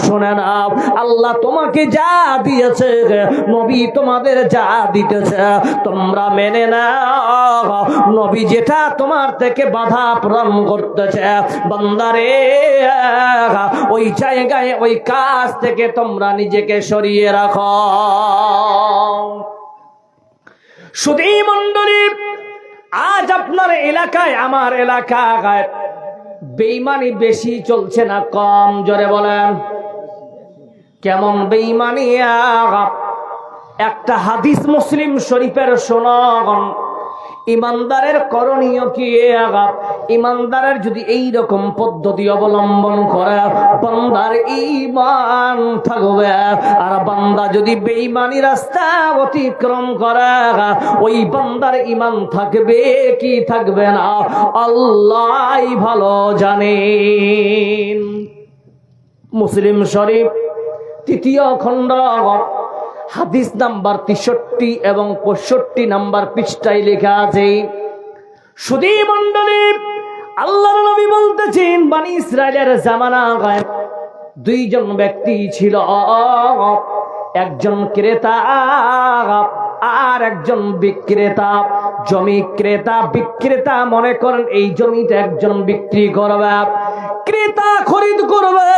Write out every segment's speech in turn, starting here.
শুনে নাও, আল্লাহ তোমাকে যা দিয়েছে, নবী তোমাদের যা দিতেছে, তোমরা মেনে নাও। নবী যেটা তোমার থেকে বাধা পূরণ করতেছে, বান্দারে ওই জায়গায় ওই কাজ থেকে তোমরা নিজেকে সরিয়ে রাখো। শুধু মণ্ডলী, আজ আপনার এলাকায় আমার এলাকায় বেঈমানি বেশি চলছে না কম? জোরে বলেন। কেমন বেঈমানি? একটা হাদিস মুসলিম শরীফের শোনান, ইমানদারের করণীয় কি? ইমানদারের যদি এই রকম পদ্ধতি অবলম্বন করে, বান্দার ঈমান থাকবে। আর বান্দা যদি বেঈমানি রাস্তা অতিক্রম করে, ওই বান্দার ঈমান থাকবে কি থাকবে না আল্লাহই ভালো জানেন। মুসলিম শরীফ ৩য় খণ্ড হাদিস নাম্বার ৬৩ এবং ৬৫ নাম্বার পৃষ্ঠায় লেখা আছে। শুধু মণ্ডলী, আল্লাহর নবী বলতেছেন, বনি ইসরাইলের জামানায় দুইজন ব্যক্তি ছিল, একজন ক্রেতা আর একজন বিক্রেতা। জমি ক্রেতা বিক্রেতা মনে করেন এই জমিটা একজন বিক্রি করবে, ক্রেতা খরিদ করবে।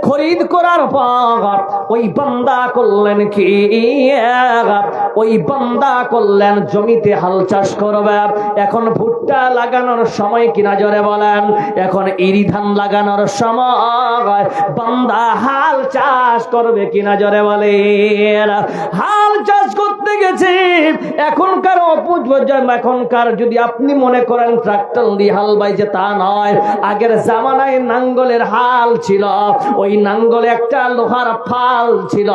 খরিদ করার পর ওই বান্দা করলেন কি? ওই বান্দা করলেন জমিতে হাল চাষ করবে। এখন ভুট্টা লাগানোর সময় কিনা? জোরে বলেন। এখন ইরি ধান লাগানোর সময়, বান্দা হাল চাষ করবে কিনা? জোরে বলেন। হাল চাষ করতে গেছে। এখনকার এখনকার যদি আপনি মনে করেন ট্রাক্টর দিয়ে হাল বাইছে, তা নয়। আগের জামানায় নাঙ্গলের হাল ছিল, ওই নাঙ্গলে একটা লোহার ফাল ছিল।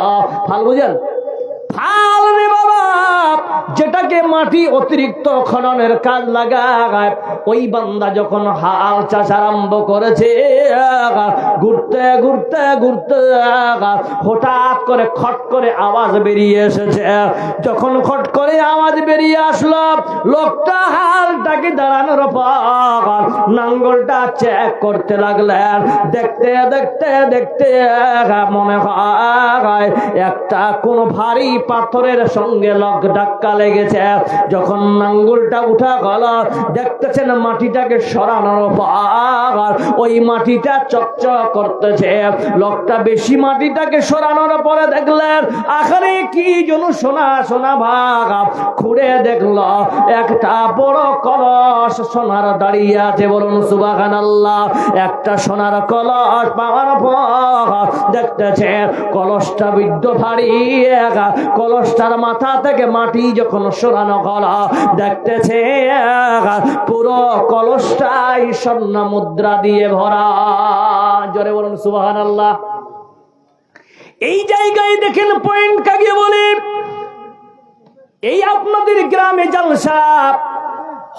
ফাল বুঝেন? ফাল রে বাবা, যেটাকে মাটি অতিরিক্ত খননের কাজ লাগায়। ওই বান্দা যখন হাল চাষ আরম্ভ করেছে, ঘুরতে ঘুরতে ঘুরতে হঠাৎ করে খট করে আওয়াজ বেরিয়ে এসেছে। যখন খট করে আওয়াজ বেরিয়ে আসলো, লোকটা হালটাকে দাঁড়ানোর পর নাঙ্গলটা চেক করতে লাগলেন। দেখতে দেখতে দেখতে মনে হয় একটা কোন ভারী পাথরের সঙ্গে লক ধাক্কা লেগেছে। যখন নাঙ্গলটা উঠা গেল, দেখতেছেন মাটিটাকে সরানোর পর ওই মাটিটা চকচক করতেছে। লোকটা বেশি মাটিটাকে সরানোর পরে দেখলেন আখানে কি যেন সোনা সোনা ভাগ। খুঁড়ে দেখলো একটা বড় কলস সোনার দাঁড়িয়ে আছে। বলুন সুবহানাল্লাহ। একটা সোনার কলস পাওয়ার পর দেখতেছে কলসটা বিদ্ধ ভারী। কলসটার মাথা থেকে মাটি যখন সরানো হলো, দেখতেছে পুরো কলসটাই স্বর্ণ মুদ্রা দিয়ে ভরা। জোরে বলুন সুবহানাল্লাহ। এই জায়গায় দেখেন পয়েন্ট কাকে বলে। এই আপনাদের গ্রামে জালসা,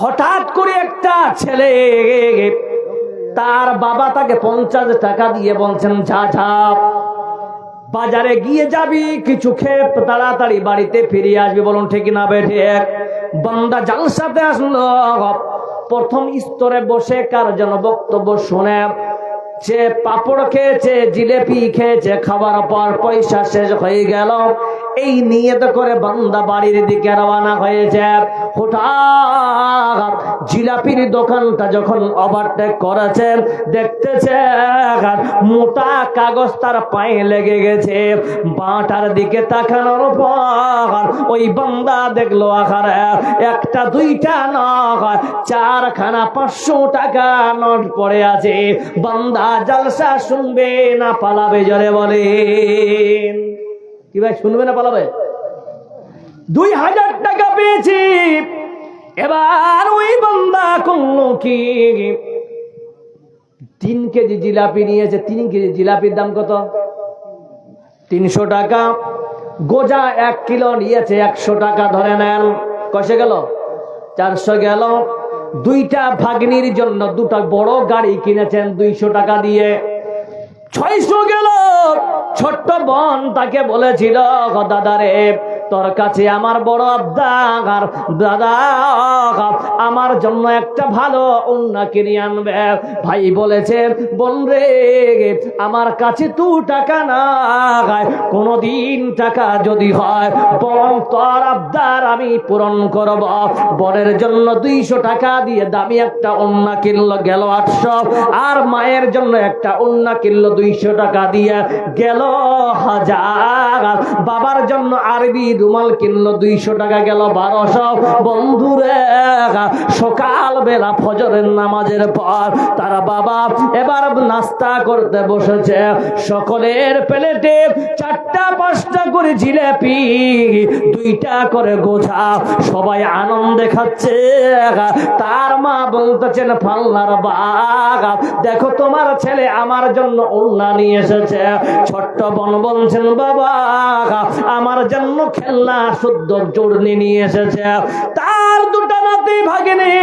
হঠাৎ করে একটা ছেলে, তার বাবা তাকে 50 টাকা দিয়ে বলছেন, যা যা বাজারে গিয়ে যাবি, কিছু খেয়ে তাড়াতাড়ি বাড়িতে ফিরে আসবি। বলুন ঠিক না বেঠে? বান্দা জালসাতে আসলো, প্রথম স্তরে বসে কার যেন বক্তব্য শুনে। সে পাপড় খেয়েছে, জিলেপি খেয়েছে, খাবার পর পয়সা শেষ হয়ে গেল। এই নিয়ত করে বান্দা বাড়ির দিকে রওনা হয়েছে। হঠাৎ জিলাপির দোকানটা যখন ওভারটেক করেছে, দেখতেছে মোটা কাগজ তার পায়ে লেগে গেছে। বাটার দিকে তাকানোর পর ওই বান্দা দেখলো আখারে একটা দুইটা নয়, 4খানা 500 টাকা নোট পড়ে আছে। বান্দা জালসা শুনবে না পালাবে? জোরে বলেন। কি ভাই, শুনবে না পালাবে? 2000 টাকা পেয়েছি। এবার ওই বান্দা করলো কি? 3 কেজি জিলাপি নিয়েছে। 3 কেজি জিলাপির দাম কত? 300 টাকা। গোজা 1 কিলো নিয়েছে, 100 টাকা ধরে নেন। কষে গেল 400 গেল। দুইটা ভাগ্নির জন্য দুটা বড় গাড়ি কিনেছেন 200 টাকা দিয়ে, 600 গেল। ছোট্ট বোন তাকে বলেছিল, দাদারে তোর কাছে আমার বড় আবদার, দাদা আমার জন্য একটা ভালো ওড়না কিনে আনবে। ভাই বলেছে, বোন রে আমার কাছে তু টাকা নাই, কোনদিন টাকা যদি হয় বোন তোর আবদার আমি পূরণ করব। বোনের জন্য 200 টাকা দিয়ে দামি একটা ওড়না কিনলো, গেল 800। আর মায়ের জন্য একটা ওড়না কিনলো 200 টাকা দিয়ে, গেল 1000। বাবার জন্য আরবি রুমাল কিনলো 200 টাকা, গেল 1200। বন্ধুরে সকাল বেলা ফজরের নামাজের পর তার বাবা এবার নাস্তা করতে বসেছে। সকলের প্লেটে 4টা 5টা করে জিলাপি, 2টা করে গোছা, সবাই আনন্দে খাচ্ছে। তার মা বলতেছেন, ফাল্লার বাগ দেখো তোমার ছেলে আমার জন্য ওড়না নিয়ে এসেছে। ছোট্ট বোন বলছেন, বাবা আমার জন্য খেলনা শুদ্ধ চূর্ণি নিয়ে এসেছে। তার 2টা নাতি ভাগিনী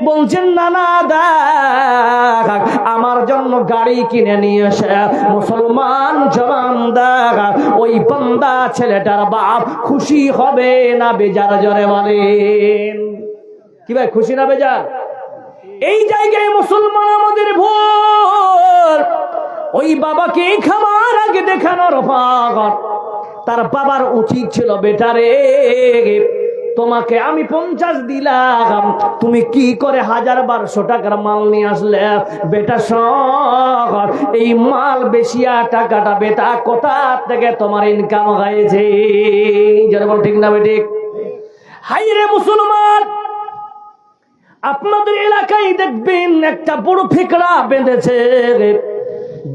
বলছেন, নানা দেখ আমার জন্য গাড়ি কিনে নিয়ে এসে। মুসলমান জবান দেখ ওই বান্দা ছেলেটার বাপ খুশি হবে না বেজার? জোরে বলেন কি ভাই, খুশি না বেজার? এই জায়গায় মুসলমান আমাদের ভুল। ওই বাবাকে খাবার আগে দেখানোর পর তার বাবার উচিত ছিল, বেটারে তোমাকে আমি 50 দিলাম, তুমি কি করে 1000-1200 টাকার মাল নিয়ে আসলে? বেটা সব এই মাল বেশিয়া টাকাটা বেটা কোথা থেকে তোমার ইনকাম হয়েছে? যেরকম ঠিক না বেঠিক? হাই রে মুসলমান, আপনাদের এলাকায় দেখবেন একটা বড় ফিকরা বেঁধেছে।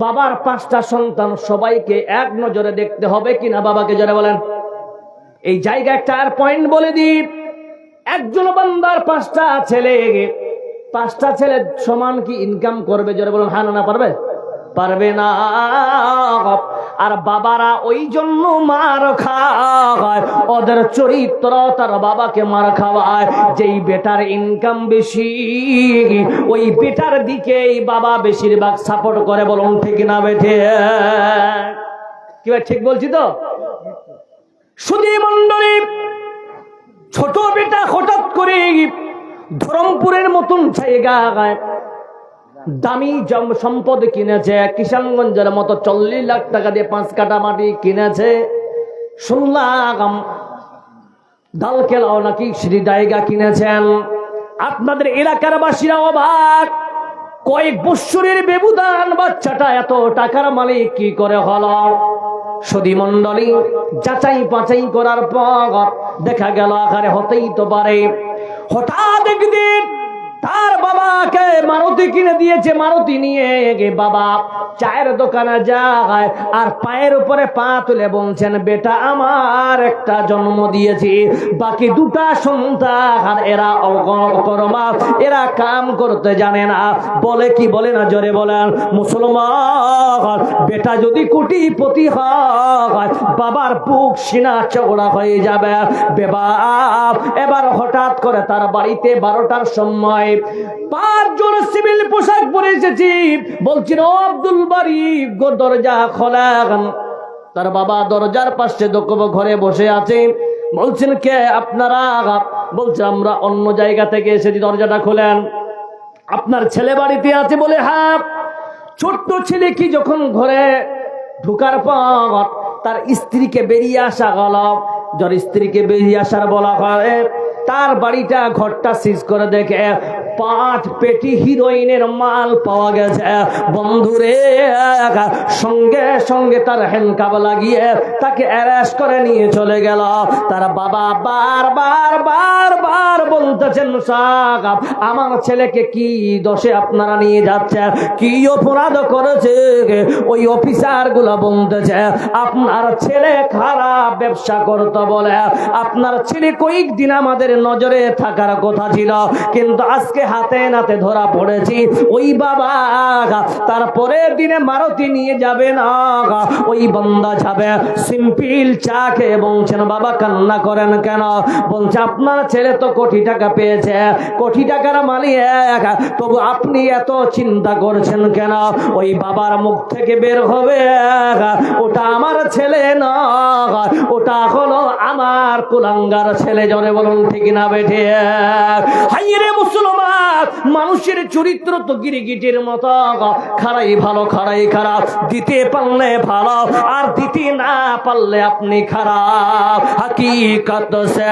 বাবার 5টা সন্তান, সবাইকে এক নজরে দেখতে হবে কিনা? বাবাকে যারা বলেন এই জায়গা একটা আর পয়েন্ট বলে দিই, একজন বান্দার 5টা ছেলে, 5টা ছেলে সমান কি ইনকাম করবে? যারা বলেন হ্যাঁ না পারবে? পারবে না। আর বাবারা ওই জন্য মার খায়, ওদের চরিত্র তার বাবাকে মার খাওয়ায়। যেই বেটার ইনকাম বেশি ওই বেটার দিকেই বাবা বেশিরভাগ সাপোর্ট করে। বলুন ঠিক না বেঠে? কি ভাই ঠিক বলছি তো? শুধু মন্ডলী, ছোট বেটা হঠাৎ করে ধরমপুরের মতন জায়গায় দামি সম্পদ কিনেছে, কিষানগঞ্জের মতো 40 লাখ টাকা দিয়ে 5 কাঠা মাটি কিনেছে। শুনলাম দালকেলাও নাকি শ্রী জায়গা কিনেছেন। আপনাদের এলাকার বাসীরা অবাক, কয়েক বৎসরের ব্যবধান বাচ্চাটা এত টাকার মালিক কি করে হলো? সুধী মন্ডলী, যাচাই বাছাই করার পর দেখা গেল আকারে হতেই তো পারে হঠাৎ একদিন তার বাবাকে মারুতি কিনে দিয়েছে। মারুতি নিয়ে বাবা চায়ের দোকানে যায় আর পায়ের উপরে পা তুলে বলছেন, বেটা আমার একটা জন্ম দিয়েছি, বাকি 2টা সন্তান এরা অকর্মা, এরা কাম করতে জানে না। বলে কি বলে না? জোরে বলেন। মুসলমান বেটা যদি কোটিপতি হয় বাবার বুক সিনা চওড়া হয়ে যাবে। এবার হঠাৎ করে তার বাড়িতে 12টার সময় 5 জন সিভিল পোশাক পরে এসেছি। বলছিল, আব্দুল বারি দরজা খোলেন। তার বাবা দরজার পাশে ঘরে বসে আছে। বলছেন, কে আপনারা? বলছে, আমরা অন্য জায়গা থেকে এসেছি, দরজাটা খোলেন। আপনার ছেলে বাড়িতে আছে? বলে হ্যাঁ। ছোট্ট ছেলে কি যখন ঘরে ঢুকার পর তার স্ত্রীকে বেরিয়ে আসা গেল। যার স্ত্রীকে বেরিয়ে আসার বলা হয়, তার বাড়িটা ঘরটা সিজ করে দেখে 5 পেটি হিরোইনের মাল পাওয়া গেছে। বন্ধুরে সঙ্গে সঙ্গে তার হ্যান্ডকাপ লাগিয়ে তাকে অ্যারেস্ট করে নিয়ে চলে গেল। তার বাবা বারবার বলতেছেন, সাহেব আমার ছেলেকে কি দোষে আপনারা নিয়ে যাচ্ছেন? কি অপরাধ করেছে? ওই অফিসার গুলা বলতেছে, আপনার ছেলে খারাপ ব্যবসা করতে বলে। আপনার ছেলে কয়েকদিন আমাদের নজরে থাকার কথা ছিল, কিন্তু আজকে হাতে নাতে ধরা পড়েছি। ওই বাবা তারপরের দিনে মারুতি নিয়ে যাবে না, ওই বান্দা যাবে সিম্পল চা খেয়ে। বলছেন বাবা কান্না করেন কেন? বলছে আপনার ছেলে তো কোটি টাকা পেয়েছে, কোটি টাকার মালিক, তবু আপনি এত চিন্তা করছেন কেন? ওই বাবার মুখ থেকে বের হবে, ওটা আমার ছেলে না, ওটা হলো আমার কুলাঙ্গার ছেলে। জনে বলুন ঠিক না বেঠে? হাইরে মুসলমান, মানুষের চরিত্র তো গিরগিটির মতো, খারাই ভালো খারাই খারাপ, দিতে পারলে ভালো আর দিতে না পারলে আপনি খারাপ। हकीकत से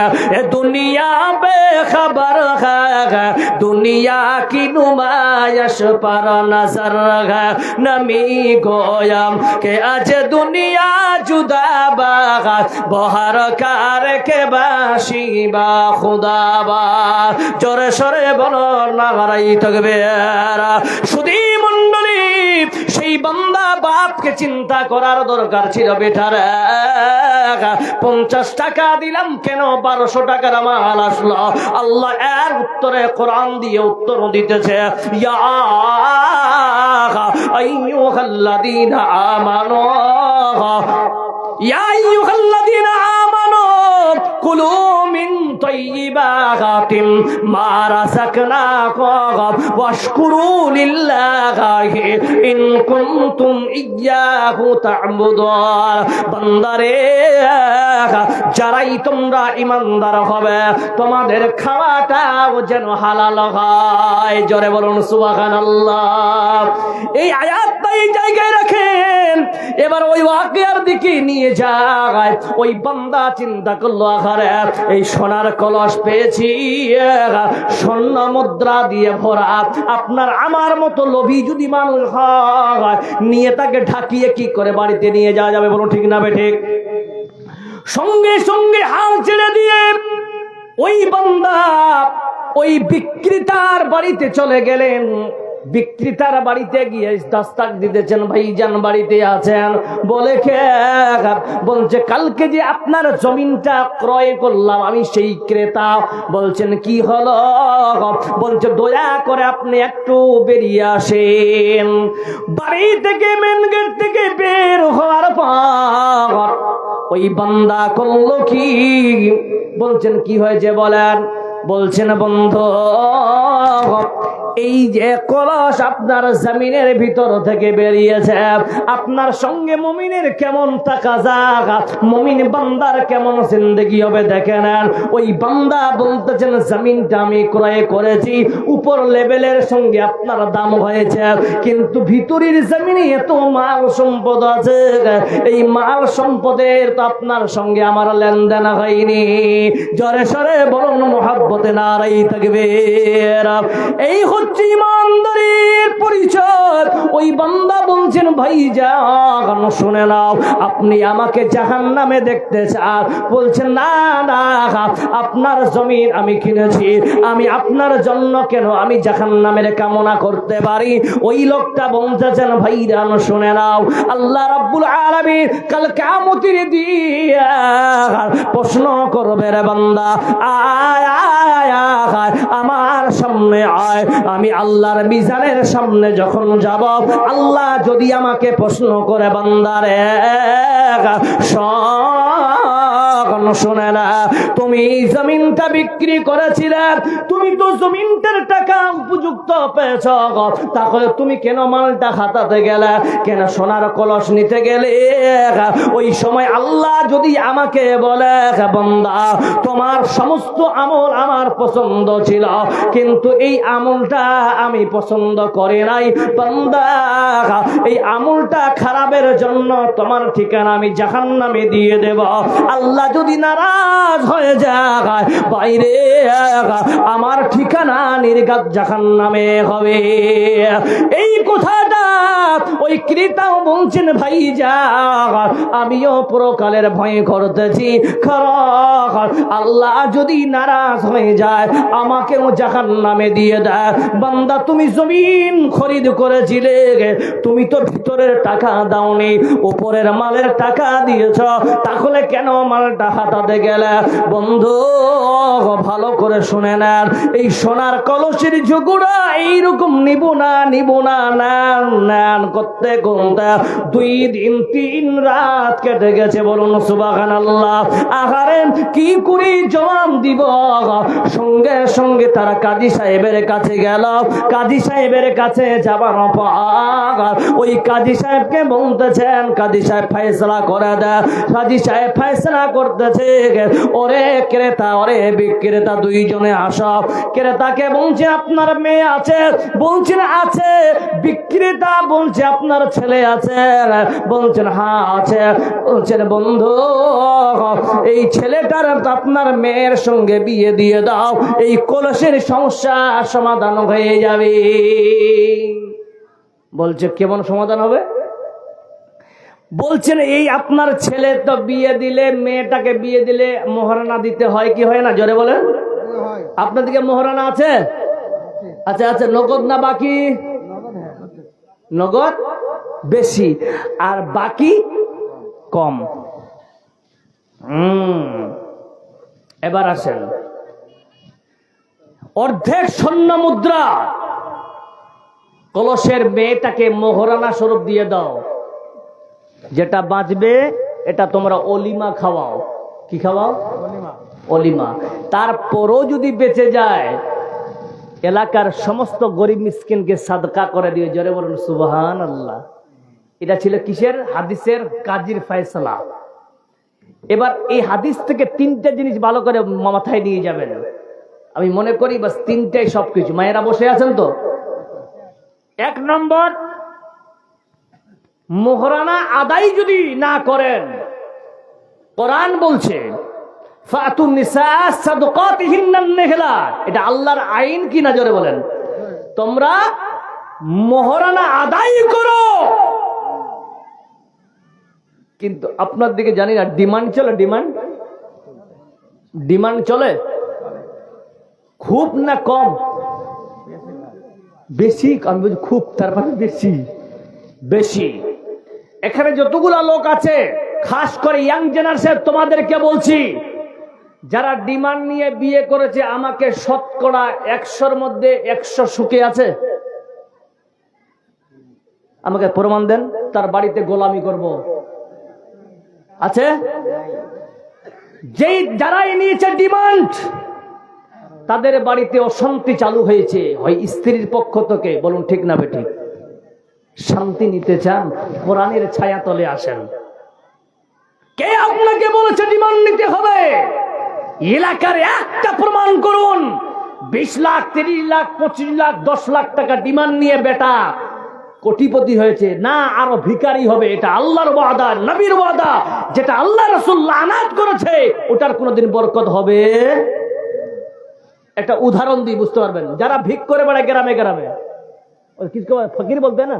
दुनिया बेखबर है, दुनिया की नुमाइश पर नजर है। नमी गोयम के आज दुनिया जुदा बागा, बहर कार के बाशी बा खुदा बा। जोरे सोरे बोलो नाराई तकबीर। सुधी मंडली, সেই বান্দা বাপকে চিন্তা করার দরকার ছিল বেটার। 50 টাকা দিলাম কেন 1200 টাকার মাল আসলো? আল্লাহ এর উত্তরে কোরআন দিয়ে উত্তর দিতেছে, ইয়া আইয়ুহাল্লাযীনা আমানু, ইয়া আইয়ুহাল্লাযীনা আমানু কুলু মিন তাইয়্যিবাতিম মা রাযাকনাকুম ওয়াশকুরু লিল্লাহি ইন কুনতুম ইয়্যাহু তা'বুদুন। বান্দারে, যারাই তোমরা ঈমানদার হবে তোমাদের খাওয়াটাও যেন হালাল হয়। জোরে বলুন সুবহানাল্লাহ। এই আয়াতটা এই জায়গায় রাখেন। এবার ওই ওয়াকিয়ার দিকে নিয়ে যায়। ওই বান্দা চিন্তা করলো, আহারে এই সোনার কলস পেয়েছি, স্বর্ণ মুদ্রা দিয়ে ভরা। আপনার আমার মতো লোভী যদি মানুষ হয়, নিয়ে তাকে ঢাকিয়ে কি করে বাড়িতে নিয়ে যাওয়া যাবে? বলো ঠিক না বেঠিক? সঙ্গে সঙ্গে হাল ছেড়ে দিয়ে ওই বান্দা ওই বিক্রেতার বাড়িতে চলে গেলেন। বিক্রেতার বাড়িতে গিয়ে দস্তক দিতেছেন, ভাইজান বাড়িতে আছেন? বলে কে? বলছে কালকে যে আপনার জমিনটা ক্রয় করলাম আমি সেই ক্রেতা। বলছেন কি হলো? বলছে দয়া করে আপনি একটু বেরিয়ে আসেন। বাড়ি থেকে মেন গেট থেকে বের হওয়ার পর ওই বান্দা করলো কি? বলছেন কি হয়েছে বলেন? বলছেন বন্ধু, এই যে কলস আপনার জমিনের ভিতর থেকে বেরিয়েছে, আপনার সঙ্গে মুমিনের কেমন তাকাজা, মুমিন বান্দার কেমন জিন্দেগি হবে দেখে নেন। ওই বান্দা বলতেছেন জমিনটা আমি ক্রয় করেছি, উপর লেভেলের সঙ্গে আপনার দাম হয়েছে, কিন্তু ভিতরের জমিনে এত মাল সম্পদ আছে, এই মাল সম্পদের তো আপনার সঙ্গে আমার লেনদেন হয়নি। জরে সরে বলুন মুহাব্বতে নারাই তাকবীর। এই ইমানদারের পরিচয়। ওই বান্দা বলছেন ভাইজান শুনে নাও, আপনি আমাকে জাহান্নামে দেখতে চান? বলছেন না না, আপনার জমিন আমি কিনেছি, আমি আপনার জন্য কেন আমি জাহান্নামের কামনা করতে পারি? ওই লোকটা বলতেছেন ভাইজান শুনে নাও, আল্লাহ রাব্বুল আলামিন কাল কিয়ামতের দিন প্রশ্ন করবে, রে বান্দা আয় আয় আয় আমার সামনে আয়। আমি আল্লাহর মিজানের সামনে যখন যাব, আল্লাহ যদি আমাকে প্রশ্ন করে বান্দারে শুনে না, তুমি জমিনটা বিক্রি করেছিলে, তুমি তো জমিনটার টাকা উপযুক্ত পেয়েছ, তাহলে তুমি কেন মালটা হাতাতে গেলে, কেন সোনার কলস নিতে গেলে? ওই সময় আল্লাহ যদি আমাকে বলে বান্দা তোমার সমস্ত আমল আমার পছন্দ ছিল, কিন্তু এই আমলটা আমি পছন্দ করি নাই বান্দা, এই আমলটা খারাপের জন্য তোমার ঠিকানা আমি জাহান্নামে দিয়ে দেব। আল্লাহ যদি নারাজ হয়ে যায় বাইরে, আমার ঠিকানা নির্ঘাত জাহান্নামে হবে। এই কথাটা ওই ক্রেতাও বলছেন ভাইজান আমিও পরকালের ভয় করতেছি, আল্লাহ যদি নারাজ হয়ে যায় আমাকেও জাহান্নামে দিয়ে দেয়। বান্দা তুমি জমিন খরিদ করেছিলে, তুমি তো ভিতরের টাকা দাওনি, উপরের মালের টাকা দিয়েছ, তাহলে কেন মালটা হাতাতে গেলে? বন্ধু ভালো করে শুনে নেন, এই সোনার কলসির ঝুঁকুরা এইরকম নিব না নেন করতে করতে 2 দিন 3 রাত কেটে গেছে। বলুন সুবহানাল্লাহ। আহারে কি করি জবাব দিব? সঙ্গে সঙ্গে তারা কাজী সাহেবের কাছে গেল। কাজী সাহেবের কাছে যাবার পর ওই কাজী সাহেবকে বলতেছেন, কাজী সাহেব ফয়সালা করে দেয়। কাজী সাহেব ফয়সালা করতেছে, ওরে ক্রেতা ওরে বিক্রেতা দুইজনে আসো। ক্রেতাকে বলছে আপনার মেয়ে আছে, বলছেন আছে। বিক্রেতা বলছে আপনার ছেলে আছে, বলছেন হ্যাঁ আছে। বলছেন বন্ধু এই ছেলেটার আপনার মেয়ের সঙ্গে বিয়ে দিয়ে দাও, এই কলসের সমস্যা সমাধান হয়ে যাবে। বলছে কেমন সমাধান হবে? বলছেন এই আপনার ছেলে তো বিয়ে দিলে, মেয়েটাকে বিয়ে দিলে মোহরানা দিতে হয় কি হয় না? জোরে বলেন। আপনার দিকে মোহরানা আছে? আচ্ছা আচ্ছা, নগদ না বাকি? নগদ বেশি আর বাকি কম। এবার আসেন, অর্ধেক স্বর্ণ মুদ্রা কলসের মেয়েটাকে মোহরানা স্বরূপ দিয়ে দাও, যেটা বাঁচবে এটা তোমরা অলিমা খাওয়াও। কি খাওয়াও? অলিমা। তারপরও যদি বেঁচে যায় এলাকার সমস্ত গরিব মিসকিনকে সাদকা করে দিয়ে। জোরে বলুন সুবহানাল্লাহ। এটা ছিল কিসের? হাদিসের কাজীর ফয়সালা। এবার এই হাদিস থেকে 3টে জিনিস ভালো করে মাথায় নিয়ে যাবেন। আমি মনে করি বাস 3টাই সবকিছু। মায়েরা বসে আছেন তো? 1 নম্বর, মোহরানা আদায় যদি না করেন, কোরআন বলছে ফাতুন নিসা সাদকাতিহিন্না নিহলা, এটা আল্লাহর আইন কি না? জোরে বলেন। তোমরা মোহরানা আদায় করো। কিন্তু আপনার দিকে জানি না ডিমান্ড চলে। ডিমান্ড চলে খুব না কম? বেশি। আমি বলছি খুব, তার মানে বেশি বেশি। এখানে যতগুলা লোক আছে, খাস করে ইয়াং জেনারেশন, তোমাদেরকে বলছি, যারা ডিমান্ড নিয়ে বিয়ে করেছে, আমাকে শতকরা 100-র মধ্যে 100 সুখে আছে? আমাকে প্রমাণ দেন। তার বাড়িতে গোলামি করব আছে? যেই যারাই নিয়েছে ডিমান্ড, তাদের বাড়িতে অশান্তি চালু হয়েছে, হয় স্ত্রীর পক্ষ থেকে। বলুন ঠিক না বেঠিক? শান্তি নিতে চান, কোরআনের ছায়া তলে আসেন। কে আপনাকে বলেছে ডিমান্ড নিতে হবে? এলাকার একটা প্রমাণ করুন। 20 লাখ 30 লাখ 25 লাখ 10 লাখ টাকা ডিমান্ড নিয়ে বেটা কোটিপতি হয়েছে না, আরো ভিখারি হবে। এটা আল্লাহর ওয়াদা, নবীর ওয়াদা। যেটা আল্লাহ রাসূল লানাত করেছে ওটার কোনোদিন বরকত হবে? একটা উদাহরণ দিই, বুঝতে পারবেন। যারা ভিক করে বেড়ায় গ্রামে গ্রামে, কিছু ফকির বলতে না,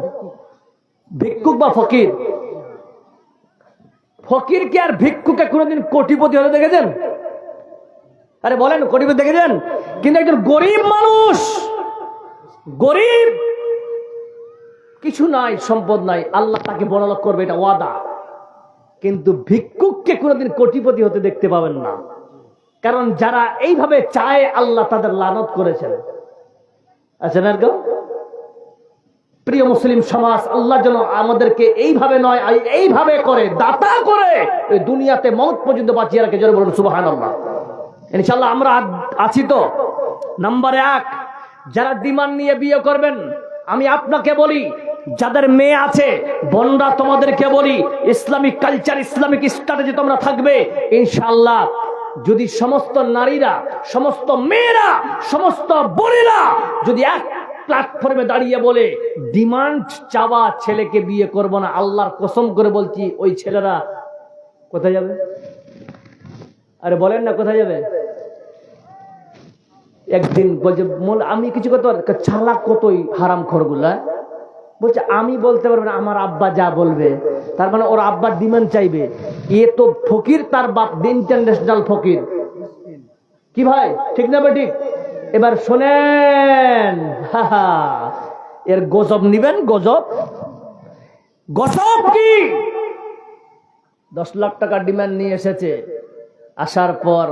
ভিক্ষুক বা ফকির। ফকির কি আর ভিক্ষুকে কোনোদিন কোটিপতি হতে দেখেছেন? আরে বলেন, কোটিপতি দেখেছেন? কিন্তু একজন গরিব মানুষ, গরিব, কিছু নাই, সম্পদ নাই, আল্লাহ তাকে বড়লোক করবে, এটা ওয়াদা। কিন্তু ভিক্ষুককে কোনোদিন কোটিপতি হতে দেখতে পাবেন না। কারণ যারা এইভাবে চায় আল্লাহ তাদের লানত করেছেন। আচ্ছা না? প্রিয় মুসলিম সমাজ, আল্লাহ যেন আমাদেরকে এইভাবে নয়, এইভাবে করে দাতা করে এই দুনিয়াতে মওত পর্যন্ত বাঁচিয়ে রাখে। জোরে বলুন সুবহানাল্লাহ। ইনশাআল্লাহ আমরা আছি তো। নাম্বার 1, যারা ডিমান্ড নিয়ে বিয়ে করবেন, আমি আপনাকে বলি, যাদের মেয়ে আছে বোনরা, তোমাদেরকে বলি, ইসলামিক কালচার, ইসলামিক স্ট্র্যাটেজি তোমরা থাকবে ইনশাআল্লাহ। যদি সমস্ত নারীরা, সমস্ত মেয়েরা, সমস্ত বোনেরা যদি এক প্ল্যাটফর্মে দাঁড়িয়ে বলে ডিমান্ড চাওয়া ছেলেকে বিয়ে করব না, আল্লাহর কসম করে বলছি ওই ছেলেরা কোথায় যাবে? আরে বলেন না, কোথায় যাবে? একদিন বলছে আমি কিছু করতে পারবো, চালাক কতই হারাম খোরগুলা। বলছে আমি বলতে পারবো না, আমার আব্বা যা বলবে। তার মানে ওর আব্বার ডিমান্ড চাইবে। এ তো ফকির, তার বাপ ইন্টারন্যাশনাল ফকির। কি ভাই, ঠিক না বেঠিক? এবার শোনেন, এর গজব নিবেন, গজব। গসব কি 10 লাখ টাকা ডিমান্ড নিয়ে এসেছে, আসার পর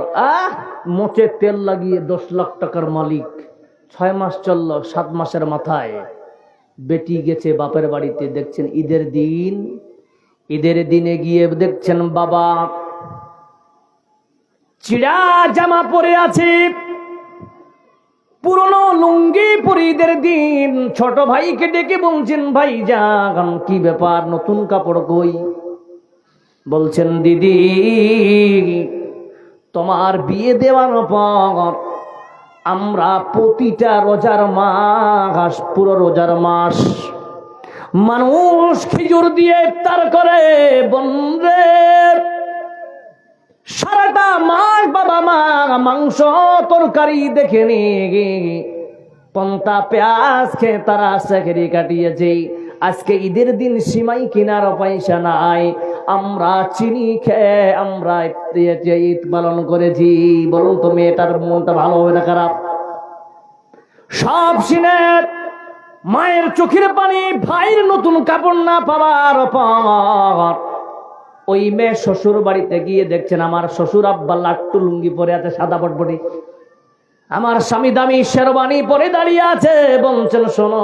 মোচে তেল লাগিয়ে 10 লাখ টাকার মালিক। 6 মাস চললো, 7 মাসের মাথায় বেটি গেছে বাপের বাড়িতে। দেখছেন ঈদের দিনে গিয়ে দেখছেন বাবা চিড়া জামা পরে আছে, পুরনো লুঙ্গি পরে ঈদের দিন। ছোট ভাইকে ডেকে বলছেন, ভাই যান কি ব্যাপার, নতুন কাপড় কই? বলছেন দিদি তোমার বিয়ে দেওয়ার পর আমরা প্রতিটা রোজার মাস, পুরো রোজার মাস মানুষ খেজুর দিয়ে ইফতার করে। বন্ধে সারাটা মাস বাবা মা মাংস তরকারি দেখেনি, পন্তা পেঁয়াজ খেয়ে তারা সেহরি কাটিয়েছে। আজকে ঈদের দিন সিমাই কেনার পয়সা নাই, আমরা চিনি খেয়ে আমরা ঈদ পালন করেছি। বলুন তো মেয়েটার মনটা ভালো হবে না খারাপ? সব শুনে মায়ের চোখের পানি, ভাইয়ের নতুন কাপড় না পাওয়ার পর ওই মেয়ে শ্বশুর বাড়িতে গিয়ে দেখছেন আমার শ্বশুর আব্বা লাট্টু লুঙ্গি পরে আছে, সাদা পটপটি। আমার স্বামী দামি শেরবানি পরে দাঁড়িয়ে আছে। বলছেন শোনো,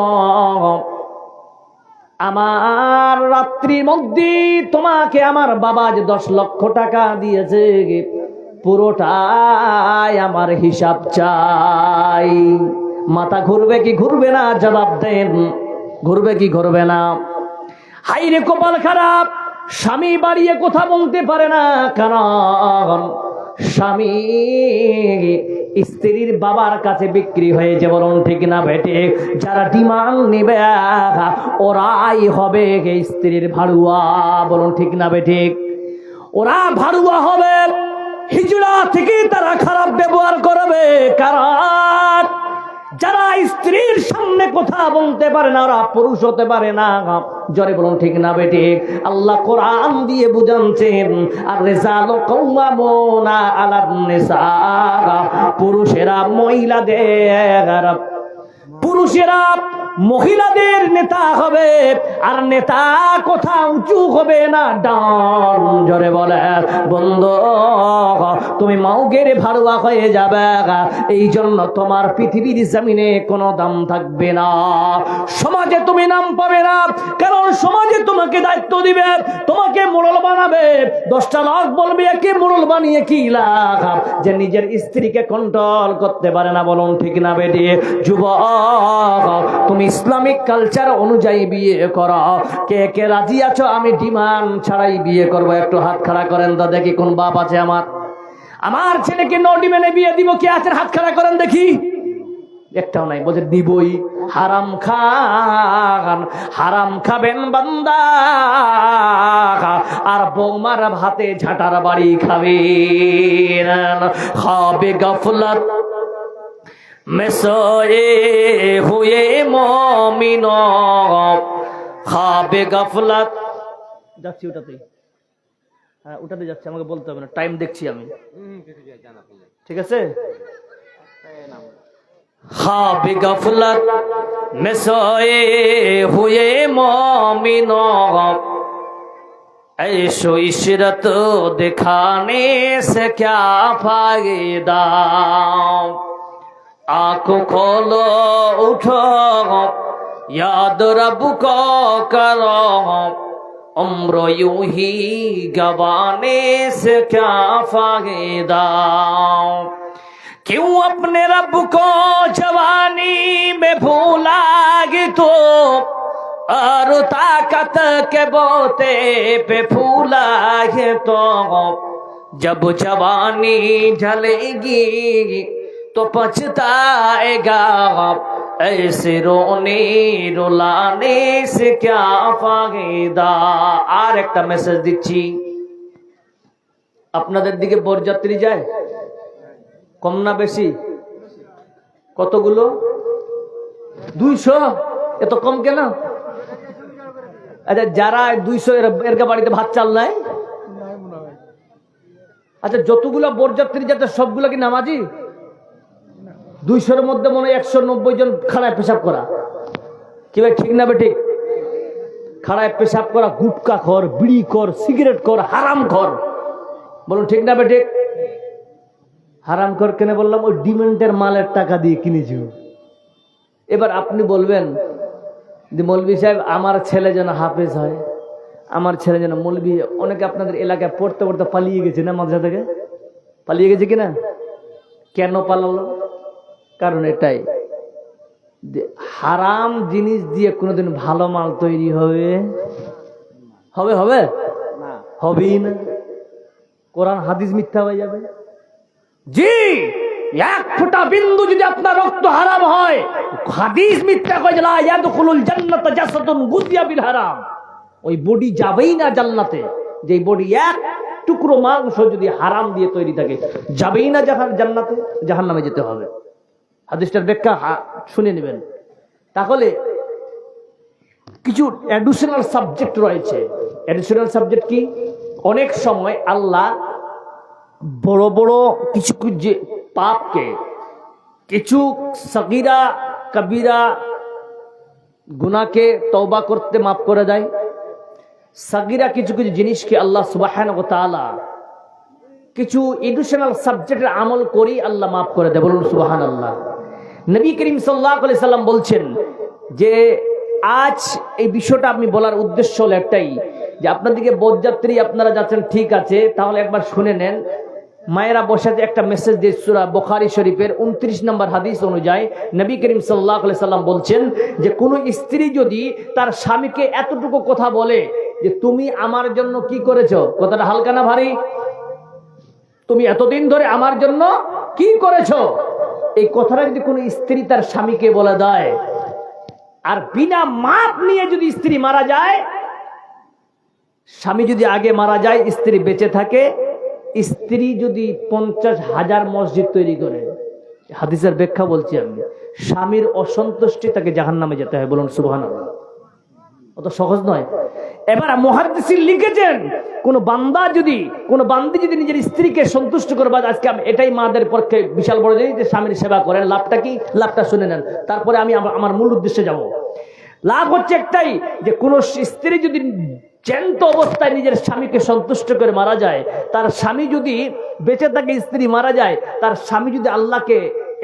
আমার রাত্রির মধ্যে তোমাকে আমার বাবা যে 10 লক্ষ টাকা দিয়েছে, পুরোটাই আমার হিসাব চাই। মাথা ঘুরবে কি ঘুরবে না? জবাব দেন, ঘুরবে কি ঘুরবে না? হাইরে কপাল খারাপ, স্বামী বাড়িয়ে কথা বলতে পারে না, কারণ স্বামী স্ত্রীর বাবার কাছে বিক্রি হয়েছে। বলুন ঠিক না বেটে? যারা ডিমান্ড নেবে ওরাই হবে স্ত্রীর ভাড়ুয়া। বলুন ঠিক না বেটে? ওরা ভাড়ুয়া হবে, হিজড়া থেকে তারা খারাপ ব্যবহার করবে। কারণ যারা স্ত্রীর সামনে কথা বলতে পারে না ওরা পুরুষ হতে পারে না। জোরে বলুন ঠিক না বেটে? আল্লাহ কোরআন দিয়ে বুঝাচ্ছেন, আর রিজালু কাওয়ামুনা আলান নিসা, পুরুষেরা মহিলাদের নেতা হবে, আর নেতা কথা উঁচু হবে না, ডান। জোরে বলে বন্ধু, তুমি মাউগের ভাড়ুয়া হয়ে যাবে, এই জন্য তোমার পৃথিবীর জমিনে কোনো দাম থাকবে না, সমাজে তুমি নাম পাবে না। কারণ সমাজে তোমাকে দায়িত্ব দিবে, তোমাকে মোড়ল বানাবে। 10টা লোক বলবে একে মোড়ল বানিয়ে কি লাভ, যে নিজের স্ত্রীকে কন্ট্রোল করতে পারে না। বলুন ঠিক না বেটি? যুবক, তুমি ইসলামিক কালচার অনুযায়ী বিয়ে করো। কে কে রাজি আছো আমি ডিমান্ড ছাড়াই বিয়ে করব? একটু হাত খাড়া করেন তো দেখি কোন বাপ আছে আমার ছেলেকে নো ডিমান্ডে বিয়ে দিব। কে আছেন? হাত খাড়া করেন দেখি। একটাও নাই। বলছে দিবই। হারাম খান, হারাম খাবেন বান্দা, আর বৌমার ভাতে ঝাঁটার বাড়ি খাবেন। খাবে গাফলাত में सोए हुए मोमिनो, खाबे गफलत। যাচ্ছি ওটাতেই, হ্যাঁ ওটাতে যাচ্ছি, আমাকে বলতে হবে না, টাইম দেখছি আমি, ঠিক আছে? खाबे गफलत में सोए हुए मोमिनो, ऐशो इशरत दिखाने से क्या फायदा, आंखों खोलो उठो याद रब को करो, उम्र यूं ही गवाने से क्या फायदा, क्यों अपने रब को जवानी में भूला तो, और ताकत के बोते पे फूला तो, जब जवानी ढलेगी तो पछताएगा, ऐसे रोने रुलाने से क्या फायदा। আর একটা মেসেজ দিচ্ছি, আপনাদের দিকে বরযাত্রী যায় কম না বেশি? কতগুলো? 200? এত কম কেন? আচ্ছা যারা 200 এর বাড়িতে ভাত চাল নাই? আচ্ছা যতগুলো বরযাত্রী যাতে সবগুলো কি নামাজি? 200-এর মধ্যে মনে হয় 190 জন খাড়ায় পেশাব করা। কি ভাই ঠিক না? ঠিক। খাড়ায় পেশাব করা, গুটকা খর, বিড়ি কর, সিগারেট কর, হারাম খর। বলুন ঠিক না বেটে? হারাম খর কেন বললাম? ওই ডিমেন্টের মালের টাকা দিয়ে কিনেছি। এবার আপনি বলবেন যে মৌলভী সাহেব আমার ছেলে যেন হাফেজ হয়, আমার ছেলে যেন মৌলভী। অনেকে আপনাদের এলাকায় পড়তে পড়তে পালিয়ে গেছে না, মাদ্রাসা থেকে পালিয়ে গেছে কিনা? কেন পালালো? কারণ এটাই যে হারাম জিনিস দিয়ে কোনোদিন ভালো মাল তৈরি হবে হবে হবে হবেই না। কোরআন হাদিস মিথ্যা হয়ে যাবে। জি, এক ফোঁটা বিন্দু যদি আপনার রক্ত হারাম হয়, হাদিস মিথ্যা কয় লা ইয়াদখুলুল জান্নাত জাসাদুন গুযিয়া বিল হারাম। ওই বডি যাবেই না জান্নাতে। যে বডি এক টুকরো মাংস যদি হারাম দিয়ে তৈরি থাকে, যাবেই না জান্নাতে, জাহান্নামে যেতে হবে। হাদিসটার ব্যাখ্যা শুনে নেবেন। তাহলে কিছু অ্যাডিশনাল সাবজেক্ট রয়েছে। অ্যাডিশনাল সাবজেক্ট কি? অনেক সময় আল্লাহ বড় বড় কিছু যে পাপকে, কিছু সগীরা কবিরা গুনাহকে তওবা করতে মাফ করে দেয়। সগীরা কিছু কিছু জিনিসকে আল্লাহ সুবহানাহু ওয়া তাআলা কিছু এডিশনাল সাবজেক্টের আমল করি আল্লাহ মাফ করে দেয়। বলুন সুবহানাল্লাহ। নবী করিম সাল্লাল্লাহু আলাইহি সাল্লাম বলছেন যে আজ এই বিষয়টা আমি বলার উদ্দেশ্য হলো একটাই, যে আপনাদেরকে বরযাত্রী আপনারা যাচ্ছেন, ঠিক আছে, তাহলে একবার শুনে নেন। মায়েরা বসে একটা মেসেজ দিয়ে সূরা বুখারী শরীফের 29 নম্বর হাদিস অনুযায়ী নবী করিম সাল্লাল্লাহু আলাইহি সাল্লাম বলছেন যে কোন স্ত্রী যদি তার স্বামীকে এতটুকু কথা বলে যে তুমি আমার জন্য কি করেছো, কথাটা হালকা না ভারী? তুমি এতদিন ধরে আমার জন্য কি করেছো, এই কথাটা যদি কোনো স্ত্রী তার স্বামীকে বলে দেয়, আর বিনা মাপ নিয়ে যদি স্ত্রী মারা যায়, স্বামী যদি আগে মারা যায়, স্ত্রী বেঁচে থাকে, স্ত্রী যদি 50,000 মসজিদ তৈরি করে, হাদিসের ব্যাখ্যা বলছি আমি, স্বামীর অসন্তুষ্টি তাকে জাহান্নামে যেতে হয়। বলুন সুবহানাল্লাহ। অত সহজ নয়। এবার মুহাদ্দিসিন লিখেছেন কোন বান্দি যদি নিজের স্ত্রীকে সন্তুষ্ট করবে, আজকে এটাই মাদের পক্ষে বিশাল বড় জিনিস যে স্বামীর সেবা করেন। লাভটা কি? লাভটা শুনে নেন, তারপরে আমি আমার মূল উদ্দেশ্যে যাব। লাভ হচ্ছে একটাই, যে কোন স্ত্রী যদি জ্যান্ত অবস্থায় নিজের স্বামীকে সন্তুষ্ট করে মারা যায়, তার স্বামী যদি বেঁচে থাকে, স্ত্রী মারা যায়, তার স্বামী যদি আল্লাহকে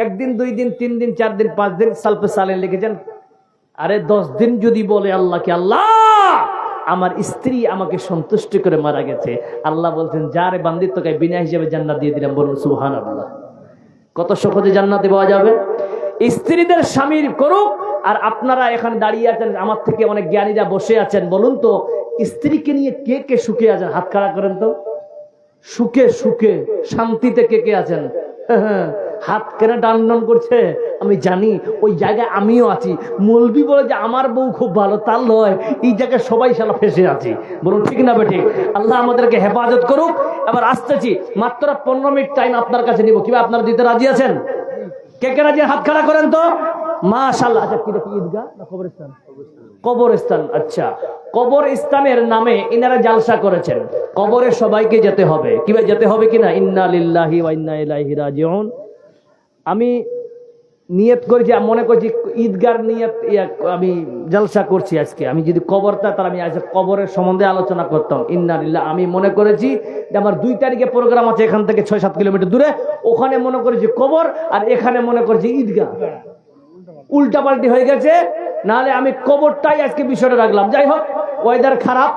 1 দিন 2 দিন 3 দিন 4 দিন 5 দিন সালফে সালে লিখেছেন, আরে 10 দিন যদি বলে আল্লাহকে, আল্লাহ আমার স্ত্রী আমাকে সন্তুষ্ট করে মারা গেছে, আল্লাহ বলছেন যারে বান্দি তোকে বিনা হিসেবে জান্নাত দিয়ে দিলাম। বলুন সুবহানাল্লাহ। কত সহজে জান্নাতে পাওয়া যাবে। স্ত্রীদের স্বামীর করুক। আর আপনারা এখানে দাঁড়িয়ে আছেন, আমার থেকে অনেক জ্ঞানীরা বসে আছেন, বলুন তো স্ত্রীকে নিয়ে কে কে সুখে আছেন? হাত খাড়া করেন তো। সুখে সুখে শান্তিতে কে কে আছেন? হাত কেন ডান ডান করছে আমি জানি, ওই জায়গায় আমিও আছি। মৌলবি বলে যে আমার বউ খুব ভালো, তার নয়, এই জায়গায় সবাই শালা ফেসে আছি। বলুন ঠিক না বেঠিক? আল্লাহ আমাদেরকে হেফাজত করুক। এবার আসতেছি, মাত্র 15 মিনিট টাইম আপনার কাছে নিব। কিভাবে আপনারা দিতে রাজি আছেন? কে কে রাজি? হাত খাড়া করেন তো। মাশাআল্লাহ। আচ্ছা, কি দেখি, ঈদগাহ না কবরস্থান? কবরস্থান। আচ্ছা, কবরস্থানের নামে ইনারা জালসা করেছেন। কবরে সবাইকে যেতে হবে। কিভাবে যেতে হবে কিনা? ইন্না লিল্লাহি ওয়া ইন্না ইলাইহি রাজিউন। আমি নিয়ত করেছি, মনে করছি ঈদগার নিয়ত আমি জলসা করছি আজকে। আমি যদি কবরটা, তার আমি আজকে কবরের সম্বন্ধে আলোচনা করতাম। ইন্না লিল্লাহ। আমি মনে করেছি যে আমার 2 তারিখে প্রোগ্রাম আছে এখান থেকে 6-7 কিলোমিটার দূরে, ওখানে মনে করেছি কবর, আর এখানে মনে করেছি ঈদগাহ। উল্টাপাল্টি হয়ে গেছে। নাহলে আমি কবরটাই আজকে বিষয়টা রাখলাম। যাই হোক, ওয়েদার খারাপ।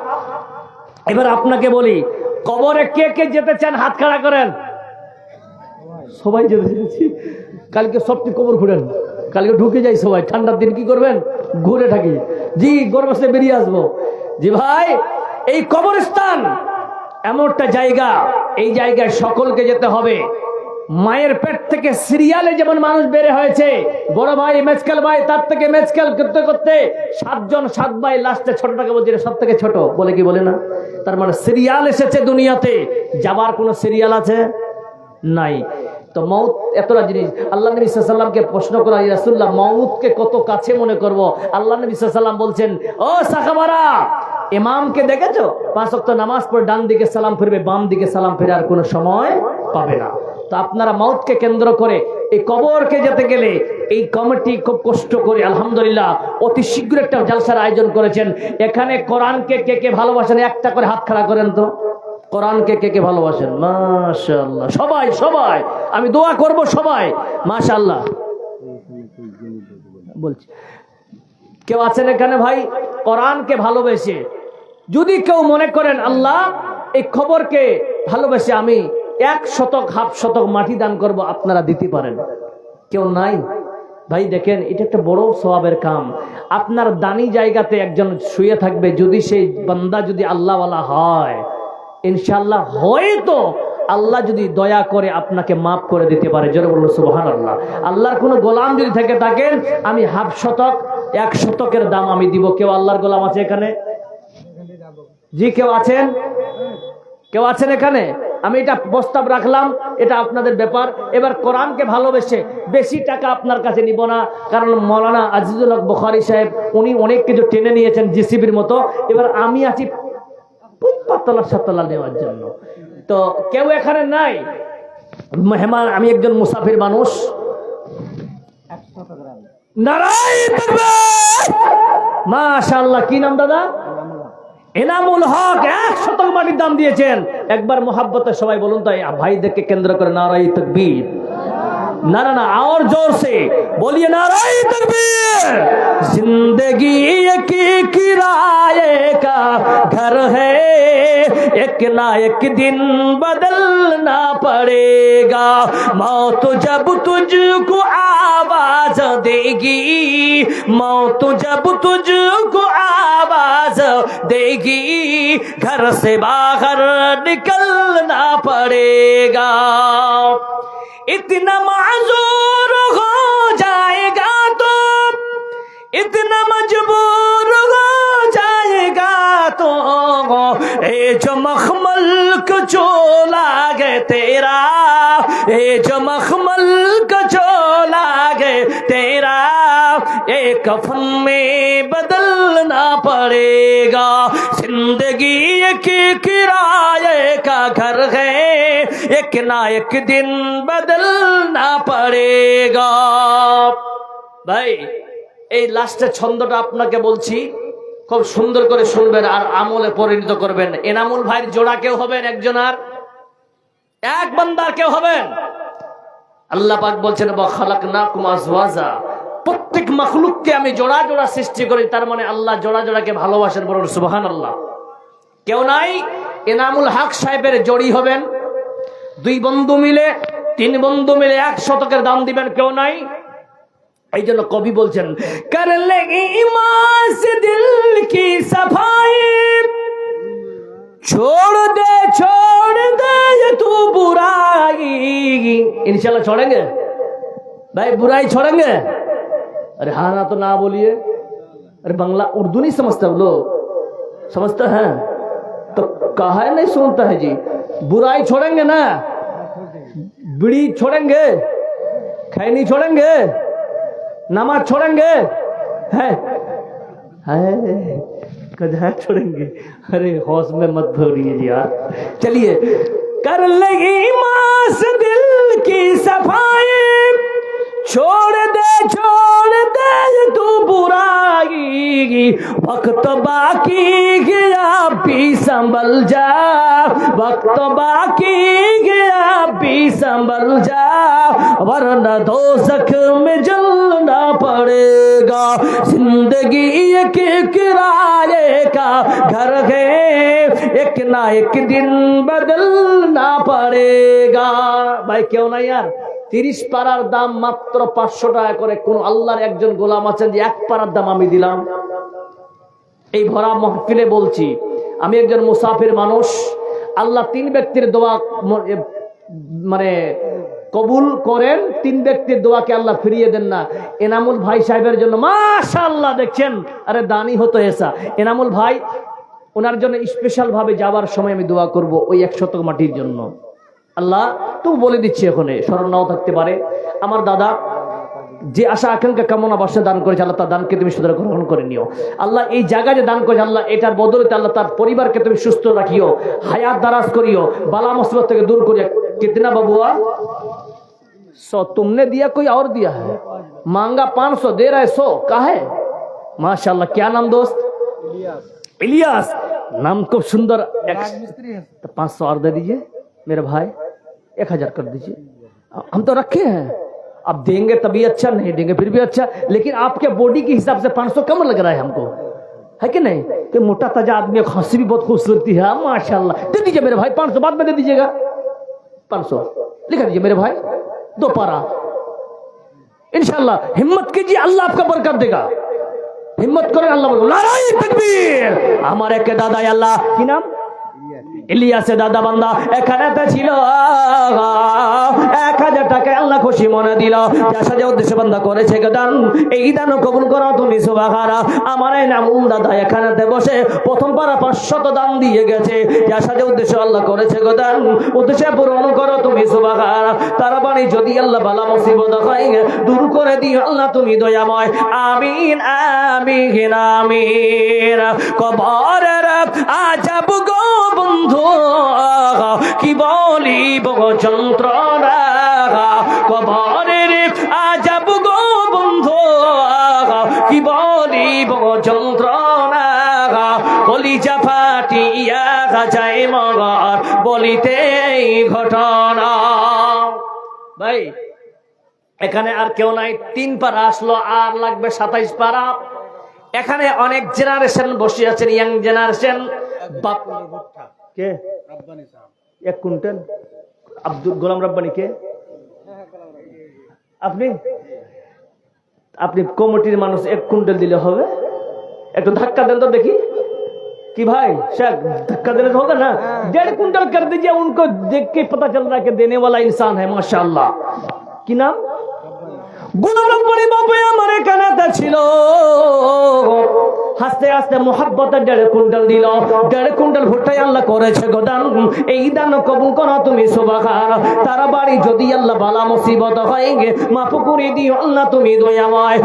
এবার আপনাকে বলি, কবরে কে কে যেতে চান? হাত খাড়া করেন। সবাই যেতে চাইছি। কালকে সবটি কবর ঘুরেন, কালকে ঢুকে যাই সবাই। ঠান্ডার দিন কি করবেন? ঘুরে থাকি। জি, গরম আসলে বেরিয়ে আসবো। জি ভাই, এই কবরস্থান এমন একটা জায়গা, এই জায়গায় সকলকে যেতে হবে। মায়ের পেট থেকে সিরিয়ালে যেমন মানুষ বেড়ে হয়েছে, বড় ভাই মেজকাল ভাই, তার থেকে মেজকাল করতে করতে 7 জন 7 ভাই, লাস্টে ছোটটাকে বলছে সব থেকে ছোট, বলে কি বলে না? তার মানে সিরিয়াল এসেছে দুনিয়াতে, যাবার কোনো সিরিয়াল আছে নাই। তো মউত এতটা জিনিস। আল্লাহ নবী সাল্লাল্লাহু আলাইহি ওয়াসাল্লামকে প্রশ্ন করা, ইয়া রাসূলুল্লাহ মউতকে কত কাছে মনে করব? আল্লাহ নবী সাল্লাল্লাহু আলাইহি ওয়াসাল্লাম বলছেন, ও সাহাবারা, ইমামকে দেখেছো 5 ওয়াক্ত নামাজ পড়ে ডান দিকে সালাম ফিরবে, বাম দিকে সালাম ফেরার কোনো সময় পাবে না। তো আপনারা মাউতকে কেন্দ্র করে এই কবরকে যেতে গেলে এই কমিটি খুব কষ্ট করে আলহামদুলিল্লাহ অতি শীঘ্র একটা জালসার আয়োজন করেছেন। এখানে কোরআনকে কে কে ভালোবাসেন একটা করে হাত খাড়া করেন তো। কোরআনকে কে কে ভালোবাসেন? মাশাআল্লাহ, সবাই সবাই, আমি দোয়া করব সবাই। মাশাআল্লাহ বলছি, কেউ আছেন এখানে ভাই কোরআনকে ভালোবেসে? যদি কেউ মনে করেন আল্লাহ এই খবরকে ভালোবেসে আমি 1 শতক হাফ শতক মাটি দান করব, আপনারা দিতে পারেন। কেউ নাই ভাই? দেখেন এটা একটা বড় সওয়াবের কাম। আপনার দানি জায়গাতে একজন শুয়ে থাকবে, যদি সেই বান্দা যদি আল্লাহওয়ালা হয়, ইনশাআল্লাহ হয়তো আল্লাহ যদি দয়া করে আপনাকে মাফ করে দিতে পারে। জোরে বলুন সুবহানাল্লাহ। আল্লাহর কোনো গোলাম যদি থেকে থাকেন, আমি হাফ শতক 1 শতকের দাম আমি দিব। কেউ আল্লাহর গোলাম আছে এখানে? জি কেউ আছেন? কেউ আছেন এখানে? আমি এটা প্রস্তাব রাখলাম, এটা আপনাদের ব্যাপার। এবার কোরআনকে ভালোবেসে বেশি টাকা আপনার কাছে নিব না, কারণ মৌলানা আজিজুল হক বুখারী সাহেব উনি অনেক কিছু টেনে নিয়েছেন জিসিবির মতো। এবার আমি আছি পাতলা সাতলা নেওয়ার জন্য। তো কেউ এখানে নাই মেহমান, আমি একজন মুসাফির মানুষ। নারায়ে তাকবীর! মাশাআল্লাহ, কি নাম দাদা? এনামুল হক 1 শতক মাটির দাম দিয়েছেন। একবার মোহাব্বতে সবাই বলুন তো ভাইদেরকে কেন্দ্র করে নারায়ে তাকবীর। ना ना ना और जोर से बोलिए नाराए तकबीर। जिंदगी एक किराए का घर है, एक ना एक दिन बदलना पड़ेगा। मौत जब तुझको आवाज देगी, मौत जब तुझको आवाज देगी, घर से बाहर निकलना पड़ेगा। इतना माजूर हो जाएगा तो, इतना मजबूर हो जाएगा तो, ये जो मखमल का चोला है तेरा, ये जो मखमल का चोला है तेरा, ये कफन में बदलना पड़ेगा। जिंदगी एक किराए का घर है, एक ना एक दिन बदलना पड़ेगा। भाई এই লাস্টের ছন্দটা আপনাকে বলছি, খুব সুন্দর করে শুনবেন আর আমলে পরিণত করবেন। এনামুল ভাইয়ের জোড়া কেউ হবেন? একজন আর এক বান্দার কেউ হবেন? আল্লাহ পাক বলছেন ওয়া খালাকনাকুম আজওয়াজা, প্রত্যেক মাখলুককে আমি জোড়া জোড়া সৃষ্টি করি। তার মানে আল্লাহ জোড়া জোড়াকে ভালোবাসেন। বলুন সুবহানাল্লাহ। কেউ নাই? এনামুল হক সাহেবের জড়ি হবেন। 2 বন্ধু মিলে 3 বন্ধু মিলে 1 শতকের দাম দিবেন। কেউ নাই? এই জন্য কবি বলছেন কর লেগি ঈমান সে দিল কি সফাই, छोड़ दे तू बुराई। इंशाल्लाह छोड़ेंगे भाई, बुराई छोड़ेंगे। अरे हाँ ना तो ना बोलिए। अरे बांग्ला उर्दू नहीं समझते हम लोग? समझते हैं तो कहा है नहीं सुनता है जी। बुराई छोड़ेंगे ना? बीड़ी छोड़ेंगे? खैनी छोड़ेंगे? नमाज छोड़ेंगे? है कदा छोड़ेंगे? अरे हौस में मत भरिए यार। चलिए कर लगी मास दिल की सफाई, छोड़ दे तू बुराई। वक्त बाकी गया भी संभल जा, वक्त बाकी गया भी संभल जा, वरना दोज़ख में जलना पड़ेगा। जिंदगी एक किराए का घर है, एक ना एक दिन बदलना पड़ेगा। भाई क्यों ना यार, 30 পারার দাম মাত্র 500 টাকা করে। কোন আল্লাহর একজন গোলাম আছেন যে 1 পারার দাম আমি দিলাম? এই ভরা মাহফিলে বলছি, আমি একজন মুসাফির মানুষ। আল্লাহ 3 ব্যক্তির দোয়া মানে কবুল করেন, 3 ব্যক্তির দোয়াকে আল্লাহ ফিরিয়ে দেন না। এনামুল ভাই সাহেবের জন্য মাশাআল্লাহ, দেখছেন আরে দানি হতো এসা। এনামুল ভাই ওনার জন্য স্পেশাল ভাবে যাওয়ার সময় আমি দোয়া করব ওই 1 শতক মাটির জন্য। আল্লাহ তো বলে দিচ্ছি, এখানে স্মরণ নাও থাকতে পারে। আমার দাদা যে আশা আকাঙ্ক্ষা কামনা বাসনা দান করেছে, আল্লাহ তার দানকে তুমি সুন্দর গ্রহণ করে নিও। আল্লাহ এই জায়গায় যে দান করেছে, আল্লাহ এটার বদলতে আল্লাহ তার পরিবারকে তুমি সুস্থ রাখিও, হায়াত দারাজ করিও, বালা মুসিবত থেকে দূর করিও। कितना बबुआ? 100 तुमने दिया, कोई और दिया है? मांगा 500, दे रहा है 100, काहे? माशाल्लाह। क्या नाम दोस्त? इलियास। नाम खूब सुंदर। तो 500 और दे दीजिए मेरे भाई, 1000 कर दीजिए। हम तो रखे हैं, अब देंगे तभी अच्छा, नहीं देंगे फिर भी अच्छा, लेकिन आपके बॉडी के हिसाब से 500 कम लग रहा है हमको, है कि नहीं? कि मोटा ताजा आदमी, खांसी भी बहुत खूबसूरती है माशाल्लाह। दे दीजिए मेरे भाई 500, बाद में दे दीजिएगा। 500 लिखा दीजिए मेरे भाई, 2 पारा। इंशाल्लाह हिम्मत कीजिए, अल्लाह आपका बरकत देगा। हिम्मत करो, अल्लाह बोलो नाराए तकबीर। हमारे के दादा अल्लाह की नाम ইলিয়াসে দাদা বান্দা এখানেতে ছিল 1000 টাকা আল্লাহ খুশি মনে দিল। যার যে উদ্দেশ্যে বান্দা করেছে দান, এই দান কবুল করো তুমি সুবহানাল্লাহ। আমার এই নামুন দাদা এখানেতে বসে প্রথম পারা 500 দান দিয়ে গেছে। যার যে উদ্দেশ্যে আল্লাহ করেছে দান, উদ্দেশ্যে পূরণ করো তুমি সুবহানাল্লাহ। তার বাণী যদি আল্লাহ বালা মুসিবত হয় দূর করে দিও আল্লাহ তুমি দয়াময়। আমিন আমিন আমিন। কবরের আজাব গো বন্ধু কি বলিব যন্ত্রণা, কবরের আজাব গো বন্ধু কি বলিব যন্ত্রণা। কলিজা ফাটিয়া যায় মগর বলিতে ঘটনা। ভাই এখানে আর কেউ নাই, 3 পারা আসলো, আর লাগবে 27 পারা। এখানে অনেক জেনারেশন বসে আছেন, ইয়াং জেনারেশন। বাপ কে? 1 কুইন্টাল। আব্দুল গোলাম রব্বানি কে? আপনি আপনি কমিটির মানুষ, 1 কুইন্টাল দিলে হবে? একটু ধাক্কা दें तो देखी कि भाई शेख धक्का देने से होगा ना। 1.5 कुंटल कर दीजिए, उनको देख के पता चल रहा है कि देने वाला इंसान है माशाल्लाह। কি নাম? গোলাম রব্বানি বাবা আমার কানাতে ছিল। হাসতে হাসতে মোহাব্বতে 1.5 কুইন্টাল দিল। 1.5 কুইন্টাল ভুট্টাই আল্লাহ করেছে গোদান। এই দান কবুল করো তুমি সুবহানাল্লাহ। তার বাড়ি যদি আল্লাহ বালা মুসিবত হয় মাফ করে দিও আল্লাহ তুমি দয়াময়।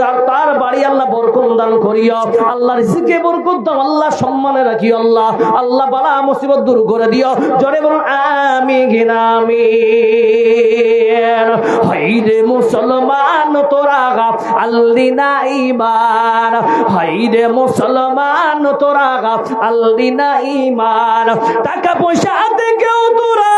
আর তার বাড়ি আল্লাহ বরকত দান করিও আল্লাহ, রিজিকে বরকত দাও আল্লাহ, সম্মানে রাখিও আল্লাহ, আল্লাহ বালা মুসিবত দূর করে দিও। জোরে বলুন আমিন আমিন। হাইরে মুসলমান তোরা আল্লি না ঈমান, হাইরে মুসলমান তোরা আল্লি না ঈমান। টাকা পয়সা থেকেও তোরা,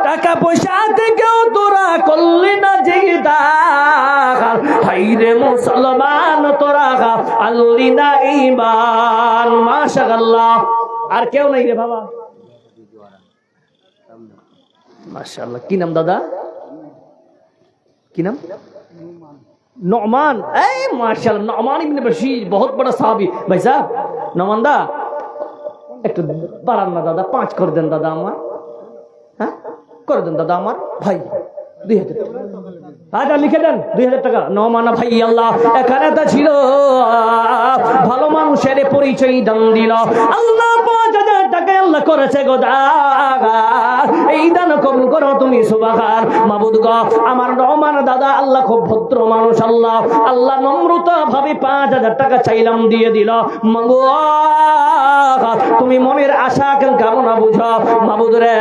টাকা পয়সা থেকেও তোরা করলি না জিদার। হাইরে মুসলমান তোরা আল্লি না ঈমান। মাশাআল্লাহ। আর কেউ নাই রে বাবা? মাশাআল্লাহ। কি নাম দাদা? কি নাম? नौमान। माशाल्लाह, नौमान इब्न बशीर बहुत बड़ा साहबी। भाई साहब नौमान दा একটু বাড়ান না দাদা, 5 করে দেন দাদা আমার। হ্যাঁ করে দেন দাদা আমার ভাই, 2000 আচ্ছা লিখে দেন 2000 টাকা। নৌমানা ভাই আল্লাহ এখানে তো ছিল, ভালো মানুষের পরিচয় দান দিল আল্লাহ। 5000 টাকা আল্লাহ করেছে গোদা। এই দান কবুল করো তুমি সুবহান। মাবুদ গো আমার নৌমান দাদা আল্লাহ খুব ভদ্র মানুষ আল্লাহ, আল্লাহ নম্রতা ভাবে 5000 টাকা চাইলাম দিয়ে দিল। মাগো তুমি মনের আশা কামনা বুঝো মাবুদ রে,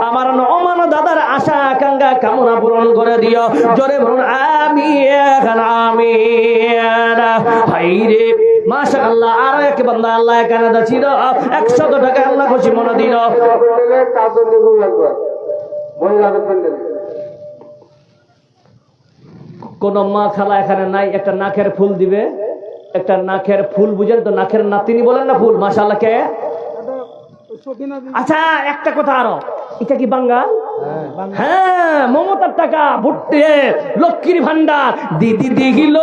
আমার নৌমান দাদার আশা আকাঙ্ক্ষা কামনা পূরণ করে দিও। জোরে বলুন আমিন আমিন। হাইরে মাশাআল্লাহ। আর এক বান্দা আল্লাহ এখানে ছিল, 100 টাকা আল্লাহ খুশি মনে দিল। কোন মা খালা এখানে নাই, একটা নাকের ফুল দিবে। একটা নাকের ফুল বুঝেন তো, নাকের নাতিনি বলেন না ফুল। মাশাআল্লাহ। কে? আচ্ছা একটা কথা আরো, এটা কি বাঙ্গাল? হ্যাঁ মমতার টাকা ভুট্টে লক্ষ্মীর ভান্ডার। দিদি দিল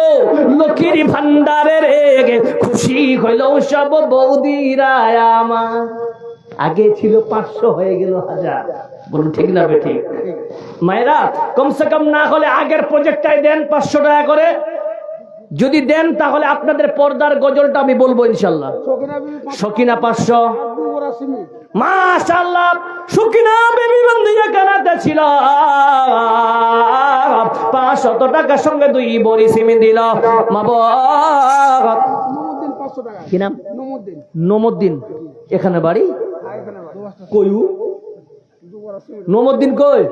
লক্ষ্মীর ভান্ডারের খুশি হইল সব বৌদিরা আমার। আগে ছিল 500 হয়ে গেল 1000। বলুন ঠিক না ঠিক? মায়েরা কমসে কম না হলে আগের প্রজেক্টটাই দেন 500 টাকা করে। যদি দেন তাহলে আপনাদের পর্দার গজলটা আমি বলবো ইনশাল্লাহ। সকিনা 500। মাশাআল্লাহ। সকিনা বেবি বন্দিয়া কানাতে ছিল, 500 টাকার সঙ্গে 2 বড়ি সিমি দিল। মা বাবা কি নাম? নমুদ্দিন। এখানে বাড়ি কয়ু? নমদ্দিন কই?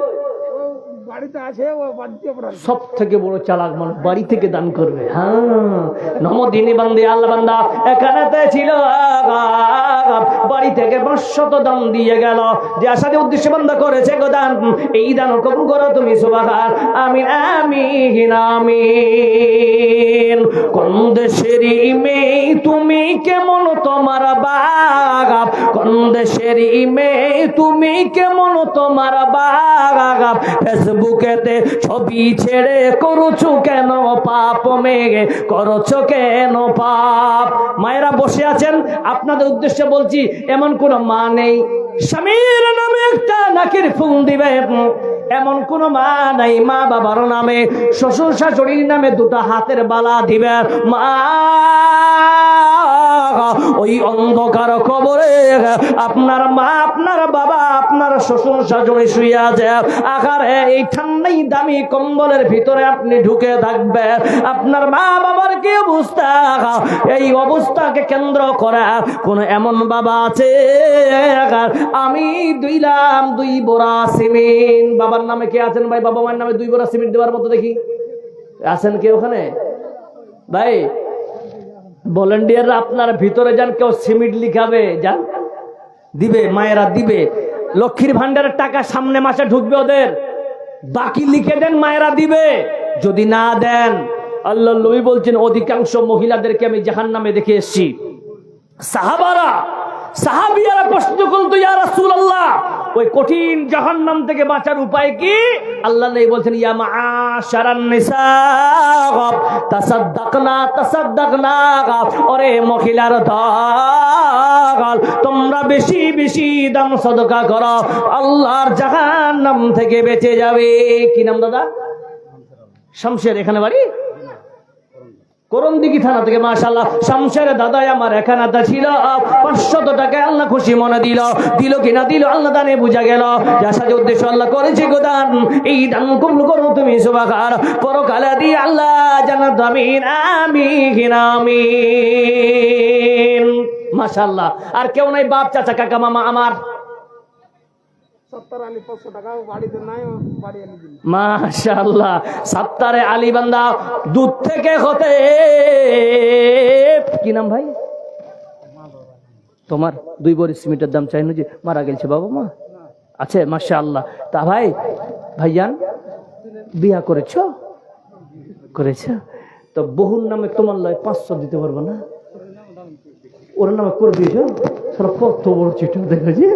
বাড়িতে আছে, ও বাড়িতে সব থেকে বড় চালাক মানুষ, বাড়ি থেকে দান করবে। হ্যাঁ, নমদিনী বান্দি আল্লাহ বান্দা এখানেতে ছিল, বাড়ি থেকে 500 দান দিয়ে গেল। যে আশাতে উদ্দেশ্য বান্দা করেছে গো দান, এই দান কবুল করো তুমি, সুবহান। আমিন আমিন আমিন। কোন দেশেরই মেয়ে তুমি, কেমন তোমার বাগ? কোন দেশেরই মেয়ে তুমি, কেমন তোমার বাগ? ফেসবুকেতে ছবি ছেড়ে করছো কেন পাপ? মেঘে করছো কেন পাপ? মায়েরা বসে আছেন, আপনাদের উদ্দেশ্যে বলছি, এমন কোন মা নেই স্বামীর নামে একটা নাকের ফুল দিবে, এমন কোন মা নাই মা বাবার নামে, শ্বশুর শাশুড়ির নামে 2টা হাতের বালা দিবে। মা ওই অন্ধকার কবরে আপনার মা, আপনার বাবা, আপনার শ্বশুর শাশুড়ি শুয়ে আছে, আকারে এই ঠান্ডাই দামি কম্বলের ভিতরে আপনি ঢুকে থাকবেন। আপনার মা বাবার কি অবস্থা? এই অবস্থাকে কেন্দ্র করে কোন এমন বাবা আছে, আমি দিলাম 2 বোরা সিমেন্ট। বাবার নামে কে আছেন ভাই? বাবা মায়ের নামে 2 বোরা সিমেন্ট দেওয়ার মতো দেখি আছেন কে ওখানে? ভাই ভলেন্টিয়াররা আপনার ভিতরে যান, কেউ সিমেন্ট লিখাবে, যান দিবে, মায়েরা দিবে। লক্ষ্মীর ভান্ডারের টাকা সামনে মাসে ঢুকবে ওদের, বাকি লিখে দেন, মায়েরা দিবে। যদি না দেন, আল্লাহ নবী বলছেন অধিকাংশ মহিলাদেরকে আমি জাহান্নামে দেখে এসেছি। সাহাবিয়ারা প্রশ্ন করতো, ইয়া রাসূলুল্লাহ, ওই কঠিন জাহান্নাম থেকে বাঁচার উপায় কি? আল্লাহ নবী বলছেন, ইয়া মাআশারান নিসা তাসাদ্দাকনা, ওরে মহিলার দল, তোমরা বেশি বেশি দান সদকা করো, আল্লাহর জাহান্নাম থেকে বেঁচে যাবে। কি নাম দাদা? শামশের, এখানে বাড়ি করণদিঘি থানা থেকে। মাশাআল্লাহ, শামশের দাদাই আমার এখানে ছিল। 500 টাকা আল্লাহ খুশি মনে দিল কিনা দিল আল্লাহ দানে বুঝা গেল। যার সাথে উদ্দেশ্য আল্লাহ করেছে গো দান, এই দান কবুল করো তুমি, সুবহান। পরকালে দি আল্লাহ জান্নাত। আমিন আমিন আমিন। মাশাআল্লাহ। আর কেউ নাই? বাপ, চাচা, কাকা, মামা আমার? 70 আলী 500 টাকা বাড়িতে নাই, বাড়ি এনে দিন। মাশাআল্লাহ। 70 আলী বান্দা দুধ থেকে হতে। কি নাম ভাই তোমার? 2 বড়ি সিমেন্টের দাম চাই না যে মারা গেছে বাবা মা আছে? মাশাআল্লাহ। তা ভাই, ভাইজান বিয়া করেছো? তো বহুর নামে তোমার লয় 500 দিতে পারবো না? ওর নামে করে দিয়েছ? কত বড় চিঠি দেখেছি,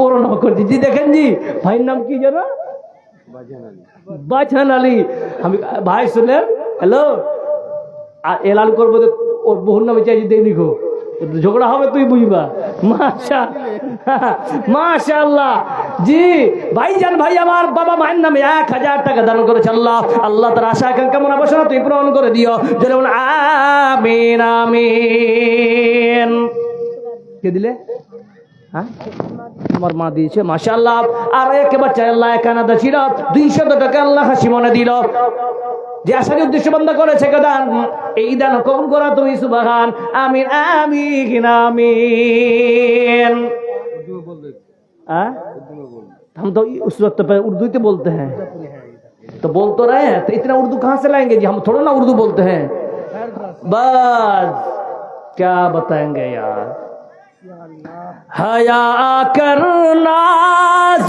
ওর নামে করে দিয়েছি। দেখেন জি, ভাইয়ের নাম কি জানো? বাছান আলী। আমি ভাই শুনেন, হ্যালো, এলান করবো ওর বহুর নামে চাইছি, দেয়নি গো, ঝগড়া হবে, তুই বুঝবা। মাশাআল্লাহ। জি ভাইজান, ভাই আমার বাবা মায়ের নামে 1000 টাকা দান করেছে। আল্লাহ তার আশা আকাঙ্ক্ষা মনে বাসনা তুই পূরণ করে দিও। আমিন আমিন। কে দিলে? হ্যাঁ, আমার মা দিয়েছে। মাশাআল্লাহ। আর একে বাচ্চা আল্লাহ এখানে ছিল, 200 টাকা আল্লাহ হাসি মনে দিল। যে আশার উদ্দেশ্য বন্ধ করেছে দান, এই দান কবুল করা তুমি, সুবহান। আমিন আমিন আমিন। हम तो उस वक्त पे उर्दू ही बोलते हैं, तो बोल तो रहे हैं, तो इतना उर्दू कहाँ से लाएंगे जी? हम थोड़ा ना उर्दू बोलते हैं। बस क्या बताएंगे यार। हया करना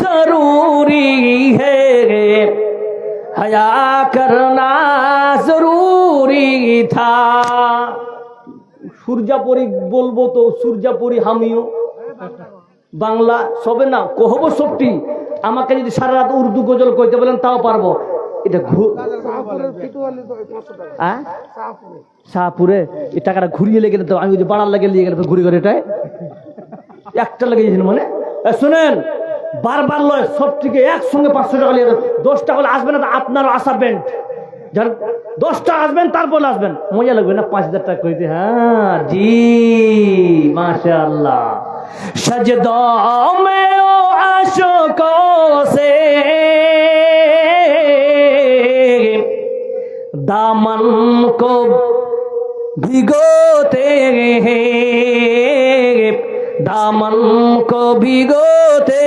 जरूरी है, हया करना जरूरी था। সূর্যাপরি বলবো তো সূর্যাপরি হামিও বাংলা সবে না কহব সবটি। আমাকে যদি সারা রাত উর্দু গজল কইতে বলেন তাও পারবো। এটা শাহপুরে এই টাকাটা ঘুরিয়ে লেগে তো আমি বাড়ার লাগে নিয়ে গেলে ঘুরি ঘুরে এটাই একটা লেগে গেছিল মানে। শুনেন, বারবার লয় সবটিকে একসঙ্গে 500 টাকা নিয়ে 10টা হলে আসবে না, আপনারও আসাবেন। 10টা আসবেন, তারপর আসবেন, মজা লাগবে না? 5000 টাকা কইতে। হ্যাঁ জি, মাশাআল্লাহ। सजदों में ओ आशिकों से दामन को भिगोते हैं, दामन को भिगोते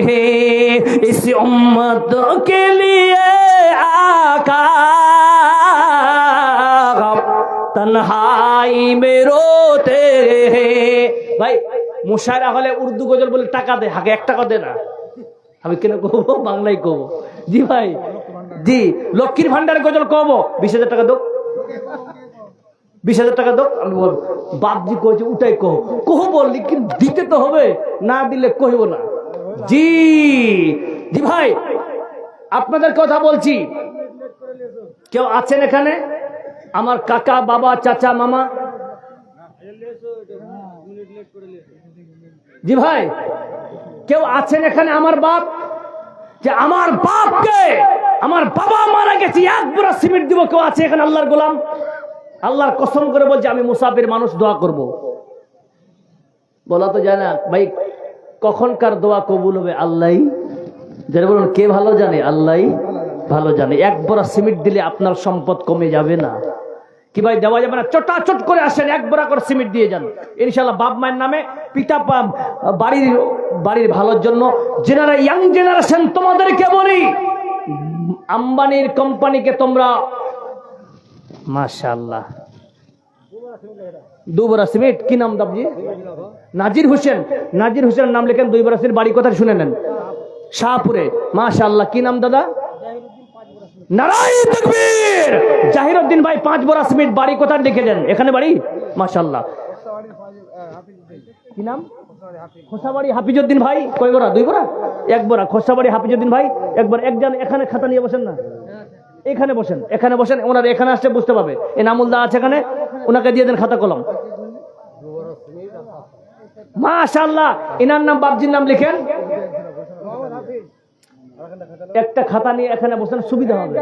हैं इस उम्मत के लिए आका तन्हाई में रोते हैं भाई मुशायरा হলে উর্দু গজল বলে টাকা দে আগে 1 টাকা দে না আমি কেন কইবো বাংলাই কইবো জি ভাই জি লক্ষ্মীর ভান্ডার গজল কইবো 20000 টাকা দাও 20000 টাকা দাও আমি বল বাপজি কইছে উঠাই কহ বললি কি দিতে তো হবে না দিলে কইবো না জি জি ভাই আপনাদের কথা বলছি কেউ আছেন এখানে আমার কাকা বাবা চাচা মামা জি ভাই কেউ আছেন এখানে আমার বাপ যে আমার বাপকে আমার বাবা মারা গেছে এক বড় সিমেন্ট দিব কেউ আছে এখানে আল্লাহর গোলাম আল্লাহর কসম করে বলছে আমি মুসাফির মানুষ দোয়া করব বলা তো যায় না ভাই কখনকার দোয়া কবুল হবে আল্লাহই যারা বলুন কে ভালো জানে আল্লাহই ভালো জানে এক বড় সিমেন্ট দিলে আপনার সম্পদ কমে যাবে না কি ভাই দেওয়া যাবে না চটাচট করে আসেন এক বড় করে সিমেন্ট দিয়ে যান ইনশাআল্লাহ বাপ মায়ের নামে পিতা বাড়ির ভালোর জন্য যারা ইয়াং জেনারেশন তোমাদেরকে বলি আম্বানির কোম্পানিকে তোমরা মাশাআল্লাহ দুবরা সিমেন্ট কি নাম দাবজি নাজির হোসেন নাম লেখেন দুই বরা সিমেন্ট বাড়ি কথা শুনে নেন শাহপুরে মাশাআল্লাহ কি নাম দাদা নারায়ে তাকবীর জাহিরউদ্দিন ভাই 5 বরা সিমেন্ট বাড়ি কথা লিখে দেন এখানে বাড়ি মাশাআল্লাহ কি নাম খোসাবাড়ি হাফিজউদ্দিন ভাই কয় বরা 2 বরা 1 বরা খোসাবাড়ি হাফিজউদ্দিন ভাই একবার একজন এখানে খাতা নিয়ে বসেন না এখানে বসেন ওনার এখানে আসছে বুঝতে পারবে এই নামুলদা আছে এখানে ওনাকে দিয়ে দেন খাতা কলম মাশাআল্লাহ ইনার নাম বাপজির নাম লিখেন একটা খাতা নিয়ে এখানে বসেন সুবিধা হবে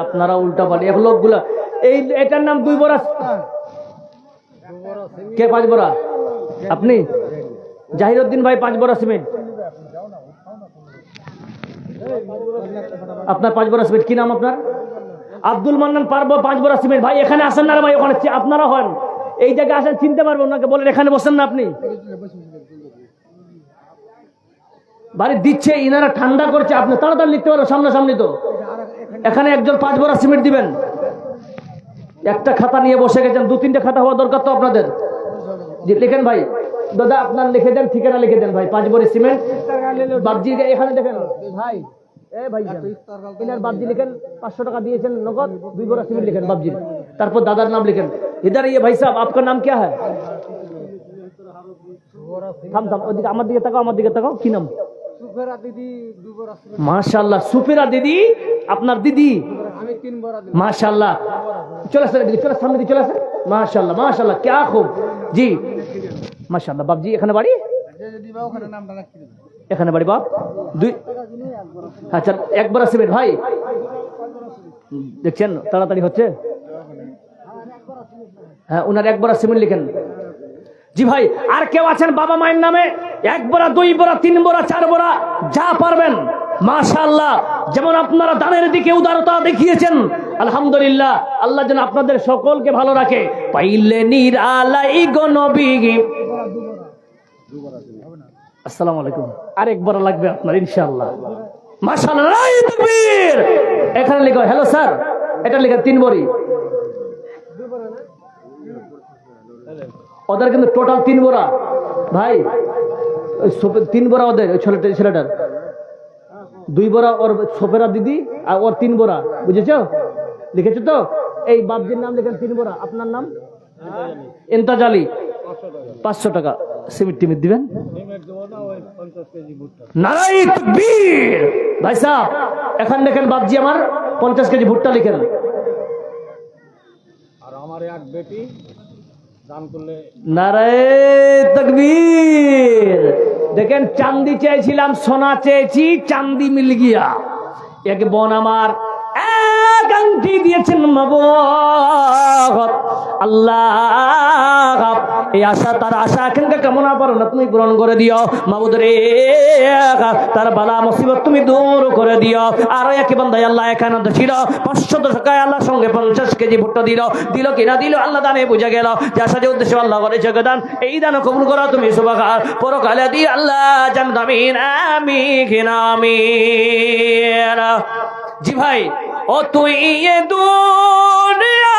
আপনারা উল্টা পাল্টা এক লোকগুলা এই এটার নাম 2 বরা কে 5 বরা আপনি জাহিরউদ্দিন ভাই 5 বরা সিমেন্ট আপনার 5 বরা সিমেন্ট কি নাম আপনার আব্দুল মান্নান পারবো 5 বরা সিমেন্ট ভাই এখানে আসেন না ভাই ওখানে আপনারা হন এই জায়গায় আসেন চিনতে পারবো ওনাকে বলেন এখানে বসেন না আপনি বাড়ি দিচ্ছে ইনারা ঠান্ডা করছে আপনি তাড়াতাড়ি লিখতে পারো সামনাসামনি তো এখানে একজন 5 বরা সিমেন্ট দিবেন একটা খাতা নিয়ে বসে গেছেন 2-3টে খাতা হওয়া দরকার তো আপনাদের জি লিখেন ভাই দাদা আপনার লিখে দেন ঠিকানা লিখে দেন ভাই 5 বরা সিমেন্ট বাবজি এখানে দেখেন ভাই ভাই ইনার বাবজি লিখেন 500 টাকা দিয়েছেন নগদ 2 বরা সিমেন্ট লিখেন বাবজি তারপর দাদার নাম লিখেন इधर ये भाई साहब आपका नाम क्या है থাম ওদিকে আমার দিকে তাকাও কি নাম সুফেরা দিদি 2 বরা মাশাআল্লাহ সুফেরা দিদি আপনার দিদি আমি 3 বরা দিই মাশাআল্লাহ চলে সামনে চলে আসে মাশাআল্লাহ क्या खूब जी মাশাআল্লাহ বাপজি এখানে বাড়ি দিবা ওখানে নামটা রাখি দেন এখানে বাড়ি বাপ 2 আচ্ছা 1 বরা সিমেন্ট ভাই দেখছেন তাড়াতাড়ি হচ্ছে হ্যাঁ ওনার 1 বরা সিমেন্ট লিখেন জি ভাই আর কেউ আছেন বাবা মায়ের নামে 1 বরা 2 বরা 3 বরা 4 বরা যা পারবেন মাশাআল্লাহ যেমন আপনারা দানের দিকে উদারতা দেখিয়েছেন আলহামদুলিল্লাহ আল্লাহ যেন আপনাদের সকলকে ভালো রাখে পাইলে নিরালাই গো নবী আসসালামু আলাইকুম আর 1 বরা লাগবে আপনার ইনশাআল্লাহ মাশাআল্লাহ নারায়ে তাকবীর এখানে লিখো হ্যালো স্যার এটা লিখেন 3 বড়ি ওদের কিন্তু টোটাল 3 বরা ভাই 3 বরা ওদের ওই ছেলেটার 2 বরা ওর সোফেরা দিদি আর ওর 3 বরা বুঝেছো লিখেছো তো এই বাপজির নাম লিখেন 3 বরা আপনার নাম ইন্তাজ আলী 500 টাকা সিমেন্ট টিমিট দিবেন নারায়ে তাকবীর ভাই সাহেব এখন দেখেন বাপজি আমার 50 কেজি ভুট্টা লিখেন আর আমার এক বেটি নারায়ে তাকবীর দেখেন চাঁদি চেয়েছিলাম সোনা চেয়েছি চাঁদি মিল গিয়া এক বোন আমার 1 আংটি দিয়েছেন মাবুদ আল্লাহ, এই আশা তার আশা এখানকার কামনা পারো না তুমি পূরণ করে দিও মাবুদ রে, তার বালা মুসিবত তুমি দূর করে দিও। আরো এক বান্দা আল্লাহ এখানে তো ছিল 500 টাকায় আল্লাহ সঙ্গে 50 কেজি ভুট্টা দিল কিনা দিল আল্লাহ দানে বুঝে গেল যে আশা যে উদ্দেশ্য আল্লাহ করেছে দান, এই দান কবুল করো তুমি সুবহান পরকালে দি আল্লাহ জান্নাত আমিন আমিন আমিন। জি ভাই, ও তুই এ দুনিয়ার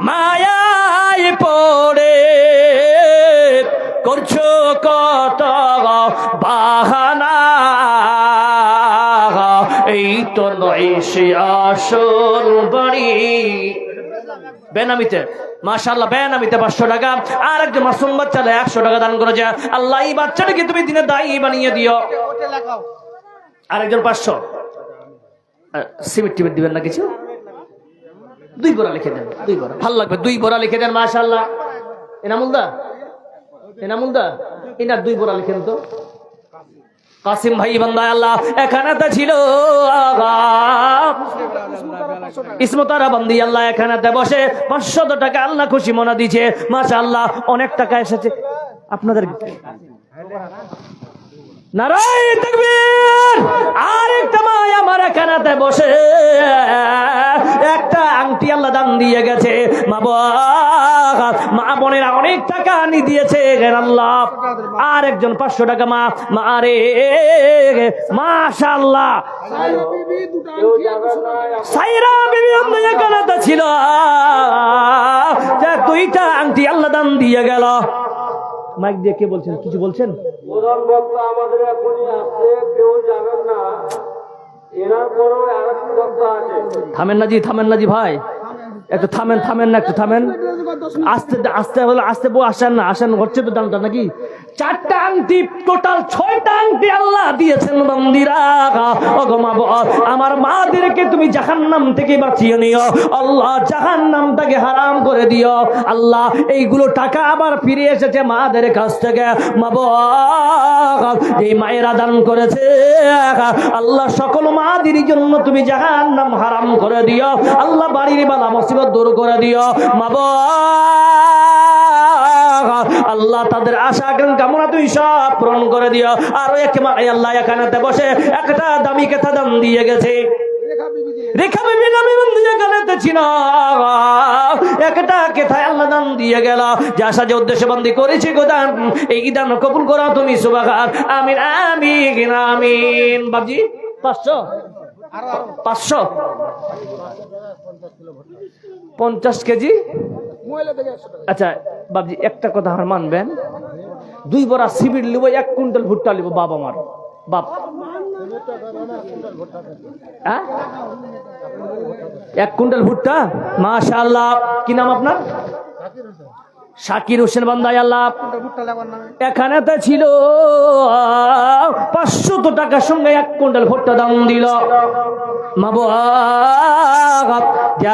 মায়ায় পড়ে করছো কত বাহানা, এই তো নয় সে আসল বাড়ি। বেনামিতে মাশাআল্লাহ, বেনামিতে 500 টাকা, আর একজন মাসুম বাচ্চা 100 টাকা দান করেছে। আল্লাহ এই বাচ্চাটাকে তুমি দিনে দায়ী বানিয়ে দিও। আরেকজন 500 সিমেন্ট টিমেন্ট দিবেন না কিছু, 2 বড়া লিখে দেন, 2 বড়া ভালো লাগবে, 2 বড়া লিখে দেন মাশাআল্লাহ। এনামুলদা এনার 2 বড়া লিখেন তো। কাসিম ভাই বান্দা আল্লাহ এখানে তো ছিল ইসমতারা বান্দি আল্লাহ এখানে বসে 500 টাকা আল্লাহ খুশি মনে দিয়েছে মাশাআল্লাহ, অনেক টাকা এসেছে আপনাদের। নারায়ে তাকবীর। আর একটা মা আমার এখানে বসে একটা আংটি আল্লাহ দান দিয়ে গেছে। মা বোনেরা অনেক টাকা নি দিয়েছে আল্লাহ। আর একজন 500 টাকা মা রে মাশাআল্লাহ, সাইরা বিবি এখানে ছিল, 2টা আংটি আল্লাহ দান দিয়ে গেল। মাইক দিয়ে কে বলছেন, কিছু বলছেন? প্রধান বক্তা আমাদের এখনই আসছে, কেউ যাবেন না, এনার পরেও আরেকটি বক্তা আছে। থামেন না জি ভাই, একটু থামেন না, একটু থামেন, আস্তে আসেন হচ্ছে তো দামটা নাকি। 4টা আংটি, টোটাল 6টা আংটি আল্লাহ দিয়েছেন বান্দিরা। আমার মাদেরকে তুমি জাহান্নাম থেকে বাঁচিয়ে নিও আল্লাহ, জাহান্নামটাকে হারাম করে দিও আল্লাহ। এইগুলো টাকা আবার ফিরে এসেছে মাদের কাছ থেকে। এই মায়েরা দান করেছে আল্লাহ, সকল মাদের জন্য তুমি জাহান্নাম হারাম করে দিও আল্লাহ, বাড়ির বালা মুসিবত দূর করে দিও আল্লাহ, তাদের আশা কামনা তুই সব পূরণ করে দিও। আর এক মা আল্লাহ এখানে বসে একটা দামি কথা দাম দিয়ে গেছে। রেখা বিবি নামে বন্ধু এখানে ছিল, একটা কেথায় আল্লাহ দান দিয়ে গেল। যে আশা যে উদ্দেশ্য বন্দী করেছি গোদান, এই দান কবুল করো তুমি সুবহান আমিন আমিন আমিন। বাবজি 500 50 কেজি। আচ্ছা বাবজি একটা কথা আর মানবেন, 2 বড়া সিবির লিব, 1 কুইন্টাল ভুট্টা লিব বাপ আমার বাপ। 1 কুইন্টাল ভুট্টা মাশাআল্লাহ। কি নাম আপনার? শাকির হোসেন বান্দাই আল্লাহ এখানে তো ছিল 500 টাকার সঙ্গে 1 কুইন্টাল ভুট্টা দাম দিল।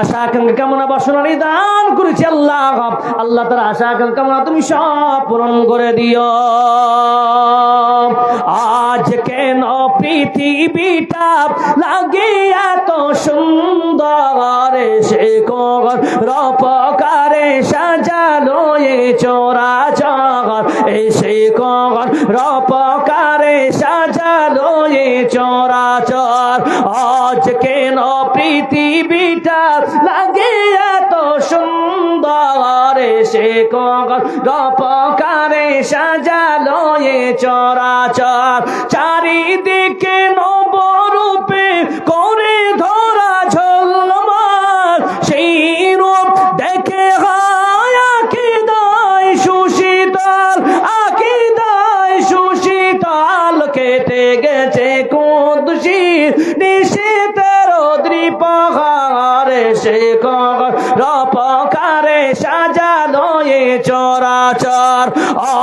আশা আকাঙ্ক্ষা কামনা বাসনারই দান করেছি আল্লাহ, আল্লাহ তার আশা আকাঙ্ক্ষা কামনা তুমি সব পূরণ করে দিও। আজ কেন পৃথিবীটা লাগে এত সুন্দর, সে কোন রূপকারে সাজালো এ চরাচর, সে কোন রূপকারে সাজালো এ চরাচর। আজ কেন পৃথিবীটা লাগে এত সুন্দর, সে কোন রূপকারে সাজালো এ চরাচর। চারিদিকে নবরূপে করে ধরা ঝলমল, সেই রূপ দেখে হয় আকিদায় সুশীতল, আকিদায় সুশীতল। কেটে গেছে কুদ্সির নিশীতের দ্বীপহারে, সে রূপকারে সাজালো এ চরাচর।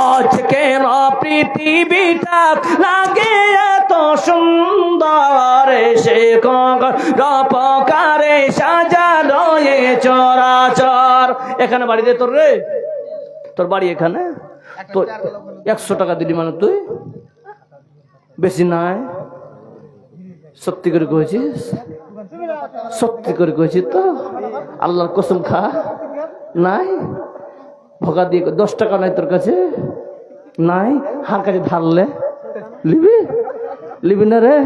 আজ কেন পৃথিবীটা লাগে এত সুন্দর, সে রূপকারে সাজালো এ চরাচর। এখানে বাড়িতে তোর রে, তোর বাড়ি এখানে, তো 100 টাকা দিলি মানে তুই বেশি নাই, সত্যি করে কইছিস? সত্যি করে কইছি তো, আল্লাহর কসম খা। নাই ভগা দিয়ে 10 টাকা নাই তোর কাছে? নাই, হার কাছে ধারলে লিবি? লিবি না রে?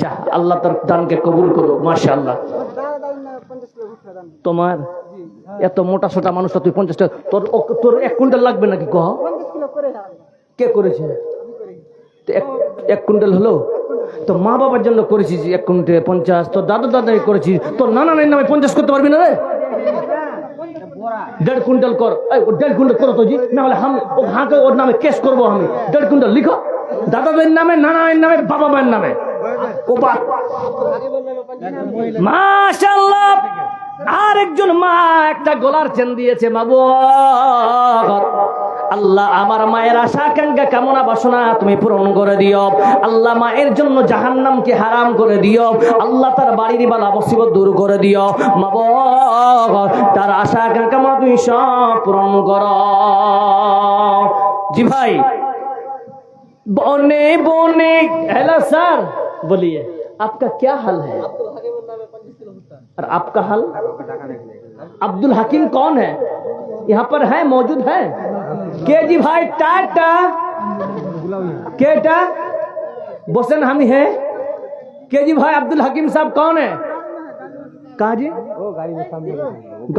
যা, আল্লাহ তোর দানকে কবুল করো। মাশাআল্লাহ। তোমার এত মোটা সোটা মানুষটা, তুই 50 টাকা, তোর 1 কুইন্টাল লাগবে নাকি? কহ, কে করেছে? 1 কুইন্টাল হলো তো মা বাবার জন্য করেছিস 1 কুইন্টাল 50, তোর দাদা দাদাই করেছিস, তোর নানা নানির নামে 50 করতে পারবি না রে? 1.5 কুইন্টাল কর। 1.5 কুইন্টাল করো তো জি, না হলে হাঁকে ওর নামে কেস করবো আমি। 1.5 কুইন্টাল লিখো, দাদাদের নামে, নানার নামে, বাবা মায়ের নামে। ও বাপ, মাশাআল্লাহ। আর একজন মা একটা গলার চেন দিয়েছে। মাবুদ, আল্লাহ আমার মায়ের আশা আকাঙ্ক্ষা কামনা বাসনা তুমি পূরণ করে দিও। আল্লাহ মায়ের জন্য জাহান্নামকে হারাম করে দিও। আল্লাহ তার বাড়ির বালা মুসিবত দূর করে দিও। মাবুদ, তার আশা আকাঙ্ক্ষা কামনা তুমি সব পূরণ করো। জি ভাই, বনে বনে। हेलो सर, बोलिए आपका क्या हाल है? और आपका हाल? अब्दुल हकीम कौन है? यहाँ पर है, मौजूद है? के जी भाई टाटा केटा बोसन हम है। के जी भाई अब्दुल हकीम साहब कौन है? कहा जी?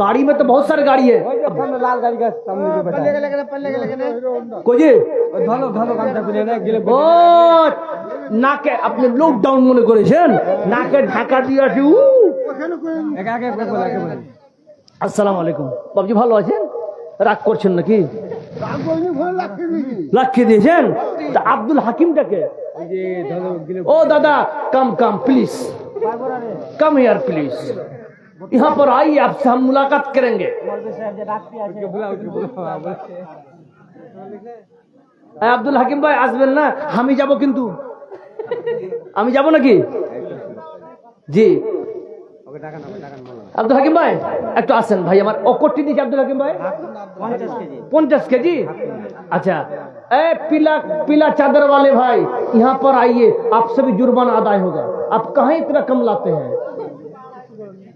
गाड़ी में तो बहुत सारी गाड़ी है। লাল গাড়ি গাছ সামনে को जी ভালো ভালো গানটা তুলে না গেলে ও নাকে আপনি লকডাউন মনে করেছেন, নাকে ঢাকা দিয়ে আছি। একা একা বলে একা বলে। আসসালামু আলাইকুম বাবজি, ভালো আছেন? রাগ করছেন নাকি? লাখিয়ে দিয়েছেন? তা আব্দুল হাকিমটাকে? এই যে ধরো গেলে ओ दादा कम कम प्लीज, कम यार प्लीज, यहाँ पर आइए, आपसे हम मुलाकात करेंगे। আব্দুল হাকিম ভাই আসবেন না? আমি যাব, কিন্তু আমি যাব নাকি? জি আব্দুল হাকিম ভাই একটু আসেন ভাই, আমার অকটি দিচ্ছে আব্দুল হাকিম ভাই 50 কেজি। अच्छा ए पीला पीला चादर वाले भाई, यहाँ पर आइए, आपसे भी जुर्माना अदा होगा। आप कहाँ इतना कम लाते हैं?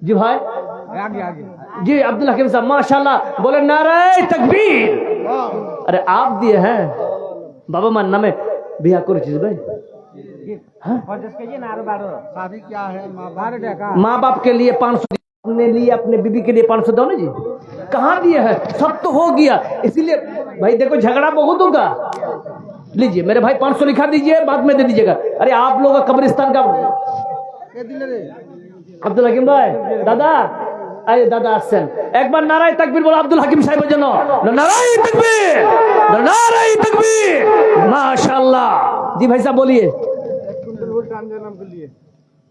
जी भाई আগে আগে जी अब्दुल हकीम साहब माशाल्लाह, बोले नारे तकबीर। अरे आप दिए हैं बाबा मान नामे बिया करेছিস भाई? हाँ? 50 কেজি না আর 12 शादी क्या है मां 12 টাকা। माँ बाप के लिए 500, अपने लिए अपने बीबी के लिए 500 दो ना जी। कहाँ दिए हैं? सब तो हो गया, इसीलिए भाई देखो झगड़ा बहुत होगा। लीजिए मेरे भाई 500 लिखा दीजिए, बाद में दे दीजिएगा। अरे आप लोग का कब्रिस्तान का अब्दुल हकीम भाई दादा, আরে দাদা আসছেন, একবার নারায়ে তাকবীর বলো আব্দুল হাকিম সাহেবের জন্য। নারায়ে তাকবীর, নারায়ে তাকবীর, মাশাআল্লাহ। जी भाई साहब बोलिए।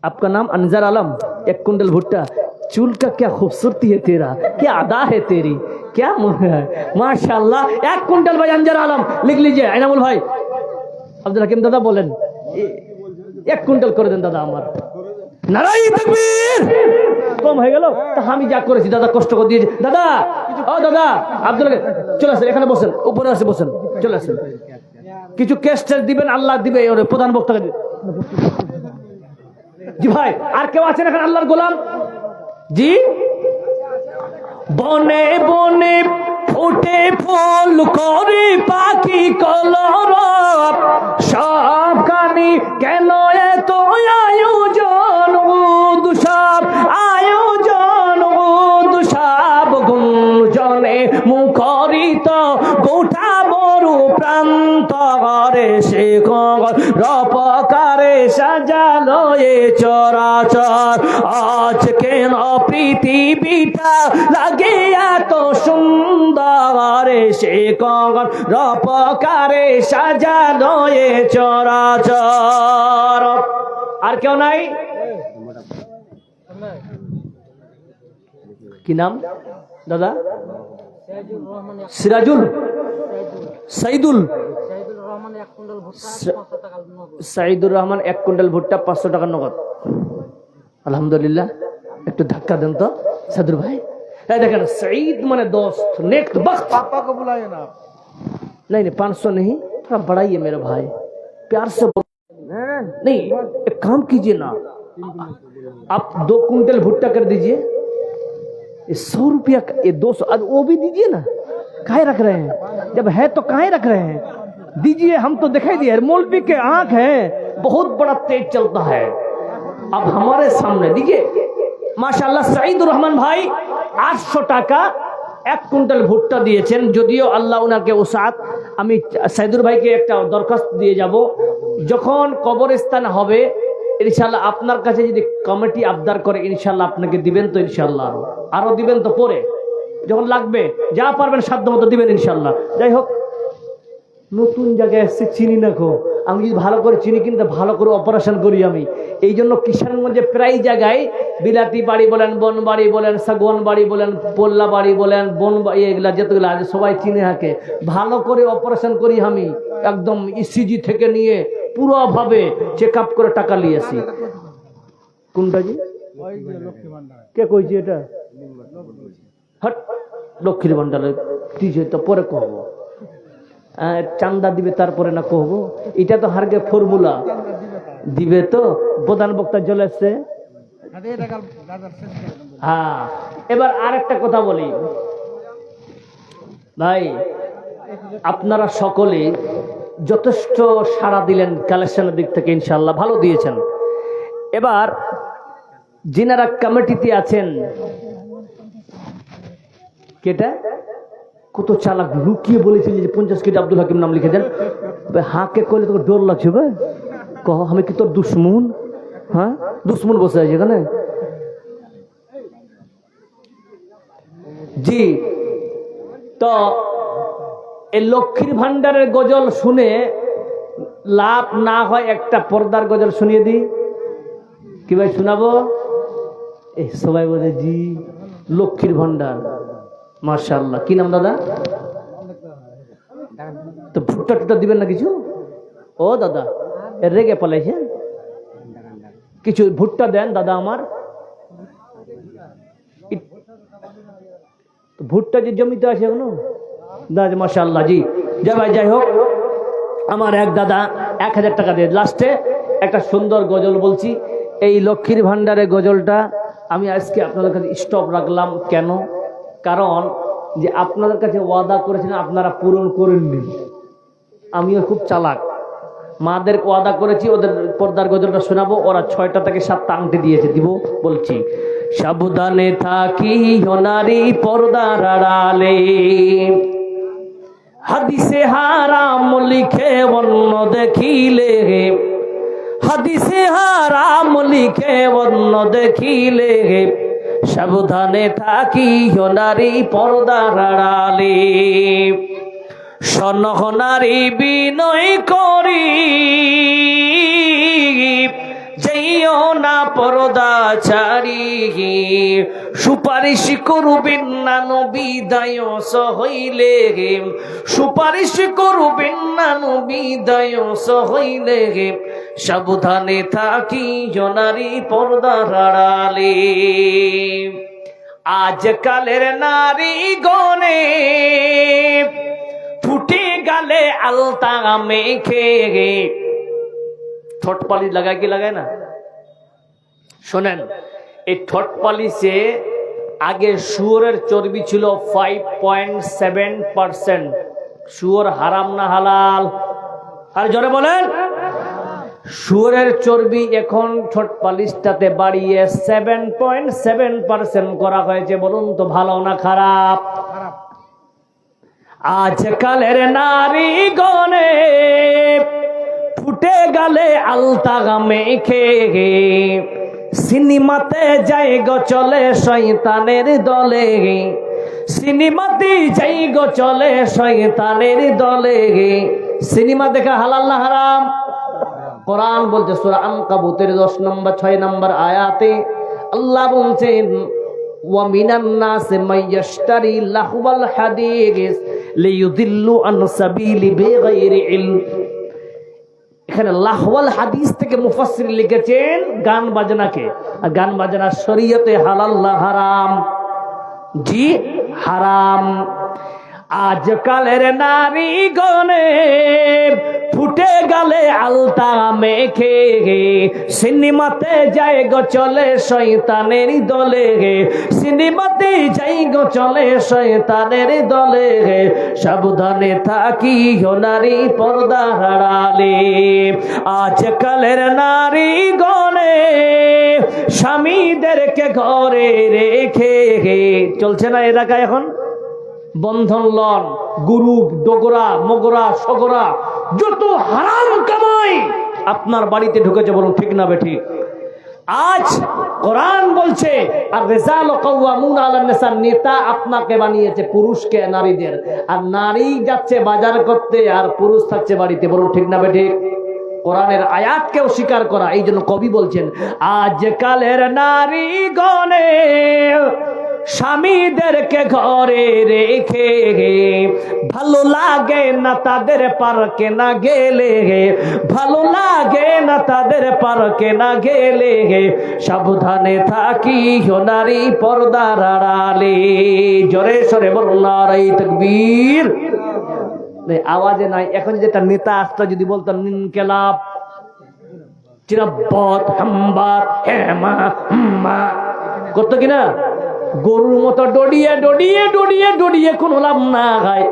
आपका नाम अनजर आलम, 1 कुंटल भुट्टा। चूल का क्या खूबसूरती है तेरा, क्या अदा है तेरी, क्या है माशाल्लाह। 1 कुंटल भाई अनजर आलम लिख लीजिए। इनामुल भाई अब्दुल हकीम दादा बोलेन 1 कुंटल করে দেন দাদা আমার। নারায়ে তাকবীর। কম হয়ে গেল তা আমি যা করেছি দাদা, কষ্ট করে দিয়েছি দাদা। ও দাদা আব্দুল হাকিম চলে আসেন, এখানে বসেন, উপরে আসে বসেন, চলে আসেন। কিছু কেস টেস দিবেন, আল্লাহ দিবে। ওরে প্রধান বক্তাকে জি ভাই, আর কেউ আছেন এখানে আল্লাহর গোলাম? জি বনে বনে ফুটে ফুল করে পাখি কলরব, সব কানি কেন এত আয়োজন উৎসব, আয়োজন উৎসব গুঞ্জনে মুখরিত গোটা বড় প্রান্তরে সে রপকারে সাজালো এ চরাচর। আজ কেন পৃথিবীটা লাগে এত সুন্দর, সে রপকারে সাজালো এ চরাচর। আর কেউ নাই? কি নাম দাদা? সিরাজুল, সাইদুল সাইদুর রহমান 1 কুইন্টাল ভুট্টা 500 টাকা নগদ। আলহামদুলিল্লাহ। একটু ধাক্কা দেন তো সাদুর ভাই। এই দেখেন सईद माने दोस्त, नेक वक्त। पापा को बुलाइए ना। नहीं 500 नहीं, थोड़ा बढ़ाइए मेरे भाई, प्यार से नहीं। एक काम कीजिए ना, आप 2 कुंटल भुट्टा कर दीजिए, 100 रुपया, ये 200, वो भी दीजिए ना, काहे रख रहे हैं? जब है तो काहे रख रहे हैं? दीजिए, हम तो दिखाई दिए मौलवी के आंख है, बहुत बड़ा तेज चलता है। अब हमारे सामने दीजिए। माशाल्लाह सईदुर रहमान भाई 800 টাকা 1 কুইন্টাল ভুট্টা দিয়েছেন। যদিও আল্লাহ ওনাকে উসাত, আমি সাইদুর ভাইকে একটা দরখাস্ত দিয়ে যাব, যখন কবরস্থান হবে ইনশাআল্লাহ আপনার কাছে যদি কমিটি আবদার করে ইনশাআল্লাহ আপনাকে দিবেন তো, ইনশাআল্লাহ আরো দিবেন তো, পরে যখন লাগবে যা পারবেন সাধ্য মতো দিবেন ইনশাআল্লাহ। যাই হোক, নতুন জায়গায় এসে চিনি না খো, আমি যদি ভালো করে চিনি কিন্তু ভালো করে অপারেশন করি আমি। এই জন্য কিষানগঞ্জে প্রায় জায়গায় বিলাতি বাড়ি বলেন, বন বাড়ি বলেন, সাগুয়ান বাড়ি বলেন, পোল্লা বাড়ি বলেন, বন এগুলা যেগুলো আছে সবাই চিনে হাঁকে, ভালো করে অপারেশন করি আমি, একদম ইসিজি থেকে নিয়ে পুরোভাবে চেক আপ করে টাকা নিয়েছি। কোনটা জি? কে কইছি এটা? হট, লক্ষ্মীর ভান্ডারে দিছে তো পরে কহবো, চান্দা দিবে তারপরে না কহবো, এটা তো হারগে ফর্মুলা দিবে তো। প্রধান বক্তা চলে এসছে। হ্যাঁ, এবার আর একটা কথা বলি ভাই, আপনারা সকলে যথেষ্ট সাড়া দিলেন কালেকশনের দিক থেকে, ইনশাআল্লাহ ভালো দিয়েছেন। এবার যিনারা কমিটিতে আছেন, কেটা কত চালাক, লুকিয়ে বলেছিল যে 50 কেজি আব্দুল হাকিম নাম লিখে দেন। হাঁকে কইলে তোকে ডর লাগছে ভাই, কহ আমি কি তোর দুশ্মন? হ্যাঁ, দুশ্মন বসে আছে এখানে। জি, তো এই লক্ষ্মীর ভান্ডারের গজল শুনে লাভ না হয় একটা পর্দার গজল শুনিয়ে দিই। কি ভাই শোনাবো? এই সবাই বলে জি, লক্ষ্মীর ভান্ডার, মাশাআল্লাহ। কি নাম দাদা? তো ভুট্টা টুট্টা দিবেন না কিছু? ও দাদা রেগে পালাইছে, কিছু ভুট্টা দেন দাদা আমার। ভুট্টা যে জমিতে আছে এখনো দাদা, মাশাআল্লাহ। জি যা ভাই, যাই হোক, আমার এক দাদা 1000 টাকা দিয়ে লাস্টে একটা সুন্দর গজল বলছি। এই লক্ষ্মীর ভান্ডারের গজলটা আমি আজকে আপনাদের কাছে স্টপ রাখলাম কেন? কারণ যে আপনাদের কাছে ওয়াদা করেছিলেন আপনারা পূরণ করেননি। আমিও খুব চালাক, মাদের ওয়াদা করেছি ওদের পর্দার গজলটা শোনাবো, ওরা 6টা থেকে 7টা আংটি দিয়েছে, দিব। বলছি, সাবধানে থাকি নারী পর্দার আড়ালে, হাদিসে হারাম লিখে অন্য দেখিলে, হাদিসে হারাম লিখে অন্য দেখিলে, সাবধানে থাকি নারী পর্দার আড়ালে, সনহনারী বিনয় করি, যেও না পর্দা ছাড়ি, সুপারিশ করবেন না নবী দায়স হইলে, সুপারিশ করবেন না নবী দায়স হইলে, সাবধানে থাকি নারী পর্দার আড়ালে। আজকালের নারী গনে ফুটে গালে আলতা মেখে, ঠোঁট পালিশ লাগায় কি লাগায় না? শোনেন, এই ঠোঁট পালিশে আগে শুয়োরের চর্বি ছিল 5.7%। শুয়োর হারাম না হালাল? আর জোরে বলেন। শুয়োরের চর্বি এখন ঠোঁট পালিশটাতে বাড়িয়ে 7.7% করা হয়েছে। বলুন তো ভালো না খারাপ? আজকালের নারী গনে ফুটে গালে আলতা মেখে, সিনেমাতে যাই গো চলে শয়তানের দলে, সিনেমাতে যাই গো চলে শয়তানের দলে। সিনেমা দেখা হালাল না হারাম? কোরআন বলছে সূরা আনকাবুতের 10 নম্বর 6 নম্বর আয়াতে আল্লাহ বলছেন, ওয়া মিনান নাসি মাইয়াশতারি লাহওয়াল হাদিস লিয়ুদিল্লু আন সাবিলি বিগাইরি ইলম। এখানে লাহওয়াল হাদিস থেকে মুফাসসির লিখেছেন গান বাজনাকে। আর গান বাজনা শরীয়তে হালাল না হারাম? জি হারাম। আজকালের নারী গনে ফুটে গালে আলতা নোনতা মেখে সিনেমাতে যাই গো চলে শয়তানের দলে, সিনেমাতে যাই গো চলে শয়তানের দলে, সাবধানে থাকি নারী পর্দা হারালে। আজকালের নারী গণে স্বামীদেরকে ঘরে রেখে, চলছে না এলাকায় এখন বন্ধন লন, গ্রুপ, ডোগরা, মোগরা, সগরা, যত হারাম কামাই আপনার বাড়িতে ঢুকেছে, বলুন ঠিক না বেঠিক? আজ কোরআন বলছে আর রিজালু কাওয়ামুনা আলান নিসা, নেতা আপনাকে বানিয়েছে পুরুষকে নারীদের, আর নারী যাচ্ছে বাজার করতে আর পুরুষ থাকছে বাড়িতে, বলুন ঠিক না বেঠিক? কোরআনের আয়াতকে অস্বীকার করা। এই জন্য কবি বলছেন আজকালের নারী গণে স্বামীদেরকে ঘরে রেখে, ভালো লাগে না তাদের পার্কে না গেলে, ভালো লাগে না তাদের পার্কে না গেলে, সাবধানে থাকি নারী পর্দার আড়ালে। জোরে সরে বলুন নারায়ে তাকবীর। আওয়াজে নাই। এখন যেটা নেতা আসতো যদি বলতাম ইনকিলাব, চিরাব্বত, হাম্বাত, হেমা, হুম্মা করতো কিনা? গরুর মতো ডডিয়ে ডডিয়ে ডডিয়ে ডডিয়ে কোনো লাভ না হয়,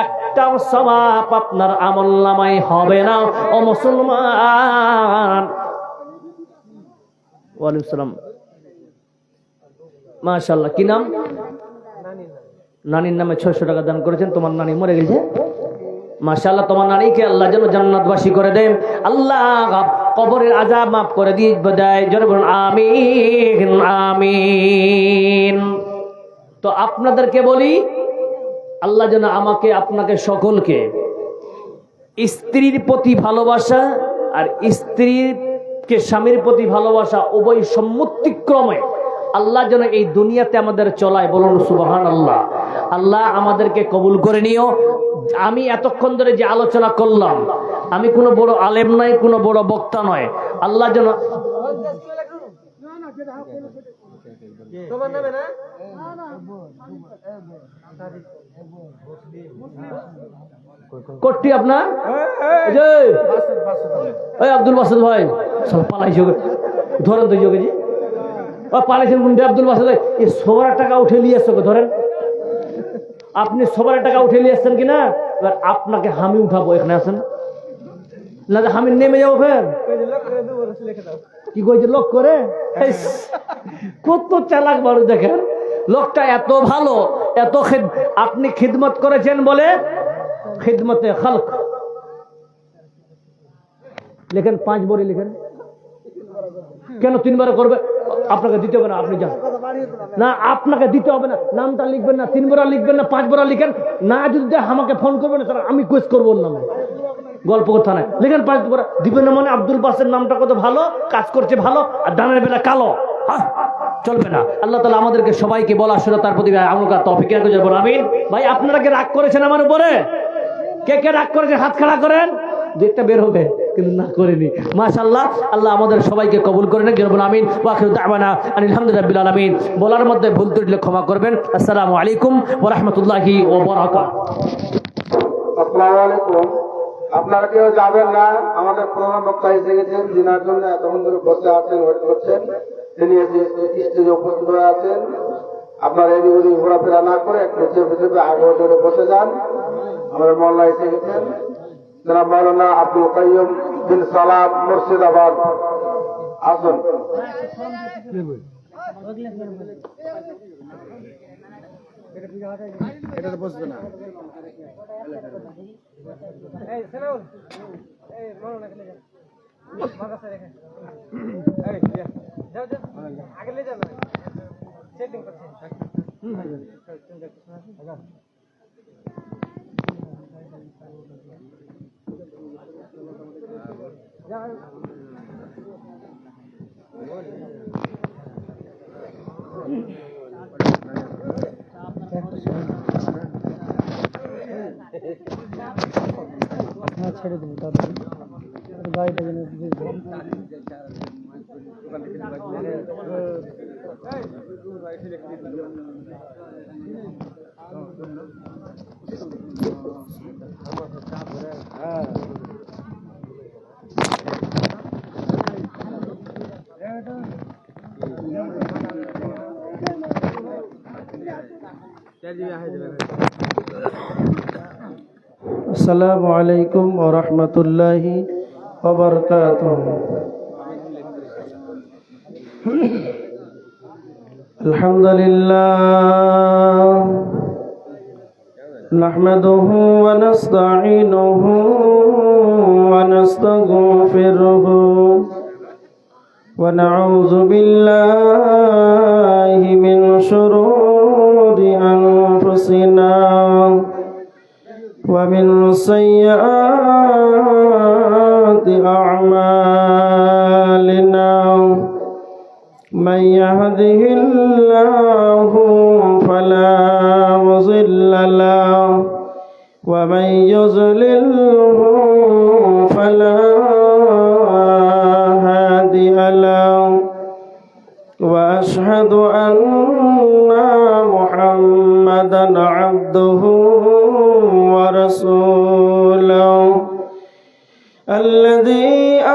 একটাও সওয়াব আপনার আমলনামায় হবে না ও মুসলমান। ওয়ালাইকুম সালাম। মাশাআল্লাহ। কি নাম? নানির নামে 600 টাকা দান করেছেন। তোমার নানি মরে গেছে, মাশাআল্লাহ। তোমার নানিকে আল্লাহ যেন জান্নাতবাসী করে দেন, আল্লাহ কবরের আযাব মাফ করে দিয়ে দেয়। জোরে বলুন আমিন আমিন। তো আপনাদেরকে বলি, আল্লাহ যেন আমাকে আপনাকে সকলকে স্ত্রীর প্রতি ভালোবাসা আর স্ত্রীকে স্বামীর প্রতি ভালোবাসা উভয় সম্মতিক্রমে আল্লাহ যেন এই দুনিয়াতে আমাদের চলায়, বলুন সুবহানাল্লাহ। আল্লাহ আমাদেরকে কবুল করে নিও। আমি এতক্ষণ ধরে যে আলোচনা করলাম, আমি কোনো বড় আলেম নয়, কোনো বড় বক্তা নয়। আল্লাহ যেন কোটি আপনার আব্দুল বাসুদ ভাই পালাইছে, ধরেন তো যোগেজি পালাইছেন আব্দুল বাসুদ ভাই। এই সবার টাকা উঠে নিয়ে এসছো, ধরেন আপনি সবার টাকা উঠে নিয়ে এসছেন কিনা? এবার আপনাকে হামি উঠাবো, এখানে আছেন না, আমি নেমে যাবো ফের। কি কইছে লোক করে? কত চালাক বাড়ি দেখেন, লোকটা এত ভালো, এত আপনি খিদমত করেছেন বলে খিদমতে খালক লেখেন 5 বড়ি লিখেন। কেন 3 বার করবে? আপনাকে দিতে হবে না, আপনি যান না, আপনাকে দিতে হবে না। নামটা লিখবেন না, 3 বার লিখবেন না, 5 বার লিখেন না। যদি আমাকে ফোন করবেন স্যার, আমি কোয়েস করবো ওর নামে, গল্প কথা নাই, লিখেন 5 বার দিবেন না। মানে আব্দুল বাসের নামটা কত ভালো, কাজ করছে ভালো, আর ডানের বেলা কালো, চলবে না। আল্লাহ তাআলা আমাদেরকে সবাইকে বলা শুনে তার প্রতি আমল করার তৌফিক দান করুন, আমিন। ভাই আপনারা কি রাগ করেছেন আমার উপরে? কে কে রাগ করেছে হাত খাড়া করেন, দুইটা বের হবে, কিন্তু না করেনি। মাশাআল্লাহ, আল্লাহ আমাদের সবাইকে কবুল করে নেন, বলুন আমিন। ওয়া আখিরু দাওয়ানা আলহামদুলিল্লাহি রাব্বিল আলামিন। বলার মধ্যে ভুল ত্রুটি ক্ষমা করবেন। আসসালামু আলাইকুম ওয়া রাহমাতুল্লাহি ওয়া বারাকাতুহু। আসসালামু আলাইকুম। আপনারা কেউ যাবেন না, আমাদের প্রধান বক্তা এসে গেছেন, যিনার জন্য এতক্ষণ ধরে বসে আছেন, ওয়েট করছেন। তিনি স্টেজে উপস্থিত হয়ে আছেন। আপনারা এদিকে ঘোরাফেরা না করে একটু চেপে আগে চলে বসে যান। আমাদের মোল্লা এসে গেছেন, জনাব মাওলানা আব্দুল কাইয়ুম বিন সালাম, মুর্শিদাবাদ। আসুন। এটা বসবে না। ছেড়ে দিন গাড়িটা কিনে আসসালামু আলাইকুম ওয়া রাহমাতুল্লাহি ওয়া বারাকাতুহু। আলহামদুলিল্লাহ নাহমাদুহু ওয়া নাস্তাঈনুহু ওয়া নাস্তাগফিরুহু ওয়া নাউযু বিল্লাহি মিন শুরুরি আনফুসিনা ومن سيئات أعمالنا من يهده الله فلا مضل له ومن يضلله فلا هادي له وأشهد أن محمدا عبده ورسوله الذي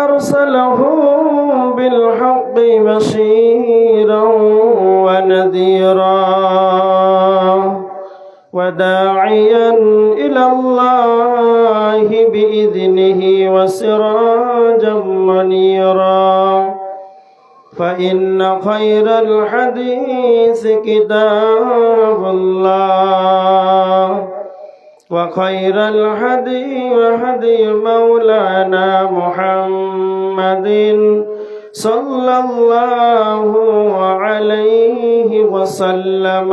أرسله بالحق بشيرا ونذيرا وداعيا إلى الله بإذنه وسراجا منيرا فإن خير الحديث كتاب الله وخير الهدي هدي مولانا محمد صلى الله عليه وسلم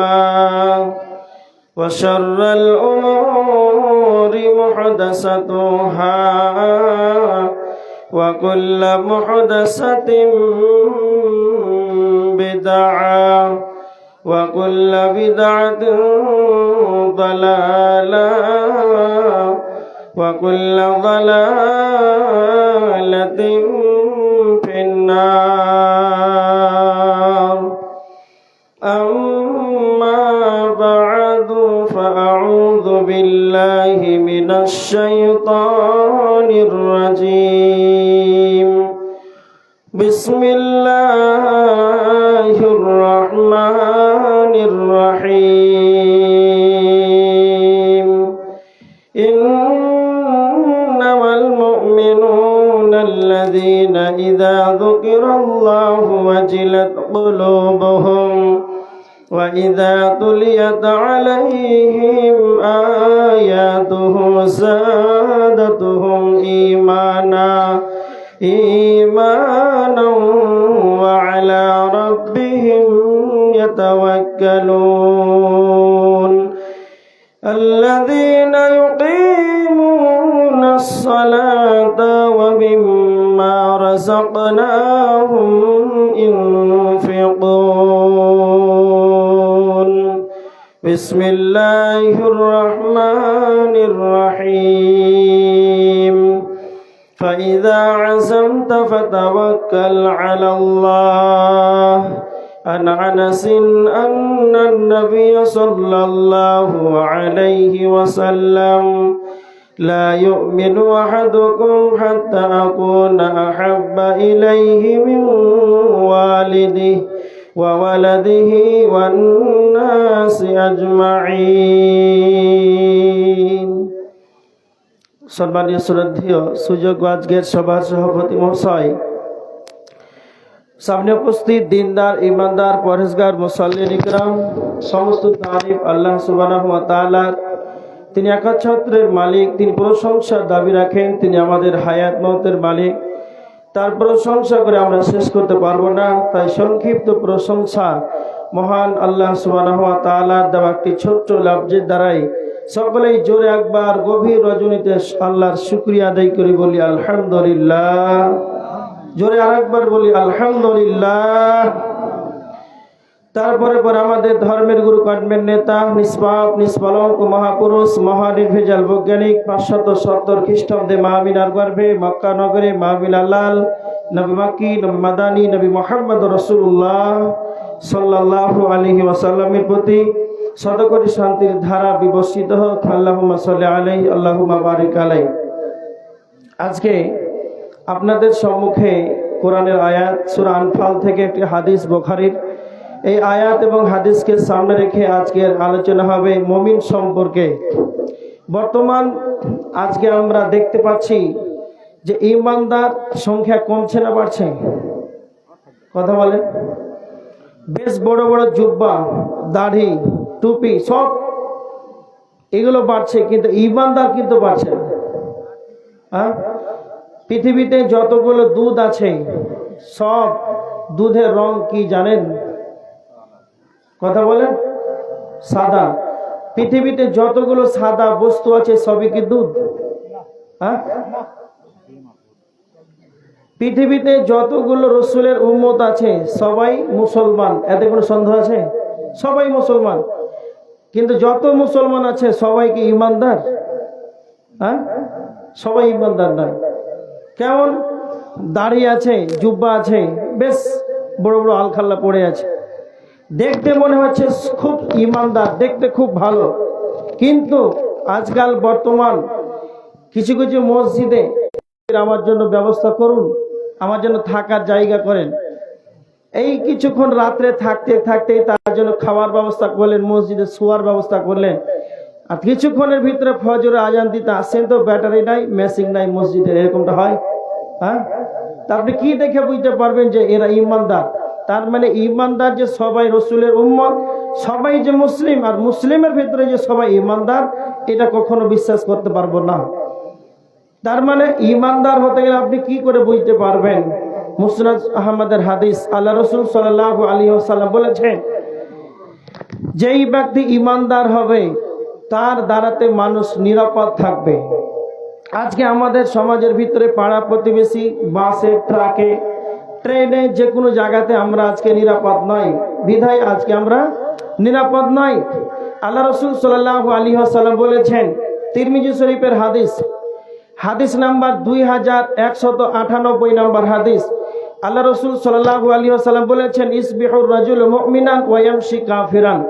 وشر الأمور محدثاتها وكل محدثة بدعة وكل بدعة ضلالة وكل ضلالة في النار أما بعد فأعوذ بالله من الشيطان الرجيم بسم الله الرحمن الرحيم إنما المؤمنون الذين إذا ذكر الله وجلت قلوبهم وإذا تليت عليهم آياته زادتهم إيمانا وعلى ربهم يتوكلون الذين يقيمون الصلاة ومما رزقناهم ينفقون بسم الله الرحمن الرحيم فإذا عزمت فتوكل على الله عن أنس أن النبي صلى الله عليه وسلم لا يؤمن أحدكم حتى أكون أحب إليه من والده وولده والناس أجمعين। সম্মানীয় শ্রদ্ধেয় সুযোগ্য আজকের সভার সভাপতি মহাশয়, সামনে উপস্থিত দিনদার ইমানদার পরহেজগার মুসাল্লিন ইকরাম, সমস্ত তারিফ আল্লাহ সুবহানাহু ওয়া তাআলার। তিনি একচ্ছত্রের মালিক, তিনি প্রশংসার দাবি রাখেন। তিনি আমাদের হায়াত মওতের মালিক, তার প্রশংসা করে আমরা শেষ করতে পারবো না। তাই সংক্ষিপ্ত প্রশংসা মহান আল্লাহ সুবহানাহু ওয়া তাআলার দেওয়া একটি ছোট্ট লাফজের দ্বারাই সকলেই জোরে একবার গভীর রজনীতে আল্লাহর শুকরিয়া আদায় করি, বলি আলহামদুলিল্লাহ। জোরে আরেকবার বলি আলহামদুলিল্লাহ। তারপরে পর আমাদের ধর্মের গুরু, কর্মের নেতা, নিষ্পাপ নিষ্কলঙ্ক মহাপুরুষ, মহানির্ভেজাল বৈজ্ঞানিক, 570 খ্রিস্টাব্দে মাহমিনার গর্ভে মক্কা নগরে মাহমিনাল্লাল নবী মাক্কি, নবী মাদানী, নবী মুহাম্মদ রাসূলুল্লাহ সাল্লাল্লাহু আলাইহি ওয়াসাল্লামের প্রতি শতকোটি শান্তির ধারা বিবর্ষিত হোক। আল্লাহুম্মা সাল্লি আলাইহি আল্লাহুম্মা বারিক আলাইহি। আজকে আপনাদের সম্মুখে কোরআনের আয়াত সূরা আনফাল থেকে একটি হাদিস বুখারীর এই আয়াত এবং হাদিসকে সামনে রেখে আজকের আলোচনা হবে মুমিন সম্পর্কে। বর্তমান আজকে আমরা দেখতে পাচ্ছি যে ঈমানদার সংখ্যা কমছে না বাড়ছে? কথা বলে। বেশ বড় বড় জুব্বা, দাড়ি, টুপি সব এগুলো বাড়ছে, কিন্তু ঈমানদার কিন্তু বাড়ছে না। হ্যাঁ, পৃথিবীতে যতগুলো দুধ আছে সব দুধের রং কি জানেন? কথা বলেন। সাদা। পৃথিবীতে যতগুলো সাদা বস্তু আছে সবই কি দুধ? হ্যাঁ, পৃথিবীতে যতগুলো রসুলের উম্মত আছে সবাই মুসলমান, এতে কোনো সন্দেহ আছে? সবাই মুসলমান, কিন্তু যত মুসলমান আছে সবাই কি ঈমানদার? হ্যাঁ, সবাই ঈমানদার নয়। কেমন দাড়ি আছে, জুব্বা আছে, বেশ বড় বড় আলখাল্লা পড়ে আছে, দেখতে মনে হচ্ছে খুব ঈমানদার, দেখতে খুব ভালো, কিন্তু আজকাল বর্তমান কিছু কিছু মসজিদে আমার জন্য ব্যবস্থা করুন, আমার জন্য থাকার জায়গা করেন, এই কিছুক্ষণ রাত্রে থাকতে থাকতে তার জন্য খাওয়ার ব্যবস্থা করলেন, মসজিদে শোয়ার ব্যবস্থা করলেন, আর কিছুক্ষণের ভিতরে ফজরে আজান দিতে আসেন তো ব্যাটারি নাই, মেশিন নাই মসজিদে, এরকমটা হয়? হ্যাঁ, তা আপনি কি দেখে বুঝতে পারবেন যে এরা ঈমানদার? তার মানে ঈমানদার যে সবাই রসুলের উম্মত, সবাই যে মুসলিম, আর মুসলিমের ভিতরে যে সবাই ঈমানদার, এটা কখনো বিশ্বাস করতে পারবো না। তার মানে ঈমানদার হতে গেলে আপনি কি করে বুঝতে পারবেন? মুসনাদ আহমদের হাদিস, আল্লাহ রসুল সাল্লাল্লাহু আলাইহি ওয়াসাল্লাম বলেছেন, যেই ব্যক্তি ঈমানদার হবে তার দ্বারাতে মানুষ নিরাপদ থাকবে। আজকে আমাদের সমাজের ভিতরে পাড়া প্রতিবেশী, বাসে, ট্রাকে, ট্রেনে, যে কোনো জায়গাতে আমরা আজকে নিরাপদ নই, বিধায় আজকে আমরা নিরাপদ নই। আল্লাহ রসুল সাল্লাল্লাহু আলাইহি ওয়াসাল্লাম বলেছেন, তিরমিজি শরীফের হাদিস, হাদিস নাম্বার 2198 নম্বর হাদিস, আল্লাহ রসুল সাল্লাল্লাহু আলাইহি ওয়াসাল্লাম বলেছেন, ইসবিহুর রাজুল মুমিনান ওয়া ইয়ামশি কাফিরান।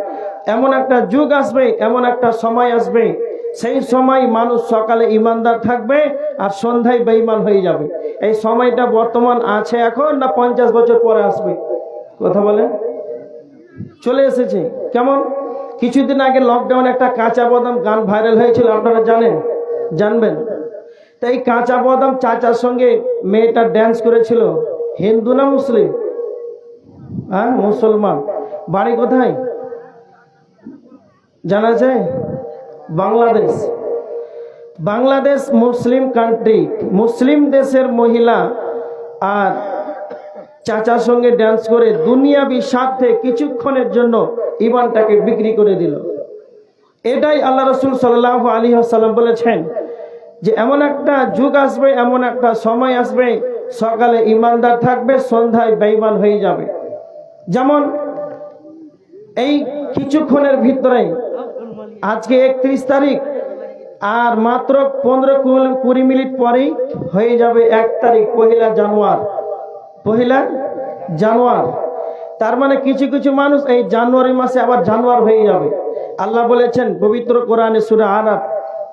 এমন একটা যুগ আসবে, এমন একটা সময় আসবে, সেই সময় মানুষ সকালে ঈমানদার থাকবে আর সন্ধ্যায় বেঈমান হয়ে যাবে। এই সময়টা বর্তমান আছে এখন, না 50 বছর পরে আসবে? কথা বলেন। চলে এসেছে। কেমন? কিছুদিন আগে লকডাউন একটা কাঁচা বাদাম গান ভাইরাল হয়েছিল, আপনারা জানেন? জানবেন? তাই কাঁচা বাদাম চাচার সঙ্গে মেয়েটা ড্যান্স করেছিল, হিন্দু না মুসলিম? হ্যাঁ, মুসলমান। বাড়ি কোথায় জানা যায়? বাংলাদেশ। বাংলাদেশ মুসলিম কান্ট্রি, মুসলিম দেশের মহিলা আর চাচার সঙ্গে ড্যান্স করে দুনিয়াবি স্বার্থে কিছুক্ষণের জন্য ঈমানটাকে বিক্রি করে দিল। এটাই আল্লাহ রসুল সাল্লাল্লাহু আলাইহি ওয়াসাল্লাম বলেছেন যে এমন একটা যুগ আসবে, এমন একটা সময় আসবে, সকালে ঈমানদার থাকবে, সন্ধ্যায় বেঈমান হয়ে যাবে। যেমন এই কিছুক্ষণের ভিতরে, আজকে 31 তারিখ, আর মাত্র 15-20 মিনিট পরেই হয়ে যাবে 1 তারিখ, পহেলা জানুয়ার। তার মানে কিছু কিছু মানুষ এই জানুয়ারি মাসে আবার জানুয়ার হয়ে যাবে। আল্লাহ বলেছেন পবিত্র কোরআনে সূরা আরাফ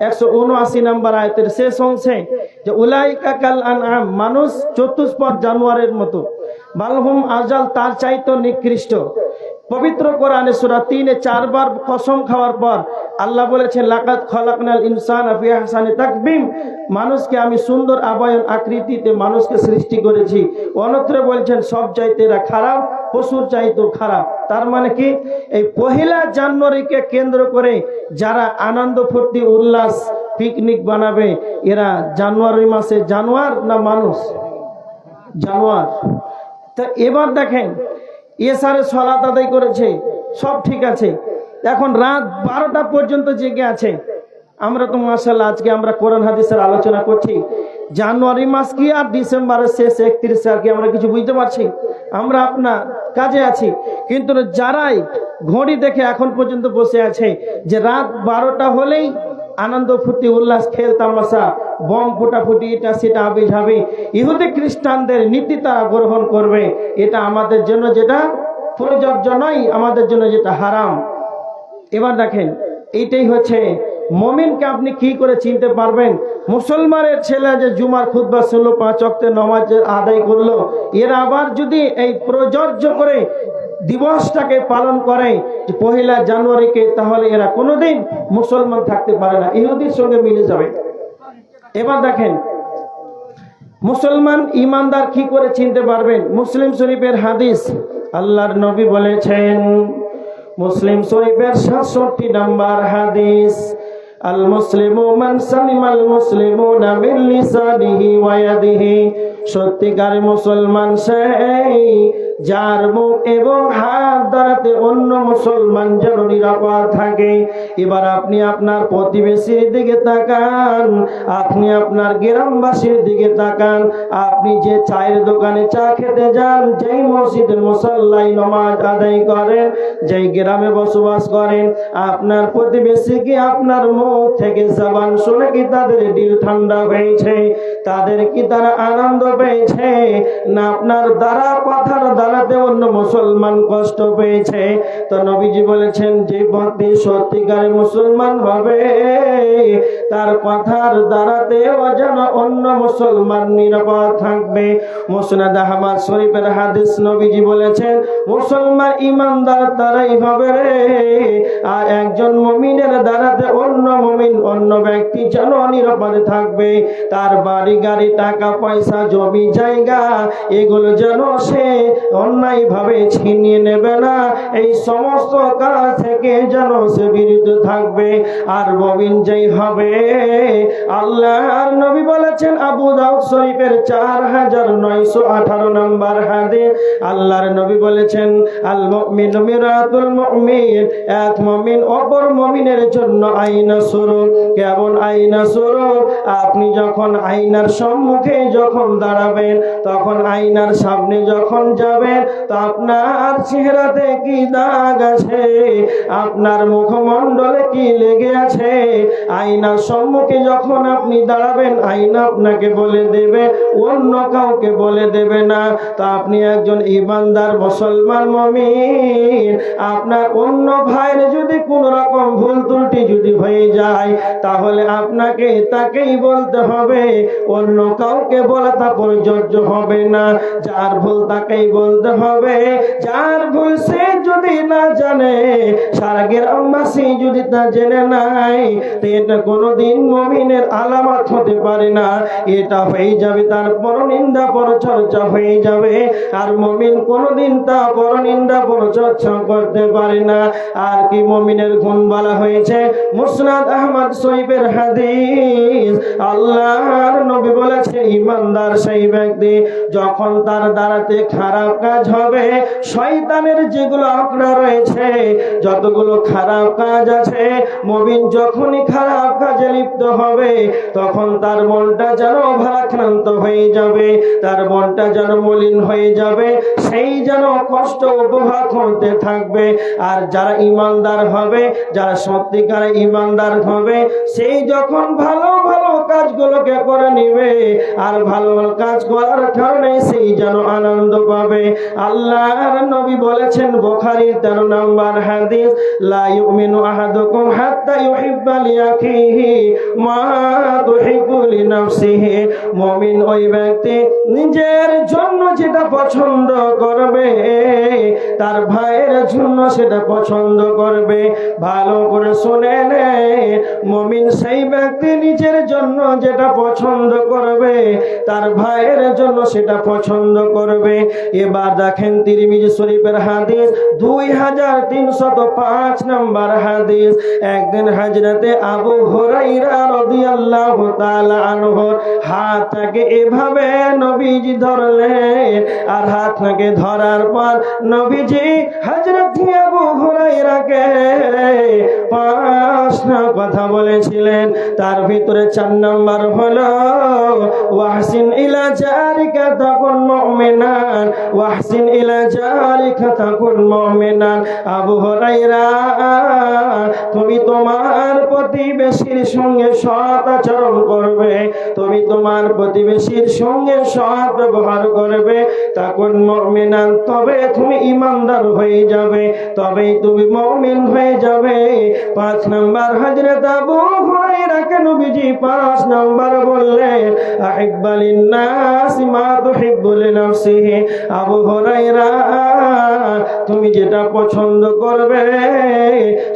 179 নম্বর আয়াতের শেষ অংশে যে উলাইকা কাল আনআম, মানুষ চতুষ্পদ জানোয়ারের মতো, বালহুম আজাল, তার চাইতো নিকৃষ্ট। পবিত্র কোরআনে সূরা 3-এ 4 বার কসম খাওয়ার পর আল্লাহ বলেছেন লাকাদ খালাকনাল ইনসানা ফি আহসানি তাকবীম, মানুষকে আমি সুন্দর আবয়ন আকৃতিতে মানুষকে সৃষ্টি করেছি। অন্যত্রে বলছেন সব চাইতে এরা খারাপ, পশুর চাইতেও খারাপ। তার মানে কি, এই পহেলা জানুয়ারিকে কেন্দ্র করে যারা আনন্দ ফুর্তি উল্লাস পিকনিক বানাবে, এরা জানুয়ারি মাসে জানোয়ার না মানুষ? জানোয়ার। তা এবার দেখেন, এসারে সালাত আদায় করেছে, সব ঠিক আছে, এখন রাত 12টা পর্যন্ত জেগে আছে। আমরা তো মাশাআল্লাহ আজকে আমরা কোরআন হাদিসের আলোচনা করছি, জানুয়ারি মাস কি আর ডিসেম্বরের শেষ 31 আর কি আমরা কিছু বুঝতে পারছি? আমরা আপনার কাজে আছি, কিন্তু যারাই ঘড়ি দেখে এখন পর্যন্ত বসে আছে যে রাত 12টা হলেই আনন্দ ফুর্তি উল্লাস, খেল তামাশা, বম ফুটাফুটি, এটা সেটা আবির্ভাবে ইহুদি খ্রিস্টানদের নীতি তারা গ্রহণ করবে। এটা আমাদের জন্য যেটা প্রযোজ্য নয়, আমাদের জন্য যেটা হারাম। এবার দেখেন, এইটাই হচ্ছে মুমিনকে আপনি কি করে চিনতে পারবেন? মুসলমানের ছেলে যে জুমার খুতবা শুনলো, 5 ওয়াক্তের নামাজ আদায় করলো, এরা আবার যদি এই প্রযোজ্য করে দিবসটাকে পালন করে যে 1 জানুয়ারিকে, তাহলে এরা কোনোদিন মুসলমান থাকতে পারে না, ইহুদির সঙ্গে মিলে যাবে। এবার দেখেন মুসলমান ইমানদার কি করে চিনতে পারবেন? মুসলিম শরীফের হাদিস, আল্লাহর নবী বলেছেন, মুসলিম শরীফের 67 নম্বর হাদিস, আল মুসলিমু মান সালিমাল মুসলিমুনা মিন লিসানিহি ওয়া ইয়াদিহি, সত্যিকার মুসলমান সেই যার মুখ এবং হাত দ্বারাতে অন্য মুসলমান যেন নিরাপদ থাকে। এবার আপনি আপনার প্রতিবেশীর দিকে তাকান, আপনি আপনার গ্রামবাসীর দিকে তাকান, আপনি যে চায়ের দোকানে চা খেতে যান, যেই মসজিদের মুসাল্লায় নামাজ আদায় করেন, যেই গ্রামে বসবাস করেন, আপনার প্রতিবেশী কি আপনার মুখ থেকে জবান শুনে কি তাদের দিল ঠান্ডা হয়েছে? তাদের কি তারা আনন্দ পেয়েছে? না আপনার দ্বারা কথার দ্বারাতে অন্য মুসলমান কষ্ট পেয়েছে? তো নবীজি বলেছেন যে ব্যক্তি সত্যিকারের মুসলমান হবে তার কথার দ্বারাতে যেন অন্য মুসলমান নিরাপদ থাকবে। মুসনাদ আহমদ শরীফের হাদিস, নবীজি বলেছেন মুসলমান ইমানদার তারাই হবে রে, আর একজন মুমিনের দ্বারাতে অন্য মুমিন অন্য ব্যক্তি যেন নিরাপদে থাকবে। তার বাড়ি গাড়ি টাকা পয়সা জমি জায়গা এগুলো যেন সে অন্যায় ভাবে ছিনিয়ে নেবে না, এই সমস্ত কাজ থেকে যেন সে বিরত থাকবে। আর মুমিন যেই হবে, আল্লাহর নবী বলেছেন আবু দাউদ শরীফের 4918 নম্বর হাদিস, আল্লাহর নবী বলেছেন আল মুমিনু মিরাতুল মুমিন, এক মুমিন অপর মুমিনের জন্য আয়না স্বরূপ। কেমন আয়না স্বরূপ? আপনি যখন আয়নার সম্মুখে যখন দাঁড়াবেন, তখন আয়নার সামনে যখন যাবেন, তো আপনার চেহারাতে কি দাগ আছে, আপনার মুখমণ্ডলে কি লেগে আছে, আয়নার সম্মুখে যখন আপনি দাঁড়াবেন আয়না আপনাকে বলে দেবে, অন্য কাউকে বলে দেবে না। তো আপনি একজন ইমানদার মুসলমান মুমিন, আপনার অন্য ভাইয়ের যদি কোন রকম ভুল ত্রুটি যদি হয়ে যায়, তাহলে আপনাকে তাকেই বলতে হবে, অন্য কাউকে বলা তা প্রযোজ্য হবে না। যার ভুল তাকেই বলতে হবে, যার ভুল সে যদি না জানে, সারা গ্রামবাসী যদি তা জেনে নাই, তো এটা কোনোদিন মুমিনের আলামত হতে পারে না। এটা হয়ে যাবে তার পরনিন্দা পরচর্চা হয়ে যাবে, আর মুমিন কোনোদিন তা পরনিন্দা পরচর্চা করতে পারে না। আর কি মুমিনের গুণ বলা হয়েছে মুসনাদ আহমদ শরীফের হাদিস, আল্লাহর নবী বলেছেন ইমানদার সেই ব্যক্তি যখন তার দ্বারাতে খারাপ কাজ হবে, শয়তানের যেগুলো আঁকড়া রয়েছে, যতগুলো খারাপ কাজ আছে, মুমিন যখনই খারাপ কাজে লিপ্ত হবে, তখন তার মনটা যেন ভারাক্রান্ত হয়ে যাবে, তার মনটা যেন মলিন হয়ে যাবে, সেই যেন কষ্ট উপভোগ করতে থাকবে। আর যারা ইমানদার হবে, যারা সত্যিকার ইমানদার হবে, সেই যখন ভালো ভালো কাজগুলোকে করে নিবে, আর ভালো ভালো কাজ করার কারণে সেই যেন আনন্দ পাবে। আল্লাহর নবী বলেছেন বুখারীর 13 নম্বর হাদিস, লা ইউমিনু আহাদুকুম হাত্তা ইউহিব্বা লিআখিহি মা তুহিব্বু লিনাফসিহি, মুমিন ওই ব্যক্তি নিজের জন্য যেটা পছন্দ করবে, তার ভাইয়ের জন্য সেটা পছন্দ করবে। ভালো করে শুনে নে, মুমিন সেই ব্যক্তি নিজের জন্য যেটা পছন্দ করবে, তার ভাইয়ের জন্য সেটা পছন্দ করবে। এবার দেখেন তিরমিজি শরীফের হাদিস 2305 নম্বর হাদিস, একদিন হযরতে আবু হুরায়রা রাদিয়াল্লাহু তাআলা আনহুর হাতটাকে এভাবে নবীজি ধরলেন, আর হাতটাকে ধরার পর নবীজি হযরত আবু হুরায়রাকে 5টা কথা বলেছিলেন। তার ভিতরে 4 নম্বর হলো ওয়াহসিন ইলা জারিকা তাকুন মুমিনান, ওয়াহসিন ইলা জারিকা তাকুন মুমিনান। আবু হুরায়রা, তুমি তোমার প্রতিবেশীর সঙ্গে সৎ আচরণ করবে, তুমি তোমার প্রতিবেশীর সঙ্গে সৎ ব্যবহার করবে, তাকুন মুমিনান, তবে তুমি ইমানদার হয়ে যাবে, তবেই তুমি মুমিন হয়ে যাবে। 5 নম্বর হযরত আবু হুরায়রাকে নবীজি 5 নম্বর বললেন আহিব্বা লিন-নাসি মা তুহিব্বু লিনাফসিহি। আবু হুরায়রা, তুমি যেটা পছন্দ করবে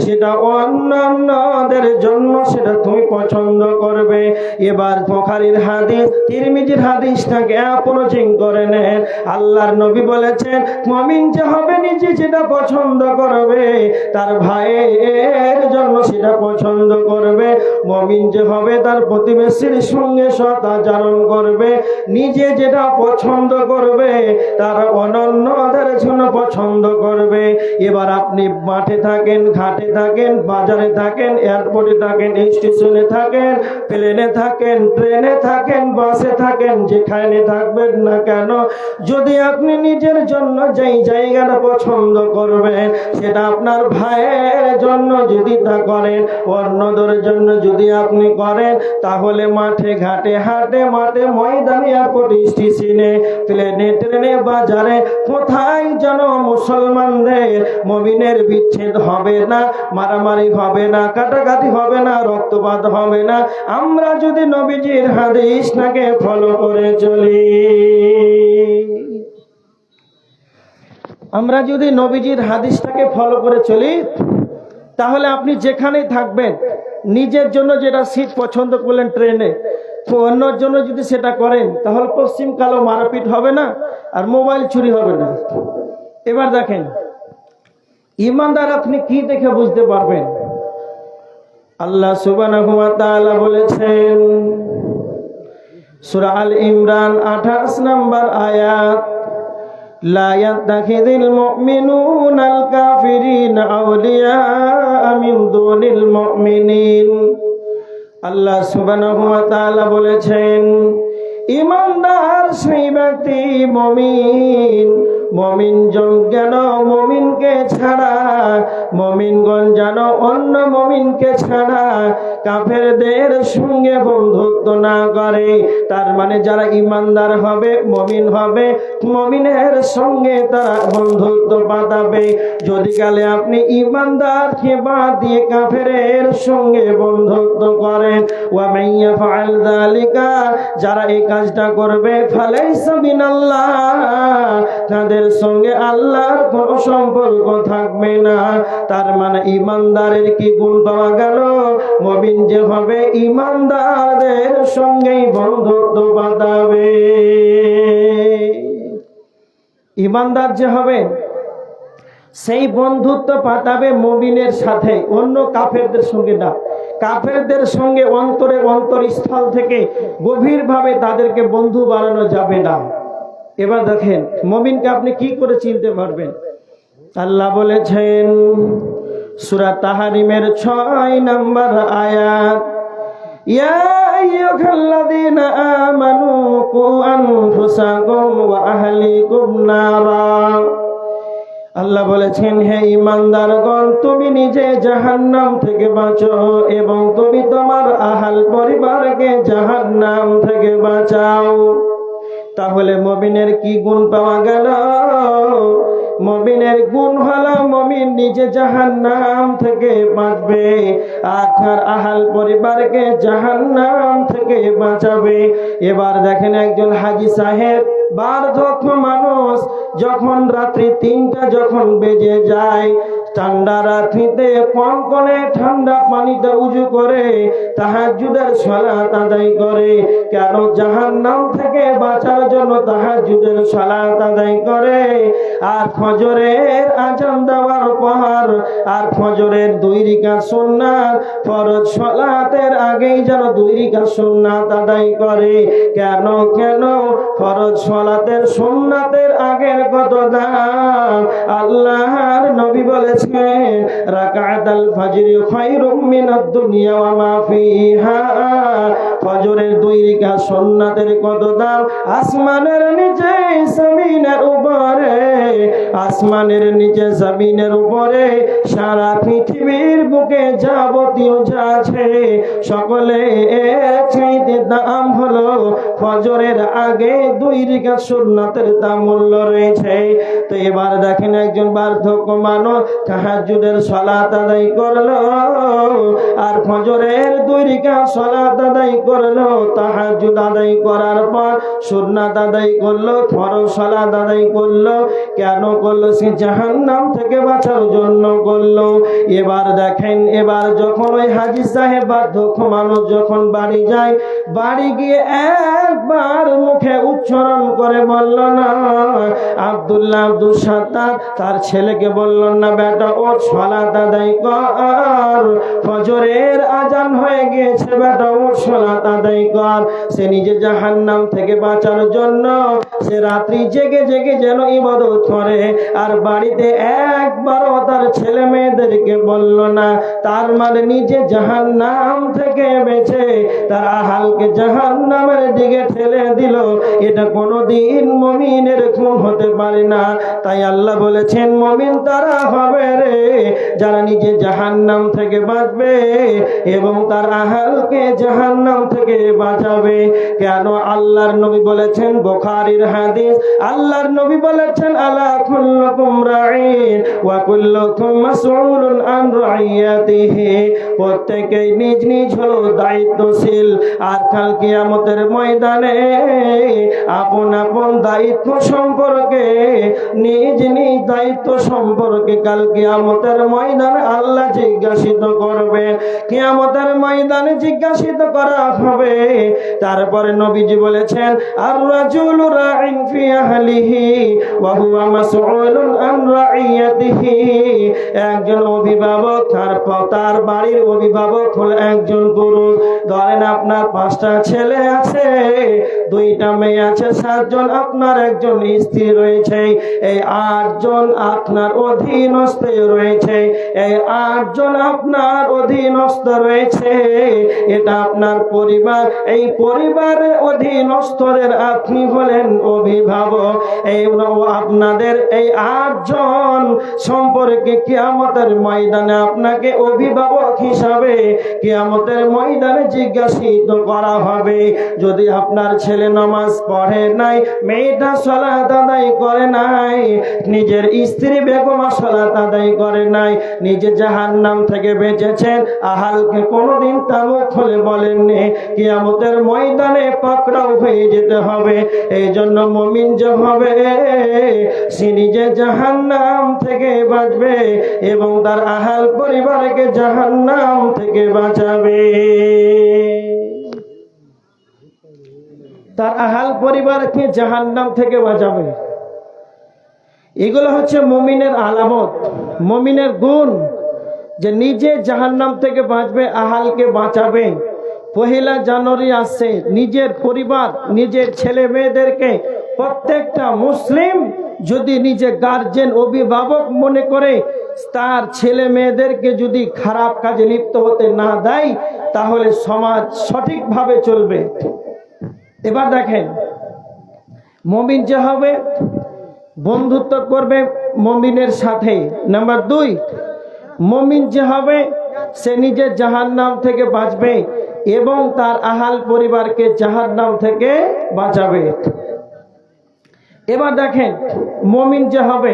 সেটা অন্যান্যদের জন্য সেটা তুমি পছন্দ করবে। এবার বুখারীর হাদিস, তিরমিজির হাদিসটাকে অ্যাপ্রোচিং করে নেন। আল্লাহর নবী বলেছেন, মুমিন যে হবে নিজে যেটা পছন্দ করবে তার ভাইয়ের জন্য সেটা পছন্দ করবে। মুমিন যে হবে তার প্রতিবেশীর সঙ্গে সৎ আচরণ করবে। নিজে যেটা পছন্দ করবে তার অন্যান্যদের জন্য পছন্দ করবে। এবার আপনি মাঠে থাকেন, ঘাটে থাকেন, বাজারে থাকেন, এয়ারপোর্টে থাকেন, স্টেশনে থাকেন, প্লেনে থাকেন, ট্রেনে থাকেন, বাসে থাকেন, যেখানে থাকবেন না কেন, যদি আপনি নিজের জন্য যেই জায়গাটা পছন্দ করবেন সেটা আপনার ভাইয়ের জন্য যদি তা করেন, অন্যদের জন্য যদি আপনি করেন, তাহলে মাঠে ঘাটে, হাটে মাঠে, ময়দানে, এয়ারপোর্টে, স্টেশনে, প্লেনে, ট্রেনে, বাজারে, কোথায় যেন মুসলমানদের মুমিনের বিচ্ছেদ হবে না, মারামারি হবে না, কাটাকাটি হবে না, রক্তপাত হবে না। আমরা যদি নবীজির হাদিসটাকে ফলো করে চলি, আমরা যদি নবীজির হাদিসটাকে ফলো করে চলি, তাহলে আপনি যেখানেই থাকবেন নিজের জন্য যেটা সিট পছন্দ করলেন ট্রেনে, অন্যর জন্য যদি সেটা করেন তাহলে পশ্চিম কালো মারপিট হবে না, আর মোবাইল চুরি হবে না। এবার দেখেন ইমানদার আপনি কি দেখে বুঝতে পারবেন? আল্লাহ সুবহানাহু ওয়া তাআলা বলেছেন সূরা আল ইমরান 28 নম্বর আয়াত, লা ইয়াত্তাখিযুল মুমিনুনাল কাফিরিনা আউলিয়া মিন দুনিল মুমিনিন। আল্লাহ সুবহানাহু ওয়া তাআলা বলেছেন, ঈমানদার সেই ব্যক্তি মুমিন, মুমিনজন যেন মুমিনকে ছাড়া, মুমিনগণ যেন অন্য মুমিনকে ছাড়া কাফেরদের সঙ্গে বন্ধুত্ব না করে। তার মানে যারা ঈমানদার হবে, মুমিন হবে, মুমিনের সঙ্গে তারা বন্ধুত্ব বাঁধাবে। যদি কালে আপনি ঈমানদারকে বাদ দিয়ে কাফেরের সঙ্গে বন্ধুত্ব করেন, ওয়া মান ইয়াফআল যালিকা, যারা এই কাজটা করবে, ফালাইসা মিনাল্লাহ, তাদের সঙ্গে আল্লাহর কোনো সম্পর্ক থাকবে না। তার মানে ঈমানদারের কি গুণ পাওয়া গেল? মুমিন যে হবে ঈমানদারদের সঙ্গেই বন্ধুত্ব বাঁধাবে। ঈমানদার যে হবে সেই বন্ধুত্ব পাতাবে মুমিনের সাথে, অন্য কাফেরদের সঙ্গে না। কাফেরদের সঙ্গে অন্তরে অন্তরস্থল থেকে গভীরভাবে তাদেরকে বন্ধু বানানো যাবে না। এবার দেখেন মুমিনকে আপনি কি করে চিনতে পারবেন? আল্লাহ বলেছেন সূরা তাহরিমের 6 নম্বর আয়াত, ইয়া আইয়ুহাল্লাযীনা আমানু কু আনফুসাকুম ওয়া আহলিকুম নারা। আল্লাহ বলেছেন, হে ঈমানদারগণ, তুমি নিজে জাহান্নাম থেকে বাঁচো এবং তুমি তোমার আহাল পরিবারকে জাহান্নাম থেকে বাঁচাও। তাহলে মুমিনের কি গুণ পাওয়া গেল? মুমিনের গুণ হলো মুমিন নিজে জাহান্নাম থেকে বাঁচবে আর তার আহাল পরিবারকে জাহান্নাম থেকে বাঁচাবে। এবার দেখেন একজন হাজী সাহেব, বার্ধক্য মানুষ, যখন রাত্রি 3টা যখন বেজে যায়, ঠান্ডা রাত্রিতে কনকনে ঠান্ডা পানিতে উজু করে তাহাজ্জুদের সালাত আদায় করে। কেন? জাহান্নাম থেকে বাঁচার জন্য তাহাজ্জুদের সালাত আদায় করে। আর ফজরের আযান দেওয়ার পর আর ফজরের 2 রাকাত সুন্নাত, ফরজ সালাতের আগেই যেন 2 রাকাত সুন্নাত আদায় করে। কেন? ফরজ সালাতের সুন্নাতের আগের কত দাম! আল্লাহর নবী বলেছেন, রাকাতাল ফজরি খায়রুম মিনাদ দুনিয়া ওয়া মা ফিহা। ফজরের 2 রাকাত সুন্নাতের কত দাম! আসমানের নিচে জমিনের উপরে, আসমানের নিচে জমিনের উপরে, সারা পৃথিবীর বুকে যাবতীয় যা আছে সকলে এর চাইতে দাম হলো ফজরের আগে 2 রাকাত সুন্নাতের দাম মূল্য রয়েছে। তো এবার দেখেন একজন বার্ধক্য মানুষ তাহাজ্জুদের সালাত আদায় করলো আর ফজরের 2 রাকাত সালাত আদায় করলো, তাহাজ্জুদ আদায় করার পর সুন্নাত আদায় করলো, ফরজ সালাত আদায় করলো। কেন করলো? সে জাহান্নাম থেকে বাঁচার জন্য করলো। এবার দেখেন, এবার যখন ওই হাজী সাহেব বার্ধক্য মানুষ যখন বাড়ি যায়, বাড়ি গিয়ে একবার মুখে উচ্চারণ করে বলল না, আব্দুল সাত্তার তার ছেলেকে বলল না, বেটা ওর সালাত আদায় কর, ফজরের আজান হয়ে গিয়েছে, বেটা ওর সালাত আদায় কর। সে নিজে জাহান্নাম থেকে বাঁচার জন্য সে রাত্রি জেগে জেগে যেন ইবাদত করে, আর বাড়িতে একবারও তার ছেলে মেয়েদেরকে বলল না। তার মানে নিজে জাহান্নাম থেকে বেঁচে তার আহালকে জাহান্নামের দিকে ঠেলে দিল। এটা কোনোদিন মুমিনের খুন হতে পারে না। তাই আল্লাহ বলেছেন, মুমিন তারা হবে রে যারা নিজে জাহান্নাম থেকে বাঁচবে এবং তার আহালকে জাহান্নাম থেকে বাঁচাবে। কেন? আল্লাহর নবী বলেছেন, বুখারীর হাদিস, আল্লাহর নবী বলেছেন, আলা কুল্লুকুম রাঈন ওয়া কুল্লুকুম মাসউলুন আন রাইয়াতিহি। প্রত্যেকেই নিজ নিজ হলো দায়িত্বশীল, আর কাল কিয়ামতের ময়দানে আপন আপন দায়িত্ব সম্পর্কে, নিজ নিজ দায়িত্ব সম্পর্কে কাল কিয়ামতের ময়দানে আল্লাহ জিজ্ঞাসিত করবে। কিয়ামতের ময়দানে জিজ্ঞাসিত করা হবে। তারপরে নবীজি বলেছেন, আর রাজুলু রাঈন ফি আহলিহি ওয়া হুয়া মাসউলুন আন রাইয়াতিহি। একজন অভিভাবক তার বাড়ির অভিভাবক হলো একজন পুরুষ। ধরেন আপনার 5টা ছেলে আছে, 2টা মেয়ে আছে, 7 জন আপনার একজন স্ত্রী রয়েছে। এই 8 জন আপনার অধীনস্থ রয়েছে। এই 8 জন আপনার অধীনস্থ রয়েছে। এটা আপনার পরিবার। এই পরিবারের অধীনস্থদের আপনি হলেন অভিভাবক। এই আপনাদের এই 8 জন সম্পর্কে কিয়ামতের ময়দানে আপনাকে অভিভাবক হিসাবে কিয়ামতের ময়দানে জিজ্ঞাসিত করা হবে। যদি আপনার ছেলে নামাজ পড়ে নাই, মেয়েটা সালাত আদায় করে নাই, নিজের স্ত্রী বেগমা সালাত আদায় করে নাই, নিজে জাহান্নাম থেকে বেঁচেছেন, আহালকে কোনোদিন তা মুখ খুলে বলেননি, কিয়ামতের ময়দানে পাকড়াও হয়ে যেতে হবে। এই জন্য মুমিন যে হবে সে নিজে জাহান্নাম থেকে বাঁচবে এবং তার আহাল পরিবারকে জাহান্নাম থেকে বাঁচাবে। তার আহাল পরিবারকে জাহান্নাম থেকে বাঁচাবে। এগুলো হচ্ছে মুমিনের আলামত, মুমিনের গুণ, যে নিজে জাহান্নাম থেকে বাঁচবে, আহালকে বাঁচাবে। 1 জানুয়ারি আসছে, নিজের পরিবার, নিজের ছেলে মেয়েদেরকে, প্রত্যেকটা মুসলিম যদি নিজে গার্জেন অভিভাবক মনে করে তার ছেলে মেয়েদেরকে যদি খারাপ কাজে লিপ্ত হতে না দেয়, তাহলে সমাজ সঠিকভাবে চলবে। এবার দেখেন, মুমিন যে হবে বন্ধুত্ব করবে মুমিনের সাথে। নাম্বার 2, মুমিন যে হবে সে নিজে জাহান্নাম থেকে বাঁচবে এবং তার আহাল পরিবারকে জাহান্নাম থেকে বাঁচাবে। এবার দেখেন, মুমিন যে হবে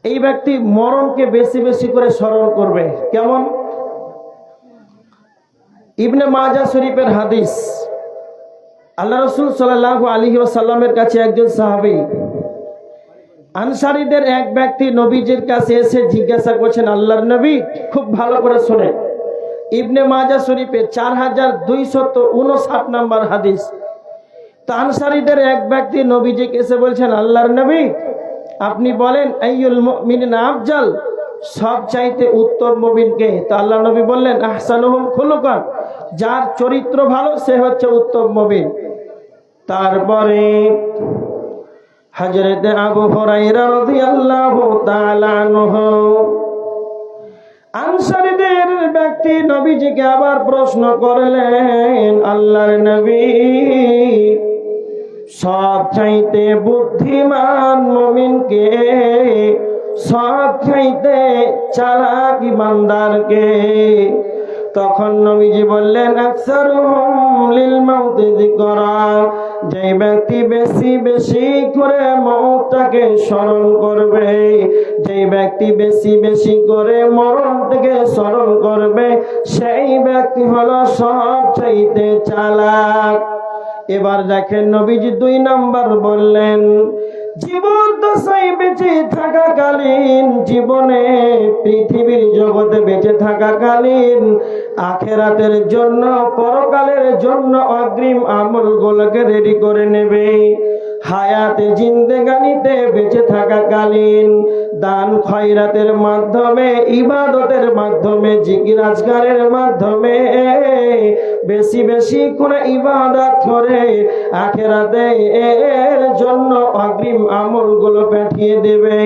এই ব্যক্তি মরণকে বেশি বেশি করে স্মরণ করবে। কেমন? ইবনে মাজাহ শরীফের হাদিস, আল্লাহ রাসূল সাল্লাল্লাহু আলাইহি ওয়াসাল্লামের কাছে একজন সাহাবী আনসারীদের এক ব্যক্তি নবীজির কাছে এসে জিজ্ঞাসা করছেন, আল্লাহর নবী, খুব ভালো করে শুনেন, ইবনে মাজাহ শরীফের 4259 নম্বর হাদিস। তো আনসারীদের এক ব্যক্তি নবীজিকে এসে বলছেন, আল্লাহর নবী, আপনি বলেন আইয়ুল মুমিনিনা আফজাল, সব চাইতে উত্তম মুমিনকে? তো আল্লাহ নবী বললেন, আহসানুহুম খুলুকান, যার চরিত্র ভালো সে হচ্ছে উত্তম মুমিন। তারপরে হযরত আবু হুরায়রা রাদিয়াল্লাহু তাআলা আনহু, আনসারীদের ব্যক্তি নবীজিকে আবার প্রশ্ন করলেন, আল্লাহর নবী, সব চাইতে বুদ্ধিমান মুমিনকে, সব চাইতে চালাক ইমানদারকে? তখন নবীজি বললেন, আকসারুহুম লিল মাউতি যিকরা, যে ব্যক্তি বেশি বেশি করে মওতটাকে স্মরণ করবে, যে ব্যক্তি বেশি বেশি করে মরণটাকে স্মরণ করবে, সেই ব্যক্তি হলো সবচাইতে চালাক। এবার দেখেন নবীজি 2 নাম্বার বললেন, জীবন দশায় বেঁচে থাকাকালীন, জীবনে পৃথিবীর জগতে বেঁচে থাকাকালীন আখেরাতের জন্য, পরকালের জন্য অগ্রিম আমলগুলোকে রেডি করে নেবে। হায়াতে জিন্দেগানিতে বেঁচে থাকাকালীন দান খয়রাতের মাধ্যমে, ইবাদতের মাধ্যমে, জিকির আজকারের মাধ্যমে বেশি বেশি করে ইবাদত করে আখেরাতে এর জন্য অগ্রিম আমলগুলো পাঠিয়ে দেবে।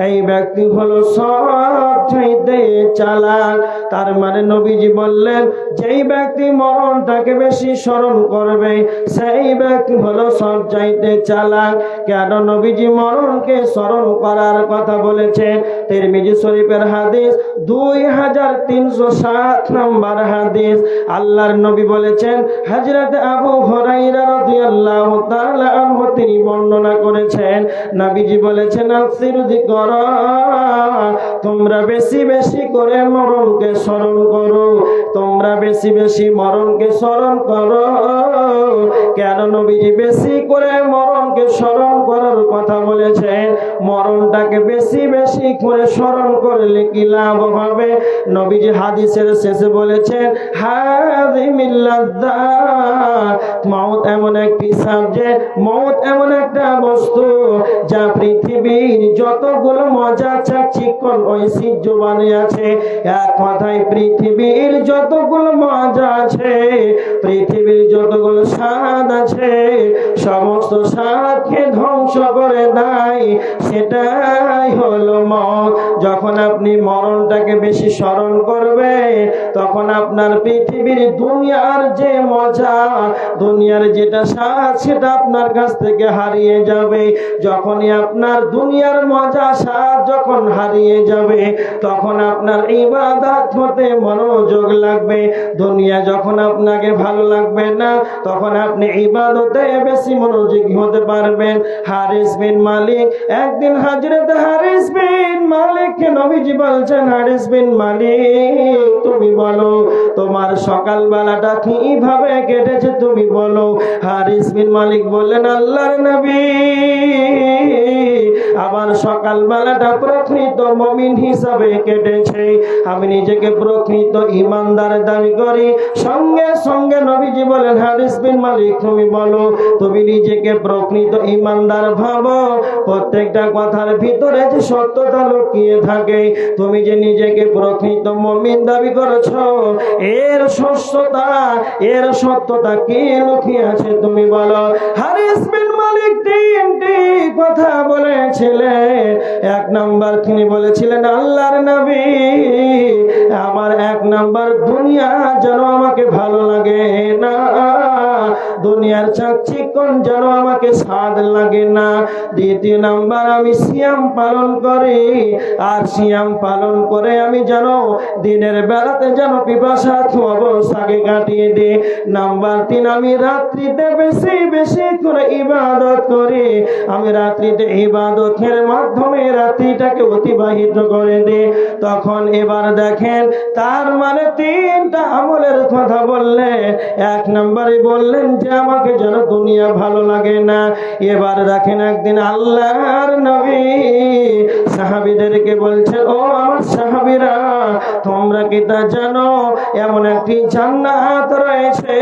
এই ব্যক্তি হলো সবচাইতে চালাক। তার মানে নবীজি বললেন, যেই ব্যক্তি মরণটাকে বেশি স্মরণ করবে সেই ব্যক্তি হলো সবচাইতে চালাক। কেন নবীজি মরণকে স্মরণ করার কথা বলেছেন? তিরমিজি শরীফের হাদিস 2307 নম্বর হাদিস। আল্লাহর নবী বলেছেন, হযরত আবু হুরায়রা রাদিয়াল্লাহু তাআলা আনহু তিনি বর্ণনা করেছেন, নবীজি বলেছেন, আকসিরু যিকরা, তোমরা বেশি বেশি করে মরণকে স্মরণ করো, তোমরা বেশি বেশি মরণকে স্মরণ করো। কেন নবীজি বেশি করে মরণকে স্মরণ করার কথা বলেছেন? মরণটাকে বেশি বেশি করে স্মরণ করলে কি লাভ হবে? নবীজি হাদিসের শেষে বলেছেন, হাযিমিল লাযযাত, মওত এমন একটি সাবজেক্ট, মওত এমন একটা বস্তু যা পৃথিবীর যতগুলো মজা চাকচিক্কণ ঐশ্বর্যবাণী আছে, এক কথায় পৃথিবীর যতগুলো মজা আছে, পৃথিবীর যতগুলো স্বাদ আছে, সমস্ত স্বাদকে ধ্বংস করে দেয়, সেটাই হলো মওত। যখন আপনি মরণটাকে বেশি স্মরণ করবে, তখন আপনার পৃথিবীর দুনিয়ার যে মজা, দুনিয়ার যেটা স্বাদ, সেটা আপনার কাছ থেকে হারিয়ে যাবে। যখনই আপনার দুনিয়ার মজা স্বাদ যখন হারিয়ে যাবে, তখন আপনার ইবাদত হতে মনোযোগ লাগবে। দুনিয়া যখন আপনাকে ভালো লাগবে না, তখন আপনি ইবাদতে বেশি মনোযোগী হতে পারবেন। হারিস বিন মালিক, একদিন হযরত হারিস বিন মালিককে নবীজি বলছেন, হারিস বিন মালিক, তুমি বলো তোমার সকাল বেলাটা কিভাবে কেটেছে, তুমি বলো। হারিস বিন মালিক বললেন, আল্লাহর নবী, আমার সকাল বেলাটা প্রকৃত মুমিন হিসাবে কেটেছে। আমি নিজেকে প্রকৃত ঈমানদার দাবি করি। সঙ্গে সঙ্গে নবীজি বলেন, হারিস বিন মালিক, তুমি বলো তুমি নিজেকে প্রকৃত ঈমানদার ভাবো? প্রত্যেকটা কথার ভিতরে যে সত্যতা লুকিয়ে থাকে, তুমি যে নিজেকে প্রকৃত মুমিন দাবি করেছো, এর সত্যতা কি লুকিয়ে আছে তুমি বলো। হারিস বিন মালিক 3টি কথা বলেছিলেন। 1 নাম্বার তিনি বলেছিলেন, আল্লাহর নবী, আমার 1 নাম্বার দুনিয়া যেন আমাকে ভালো লাগে না, দুনিয়ার চাকচিক্কণ যেন আমাকে স্বাদ লাগে না। 2 নাম্বার, আমি সিয়াম পালন করি, আর সিয়াম পালন করে আমি যেন দিনের বেলাতে যেন পিপাসার্থ অবস্থাকে কাটিয়ে দিই। নাম্বার 3, আমি রাত্রিতে বেশি বেশি করে ইবাদত করি, আমি রাত্রিতে ইবাদতের মাধ্যমে রাত্রিটাকে অতিবাহিত করে দিই। তখন এবার দেখেন, তার মানে 3টা আমলের কথা বললে, 1 নম্বরে বললেন যে আমাকে যেন দুনিয়া ভালো লাগে না। এবার দেখেন, একদিন আল্লাহর নবী সাহাবীদেরকে বলছেন, ও আমার সাহাবীরা, তোমরা কি তা জানো এমন একটি জান্নাত রয়েছে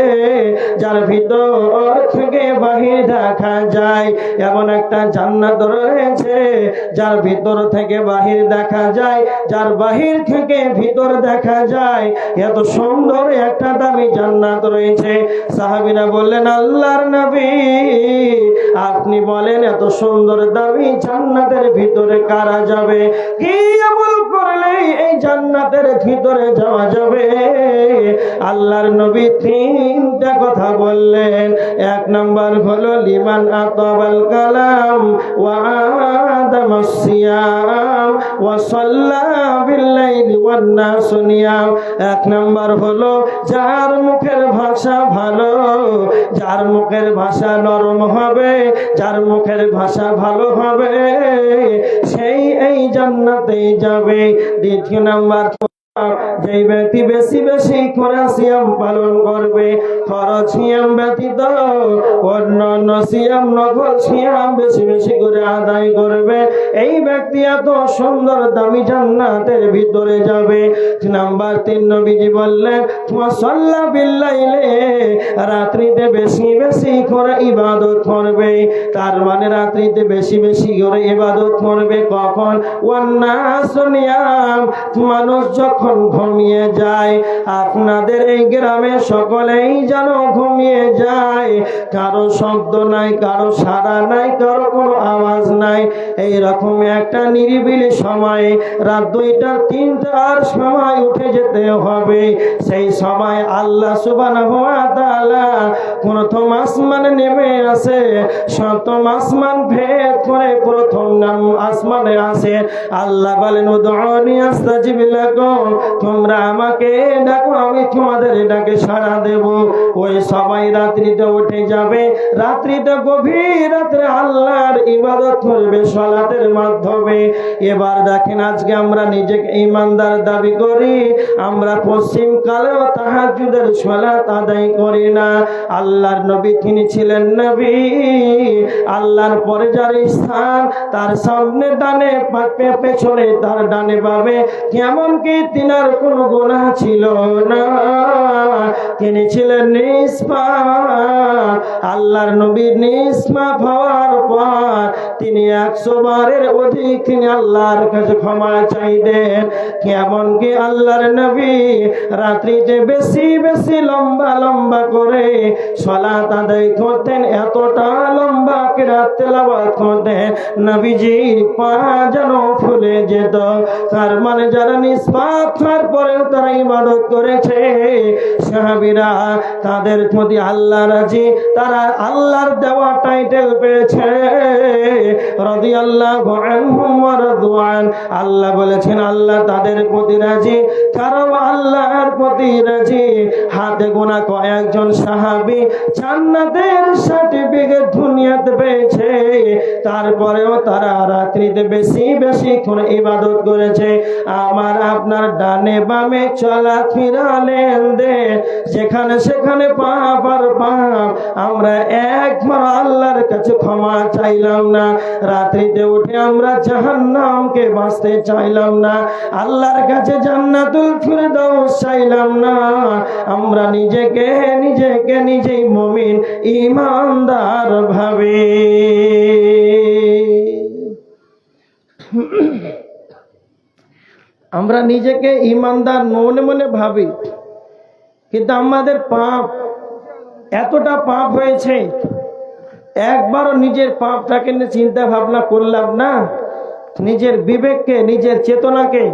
যার ভিতর থেকে বাহির দেখা যায়? এমন একটা জান্নাত রয়েছে যার ভিতর থেকে বাহির দেখা যায়, যার বাহির থেকে ভিতর দেখা যায়। এত সুন্দর একটা দামি জান্নাত রয়েছে। সাহাবীরা বললেন, আল্লাহর নবী, আপনি আপনি বলেন এত সুন্দর দামি জান্নাতের ভিতরে কারা যাবে? কি আমল করলে এই জান্নাতের ভিতরে যাওয়া যাবে? আল্লাহর নবী তিনটা কথা বললেন। এক নাম্বার হলো লিমান আতাবাল কালাম ওয়া আদামাস সিয়াম ওয়া সাল্লা বিল্লাইলি ওয়ান নাস নিয়াম। এক নাম্বার হলো যার মুখের ভাষা ভালো, যার মুখের ভাষা নরম হবে, যার মুখের ভাষা ভালো হবে, সেই এই জান্নাতে যাবে। দ্বিতীয় নাম্বার, যে ব্যক্তি বেশি বেশি করে সিয়াম পালন করবে, ফরজ সিয়াম ব্যতীত অন্যান্য সিয়াম নফল সিয়াম বেশি বেশি করে আদায় করবে, এই ব্যক্তি এত সুন্দর দামি জান্নাতের ভিতরে যাবে। নাম্বার 3 নবীজি বললেন মুসাল্লা বিল্লাইলে, রাত্রিতে বেশি বেশি করে ইবাদত করবে। তার মানে রাত্রিতে বেশি বেশি করে ইবাদত করবে। কখন? ওয়ান্নাস নিয়াম, মানুষ যখন ঘুমিয়ে যায়। আপনাদের এই গ্রামে সকলেই যেন ঘুমিয়ে যায়, কারো শব্দ নাই, কারো সাড়া নাই, কারো কোনো আওয়াজ নাই। এইরকম একটা নিরিবিলি সময়, রাত 2টা 3টার সময় উঠে যেতে হবে। সেই সময় আল্লাহ সুবহানাহু ওয়া তাআলা প্রথম আসমানে নেমে আসে, সপ্তম আসমান ভেদ করে প্রথম আসমানে আসে। আল্লাহ বলেন উদউনি আস্তাজিব লাকুম, তোমরা আমাকে ডাকো আমি তোমাদের ডাকে সাড়া দেব। ওই সবাই রাত্রিতে উঠে যাবে, রাত্রিতে গভীর রাত্রে আল্লাহর ইবাদত করবে সালাতের মাধ্যমে। এবার দেখেন আজকে আমরা নিজেকে ঈমানদার দাবি করি, আমরা পশ্চিম কালেও তাহাজ্জুদের সালাত আদায় করি না। আল্লাহর নবী তিনি ছিলেন নবী, আল্লাহর পরে যার স্থান তার সামনে ডানে, পেছনে তার ডানে পাবে। কেমন কি তিনার কোনো গুনাহ ছিল না, তিনি ছিলেন নিষ্পাপ। আল্লাহর নবীর নিষ্পাপ হওয়ার পর তিনি 100 বারের অধিক তিনি আল্লাহর কাছে ক্ষমা চাইতেন। কেমন কি আল্লাহর নবী রাত্রিতে বেশি বেশি লম্বা লম্বা করে সালাত আদায় করতেন, এতটা লম্বা কিরাত তেলাওয়াত করতেন নবীজির পা যেন ফুলে যেত। তার মানে যারা নিষ্পাপ তারপরেও তারা ইবাদত করেছে, সাহাবীরা তাদের প্রতি আল্লাহ রাজি, তারা আল্লাহর দেওয়া টাইটেল পেয়েছে রাদিয়াল্লাহু আনহুম ওয়া রাদওয়ান। আল্লাহ বলেছেন আল্লাহ তাদের প্রতি রাজি, তারাও আল্লাহর প্রতি রাজি। হাতে গোনা কয়েকজন সাহাবী জান্নাতের সার্টিফিকেট দুনিয়াতে পেয়েছে, তারপরেও তারা রাত্রিতে বেশি বেশি করে ইবাদত করেছে। আমার আপনার ডানে বামে চলাফেরা লেনদেন, যেখানে সেখানে পাপ আর পাপ, আমরা একবার আল্লাহর কাছে ক্ষমা চাইলাম না। রাত্রিতে উঠে আমরা জাহান্নামকে বাঁচতে চাইলাম না, আল্লাহর কাছে জান্নাতুল ফিরদাউস চাইলাম না। আমরা নিজেকে নিজেই মুমিন ঈমানদার ভাবে। আমরা নিজেকে ঈমানদার মনে মনে ভাবি, কিন্তু আমাদের পাপ এতটা পাপ হয়েছে, একবারও নিজের পাপটাকে নিয়ে চিন্তা ভাবনা করলাম না। নিজের বিবেককে, নিজের চেতনাকে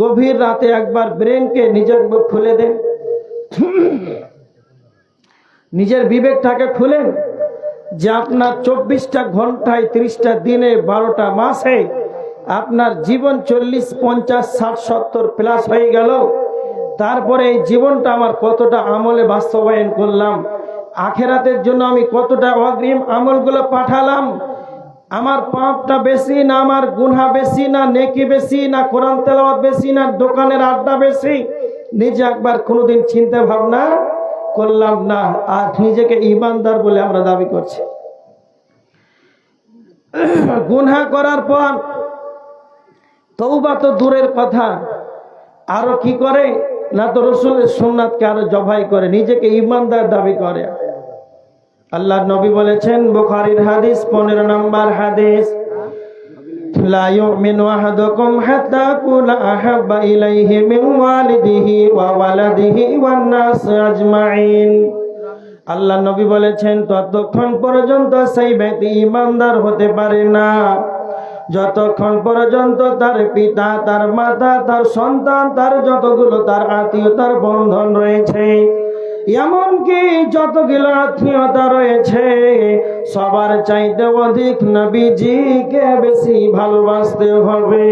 গভীর রাতে একবার ব্রেনকে নিজের খুলে দেন, নিজের বিবেকটাকে খুলেন যে আপনার 24টা ঘন্টায় 30টা দিনে 12টা মাসে আপনার জীবন 40, 50, 60, 70 প্লাস হয়ে গেল। তারপরে এই জীবনটা আমার কতটা আমলে বাস্তবায়ন করলাম, আখেরাতের জন্য আমি কতটা অগ্রিম আমলগুলো পাঠালাম। আমার পাপটা বেশি না আমার গুনাহ বেশি, না নেকি বেশি, না কোরআন তেলাওয়াত বেশি, না দোকানের আড্ডা বেশি, নিজে একবার কোনোদিন চিন্তা ভাবনা করলাম না। আর নিজেকে ঈমানদার বলে আমরা দাবি করছি। গুনাহ করার পর তওবা তো দূরের কথা, আরো কি করে না, তো রাসূলের সুন্নাতকে আরো জবাই করে, নিজেকে ঈমানদার দাবি করে। আল্লাহর নবী বলেছেন, বুখারীর হাদিস 15 নম্বর হাদিস, লা ইউমিনু আহাদুকুম হাত্তা কুনা আহাব্বা ইলাইহি মিন ওয়ালিদিহি ওয়া ওয়ালাদিহি ওয়ান নাস আজমাইন। আল্লাহ নবী বলেছেন ততক্ষণ পর্যন্ত সেই ব্যক্তি ইমানদার হতে পারে না যতক্ষণ পর্যন্ত তার পিতা, তার মাতা, তার সন্তান, তার যতগুলো তার আত্মীয়তার বন্ধন রয়েছে, এমনকি যতগুলো আত্মীয়তা রয়েছে সবার চাইতে অধিক নবীজিকে বেশি ভালোবাসতে হবে।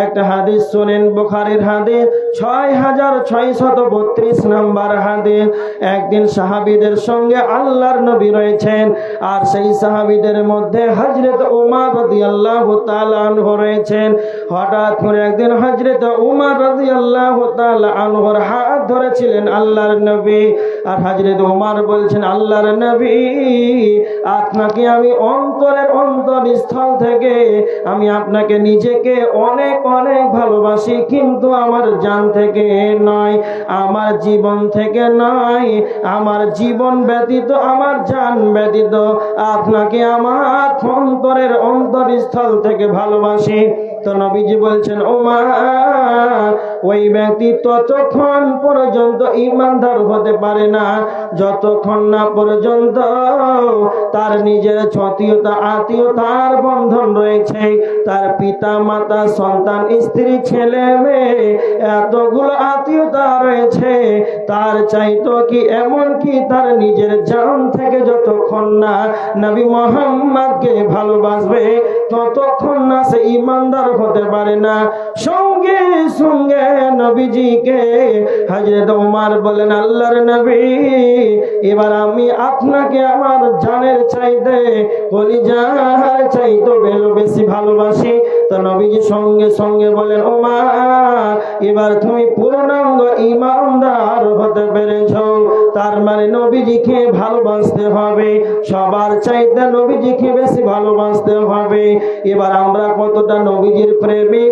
একটা হাদিস শুনেন, বুখারীর হাদিস 6632 নম্বর হাদিস। একদিন সাহাবীদের সঙ্গে আল্লাহর নবী রয়েছেন, আর সেই সাহাবীদের মধ্যে হযরত উমর রাদিয়াল্লাহু তাআলা আনহু রয়েছেন। হঠাৎ করে একদিন হযরত উমর রাদিয়াল্লাহু তাআলা আনহুর হাত ধরেছিলেন আল্লাহর নবী, আর হযরত উমর বলছেন, আল্লাহর নবী, আপনাকে আমি অন্তরের অন্তরস্থল থেকে আমি আপনাকে নিজেকে অনেক অনেক ভালোবাসি, কিন্তু আমার জান থেকে নয়, আমার জীবন থেকে নয়, আমার জীবন ব্যতীত, আমার জান ব্যতীত আপনাকে আমার অন্তরের অন্তরস্থল থেকে ভালোবাসি। তো নবীজি বলছেন, ওমর, ওই ব্যক্তি ততক্ষণ পর্যন্ত ইমানদার হতে পারে না যতক্ষণ না পর্যন্ত তার নিজের আত্মীয়তার বন্ধন রয়েছে, তার পিতা, মাতা, সন্তান, স্ত্রী, ছেলে, মেয়ে, এতগুলো আত্মীয়তা রয়েছে, তার চাইতো কি এমনকি তার নিজের জান থেকে যতক্ষণ না নবী মুহাম্মদকে ভালোবাসবে ততক্ষণ না সে ইমানদার হতে পারে না। সঙ্গে সঙ্গে নবীজিকে হযরত ওমর বলেন, আল্লাহর নবী, এবার আমি আপনাকে আমার জানের চাইতে, কলিজার চাইতে বেশি ভালোবাসি। তো নবীজি সঙ্গে সঙ্গে বলেন, ওমর, এবার তুমি পূর্ণাঙ্গ ইমানদার হতে পেরেছো। তার মানে নবীজিকে ভালোবাসতে হবে, সবার চাইতে নবীজিকে বেশি ভালোবাসতে হবে। এবার আমরা কতটা নবীজির প্রেমিক,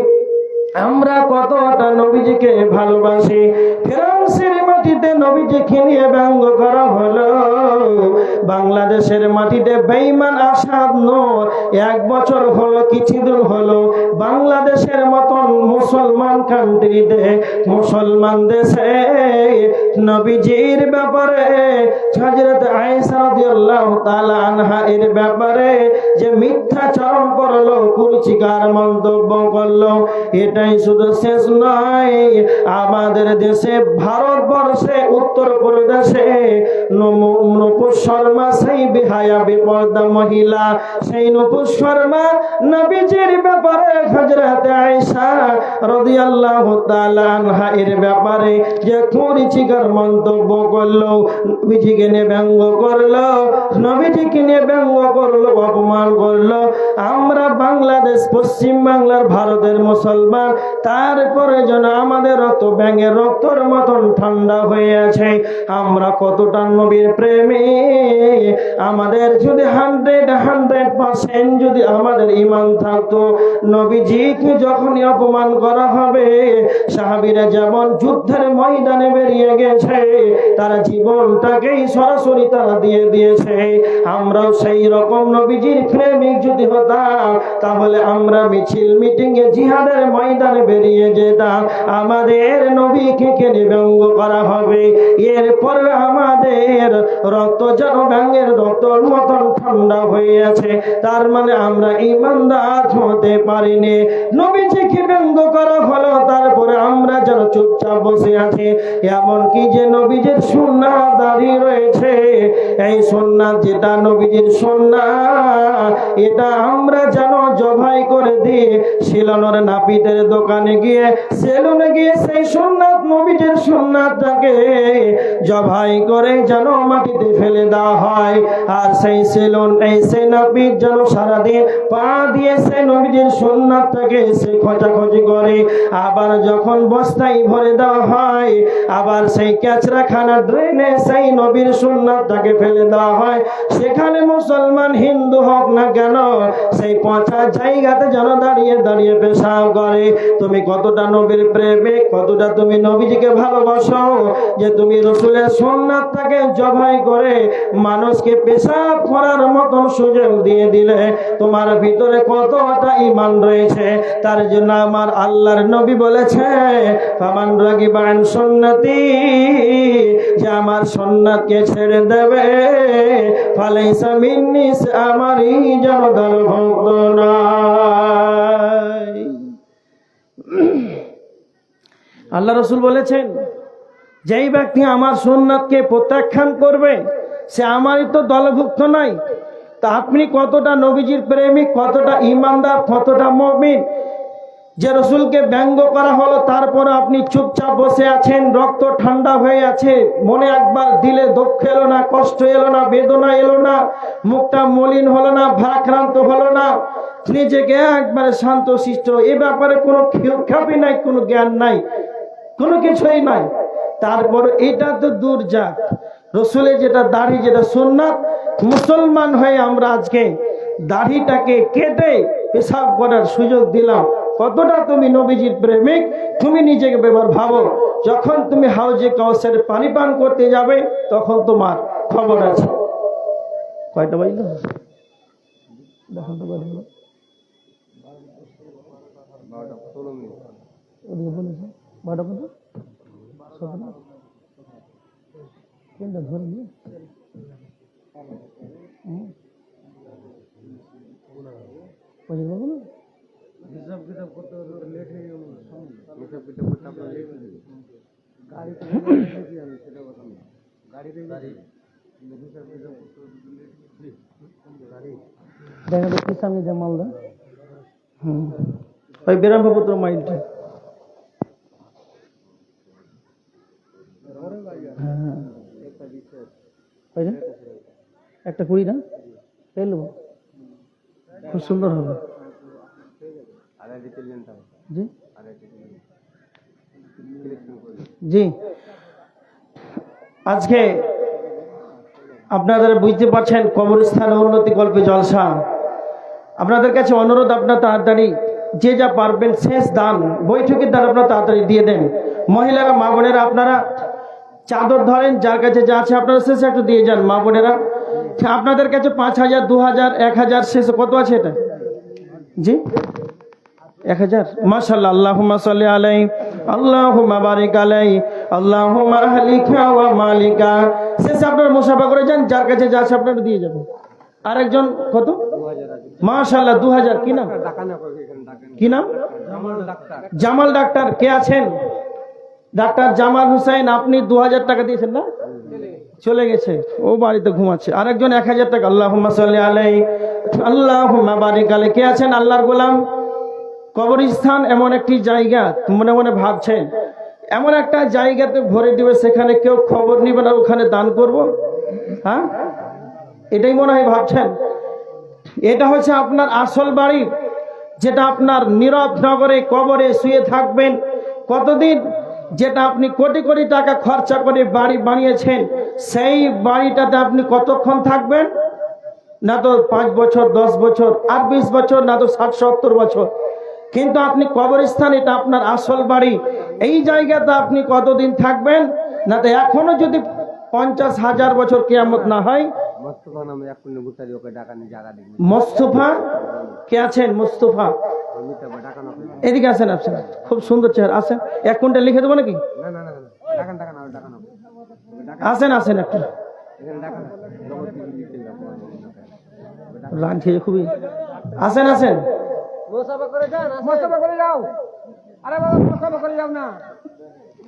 আমরা কতটা নবীজিকে ভালোবাসি। ফ্রান্সের মাটিতে নবীজিকে নিয়ে ব্যঙ্গ করা হলো, বাংলাদেশের মাটিতে বেঈমান আসাদ নূর 1 বছর হলো, কিছুদিন হলো বাংলাদেশের মতন মুসলমান কান্ট্রিতে, মুসলমান দেশে নবীজির ব্যাপারে হযরত আয়েশা রাদিয়াল্লাহু তাআলা আনহা এর ব্যাপারে যে মিথ্যাচারণ করলো, কুরুচিকার মন্তব্য করলো, এটাই শুধু শেষ নয়, আমাদের দেশে ভারতবর্ষে উত্তরপ্রদেশে নূপুর শর্মা, সেই বেহায়া বেপরদা মহিলা, সেই নূপুর শর্মা নবীজির ব্যাপারে হযরত আয়েশা রাদিয়াল্লাহু তাআলা আনহা এর ব্যাপারে যে কুরুচিকার মন্তব্য করলো, নবীজিকে নিয়ে ব্যঙ্গ করলো, নবীজিকে নিয়ে ব্যঙ্গ করলো, অপমান করলো। আমরা বাংলাদেশ, পশ্চিম বাংলার ভারতের মুসলমান, তারপরে যেন আমাদের রক্ত ব্যাঙের রক্তর মতন ঠান্ডা হয়ে আছে। আমরা কতটা নবীর প্রেমী, আমাদের যদি 100% যদি আমাদের ঈমান থাকতো, নবীজিকে যখনই অপমান করা হবে, সাহাবীরা যেমন যুদ্ধের ময়দানে বেরিয়ে গেছে, তারা জীবনটাকেই সরাসরি তারা দিয়ে দিয়েছে, আমরাও সেই রকম নবীজির প্রেমিক যদি হতাম, তাহলে আমরা মিছিল, মিটিং এ, জিহাদের ময়দানে বেরিয়ে যেতাম। আমাদের নবীকে কেনে ব্যঙ্গ করা হবে, এরপর আমাদের রক্ত যেন ব্যাঙের রক্তর মতন ঠান্ডা হয়ে আছে, তার মানে আমরা ইমানদার হতে পারিনি। নবীজিকে ব্যঙ্গ করা হলো, তারপরে আমরা যেন চুপচাপ বসে আছি। এমনকি যে নবীজির সুন্নাত দাঁড়িয়ে রয়েছে, এই সুন্নাত যেটা নবীজির সুন্নাত, এটা আমরা যেন জবাই করে দিয়ে সেলুনের নাপিতের দোকানে গিয়ে, সেলুনে গিয়ে সেই সুন্নাত, নবীজির সুন্নাতটাকে জবাই করে যেন মাটিতে ফেলে দেওয়া হয়। আর সেই সেলুন, সেই নাপিত যেন সারাদিন পা দিয়ে সেই নবীজির সুন্নাতটাকে সে খোঁজাখুঁজি করে, আবার যখন বস্তায় ভরে দেওয়া হয়, আবার সেই ক্যাচরাখানা ড্রেনে সেই নবীর সুন্নাতটাকে ফেলে দেওয়া হয়। সেখানে মুসলমান, হিন্দু হোক না কেন, সেই পচা জায়গাতে যেন দাঁড়িয়ে দাঁড়িয়ে পেশাব করে। তুমি কতটা নবীর প্রেমিক, কতটা তুমি নবীজিকে ভালোবাসো, যে তুমি রসুলের সুন্নাতটাকে জবাই করে মানুষকে পেশাব করার মতন সুযোগ দিয়ে দিলে, তোমার ভিতরে কতটা ঈমান রয়েছে। তার জন্য আমার আল্লাহর নবী বলেছে, ফামান রাগিবা আন সুন্নতি, যে আমার সুন্নাতকে ছেড়ে দেবে, ফালাইসা মিন্নি, আমারই যেন দলভুক্ত নাই। আল্লাহ রসুল বলেছেন, যেই ব্যক্তি আমার সুন্নাতকে প্রত্যাখ্যান করবে সে আমারই তো দলভুক্ত নাই। তা আপনি কতটা নবীজির প্রেমিক, কতটা ইমানদার, কতটা মুমিন, যে রসুলকে ব্যঙ্গ করা হলো তারপর আপনি চুপচাপ বসে আছেন, রক্ত ঠান্ডা হয়ে আছে, মনে একবার দিলে দুঃখ এলো না, কষ্ট এলো না, বেদনা এলো না, মুখটা মলিন হলো না, ভারাক্রান্ত হলো না, নিজেকে একবারে শান্ত শিষ্ট, এ ব্যাপারে কোনো খ্যাপি নাই, কোনো জ্ঞান নাই, কোনো কিছুই নাই। তারপর এটা তো দূর যাক, রসুলের যেটা দাড়ি, যেটা সুন্নাত, মুসলমান হয়ে আমরা আজকে দাড়িটাকে কেটে পেশাব করার সুযোগ দিলাম। কতটা তুমি নবীজির প্রেমিক তুমি নিজেকে এবার ভাবো। যখন তুমি হাউজে কাউসারে পানি পান করতে যাবে তখন তোমার খবর আছে। কয়টা বাজলো? দেখুন তো বাজলো 12টা ধরে নিয়ে হিসাব কিতাব করতে লেট হয়ে গেল, হিসাব কিতাব করতে আপনার লেট হয়ে গেল, গাড়িতে আমি সেটা কথা না, গাড়িতে হিসাব কিতাব করতে গাড়ি দেখা যাচ্ছে সামনে যে মালদা ওই বেরামপুত্র মাইলটা, একটা 20 না পেয়ে নেবো, খুব সুন্দর হবে। জি জি, আজকে আপনারা বুঝতে পারছেন কবরস্থান উন্নতি কল্পে জলসা। আপনাদের কাছে অনুরোধ, আপনার তাড়াতাড়ি যে যা পারবেন শেষ দান বৈঠকের দ্বারা আপনারা তাড়াতাড়ি দিয়ে দেন। মহিলারা, মা বোনেরা, আপনারা চাদর ধরেন, যার কাছে যা আছে আপনারা শেষে একটু দিয়ে যান। মা বোনেরা, আপনাদের কাছে 5000, 2000, 1000 শেষে কত আছে এটা? জি 1000। মাশাআল্লাহ, আল্লাহুম্মা সাল্লি আলাইহি, আল্লাহুম্মা বারিক আলাইহি, আল্লাহুম্মা আহলিকা ওয়া মালিকা। শেষে আপনারা মুসাফা করে যান, যার কাছে যা আছে আপনারা দিয়ে যাবেন। আরেকজন কত? মাশাআল্লাহ 2000। কি নাম? কি নাম? জামাল ডাক্তার। কে আছেন? ডাক্তার জামাল হুসাইন। আপনি 2000 টাকা দিয়েছেন না? চলে গেছে, ও বাড়িতে ঘুমাচ্ছে। আরেকজন 1000 টাকা। আল্লাহুম্মা সাল্লি আলাইহি, আল্লাহুম্মা বারিক আলাইহি। কে আছেন? আল্লাহর গোলাম। কবরস্থান এমন একটি জায়গা, মনে মনে ভাবছেন এমন একটা জায়গাতে ভরে দিবে, সেখানে কেউ খবর নিবে না, ওখানে দান করব। হ্যাঁ, এটাই মনে হয় ভাবছেন। এটা হচ্ছে আপনার আসল বাড়ি, যেটা আপনার নীরব নগরে কবরে শুয়ে থাকবেন কতদিন, যেটা আপনি কোটি কোটি টাকা খরচা করে বাড়ি বানিয়েছেন, সেই বাড়িটাতে আপনি কতক্ষণ থাকবেন? না তো 5 বছর, 10 বছর, আর 20 বছর, না তো 60-70 বছর। কিন্তু আপনি কবরস্থান, এটা আপনার আসল বাড়ি, এই জায়গাতে আপনি কতদিন থাকবেন? না তো এখনো যদি 50,000 বছর কিয়ামত না হয়। মোস্তফা কে আছেন? মোস্তফা, এদিকে আসেন। আপনার খুব সুন্দর চেহারা। আসেন, 1 কুইন্টাল লিখে দেবো নাকি? আসেন আসেন, একটা রান খেয়ে খুবই। আসেন আসেন,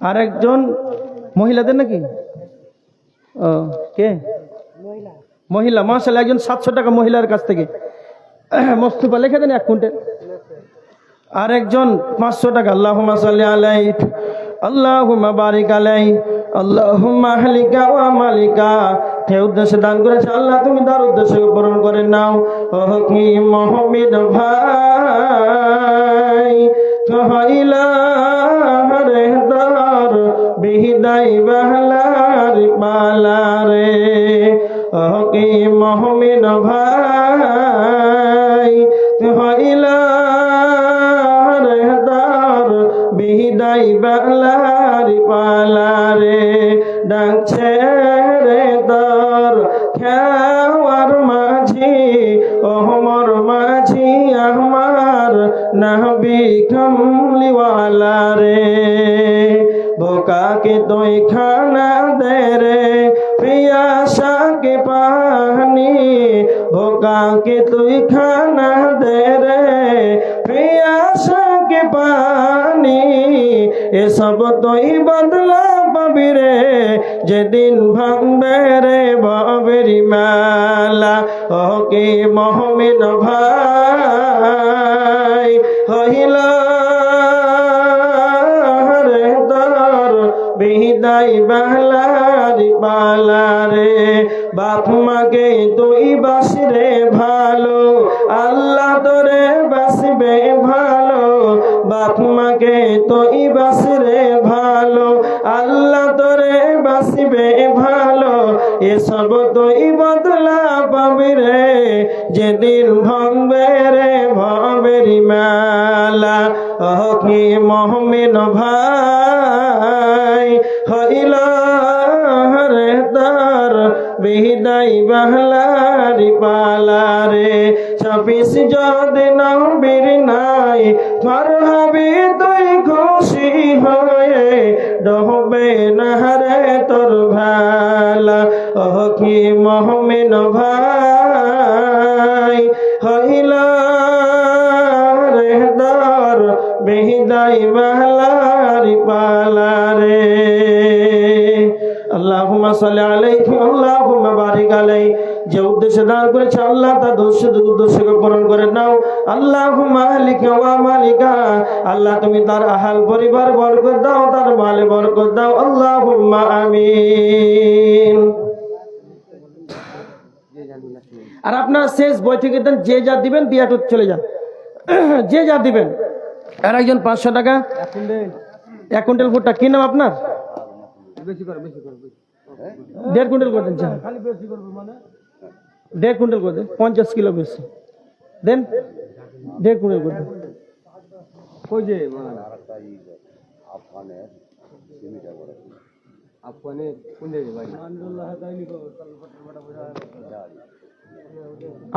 আরেকজন মহিলাদের নাকি? ও, কে? মহিলা। মাশাআল্লাহ, একজন 700 টাকা মহিলার কাছ থেকে। মোস্তফা লিখে দেন 1 কুইন্টাল। আরেকজন 500 টাকা। আল্লাহুম্মা সাল্লি আলাইহি, আল্লাহুম্মা বারিক আলাইহি, আল্লাহুম্মা আহলিকা ওয়া মালিকা। কে উদ্দেশ্যে দান করেছে আল্লাহ তুমি তার উদ্দেশ্য পূরণ করে নাও। ও কি মুহাম্মদ ভাই, কহাইলা রে দার বিদাই বহলার পালারে। ও কি মুহাম্মদ ভাই, কহাইলা রে দার বিদাই বহলার নবী কামলিওয়ালা রে ভোকাকে তুই খানা দে রে পিয়াসা के पानी भूखा के तुई खाना दे रे पियासा के पानी ए सब तुई बदला पाबी रे जेदिन भांगबे रे बाबेरी माला ओ के मोहम्मद भाई हइला रे दर বিদায় বালারি বালারে বাপ মাকে তুই বাসরে ভালো আল্লাহ তোরে বাসবে ভালো বাপ মাকে তুই বাসরে ভালো আল্লাহ তোরে বাসবে ভালো এসব তুই বদলা পাবি রে যেদিন ভাঙবে রে ভাবেরি মালা কি মোহাম্মদ ভাই হইলা রে তার বিদায় বাহলারি পালারে 26 যদি নবীর নাই ফরহাবি তুই খুশি হয়ে ডহবে না রে তোর ভালা ও কি মোহাম্মদ ভাই হইলা রে তার বিদায় বাহলারি পালারে আল্লাহুম্মা সাল্লি আলাইহি আল্লাহুম্মা বারিক আলাইহি যে উদ্দেশ্যে দান করেছে আল্লাহ তার উদ্দেশ্যকে পূরণ করে নাও আল্লাহুম্মা আহলিকা ওয়া মালিকা আল্লাহ তুমি তার আহাল পরিবার বরকত দাও তার মালে বরকত দাও আল্লাহুম্মা আমিন। আর আপনারা শেষ বই থেকে দেন যে যা দিবেন দিয়ে চলে যান যে যা দিবেন আর একজন 500 টাকা 1 কুইন্টাল ভুট্টা কি নাম আপনার 1.5 কুইন্টাল করে দেন 1.5 কুইন্টাল করে দেন 50 কিলো বেশি দেন 1.5 কুইন্টাল করে দেন কই যে আফগানের কোন জায়গায় ভাই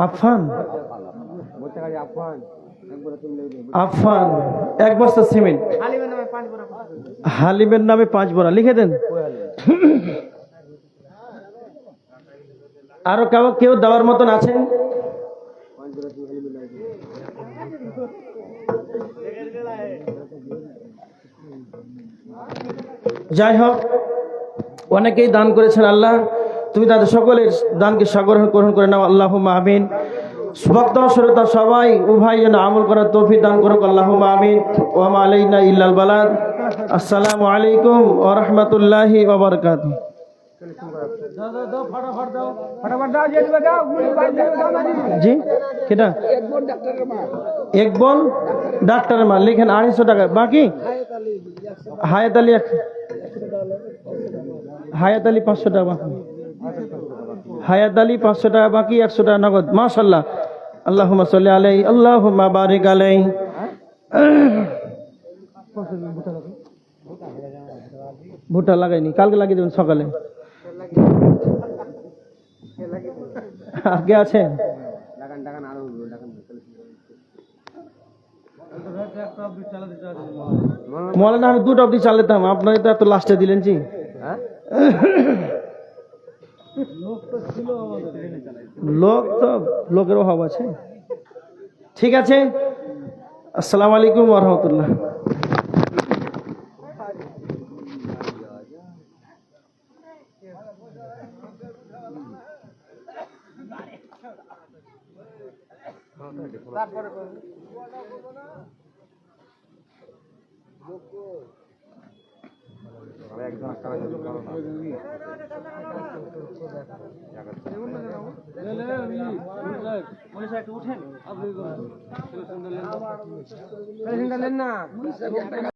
আফগান আফগান 1 বস্তা সিমেন্ট হালিমের নামে 5 বড়া লিখে দেন। আরো কেউ দেওয়ার মতন আছেন? যাই হোক অনেকেই দান করেছেন আল্লাহ তুমি তাদের সকলের দানকে গ্রহণ করে নাও আল্লাহুম্মা আমিন। ভক্ত শ্রোতা সবাই উভয় যেন আমল করার তৌফিক দান করুক আল্লাহুম্মা আমিন। ওয়া মা আলাইনা ইল্লাল বালাগ। আসসালামু আলাইকুম ওয়া রাহমাতুল্লাহি ওয়া বারাকাতুহু। জি কেটা এক বল ডাক্তারের মাল লিখেন 250 টাকা বাকি হায়াত আলী 500 টাকা বাকি হায়াত আলী 500 টাকা বাকি 100 টাকা নগদ মাশাআল্লাহ। আল্লাহুম্মা সাল্লি আলাইহি আল্লাহুম্মা বারিক আলাইহি। ভুট্টা লাগাইনি কালকে লাগিয়ে দেবেন সকালে আগে আছে মৌলানা আমি 2টা অবধি চালাতাম আপনারা তো এত লাস্টে দিলেন জি লোকের অভাব আছে ঠিক আছে। আসসালামু আলাইকুম ওয়া রাহমাতুল্লাহ। উঠেন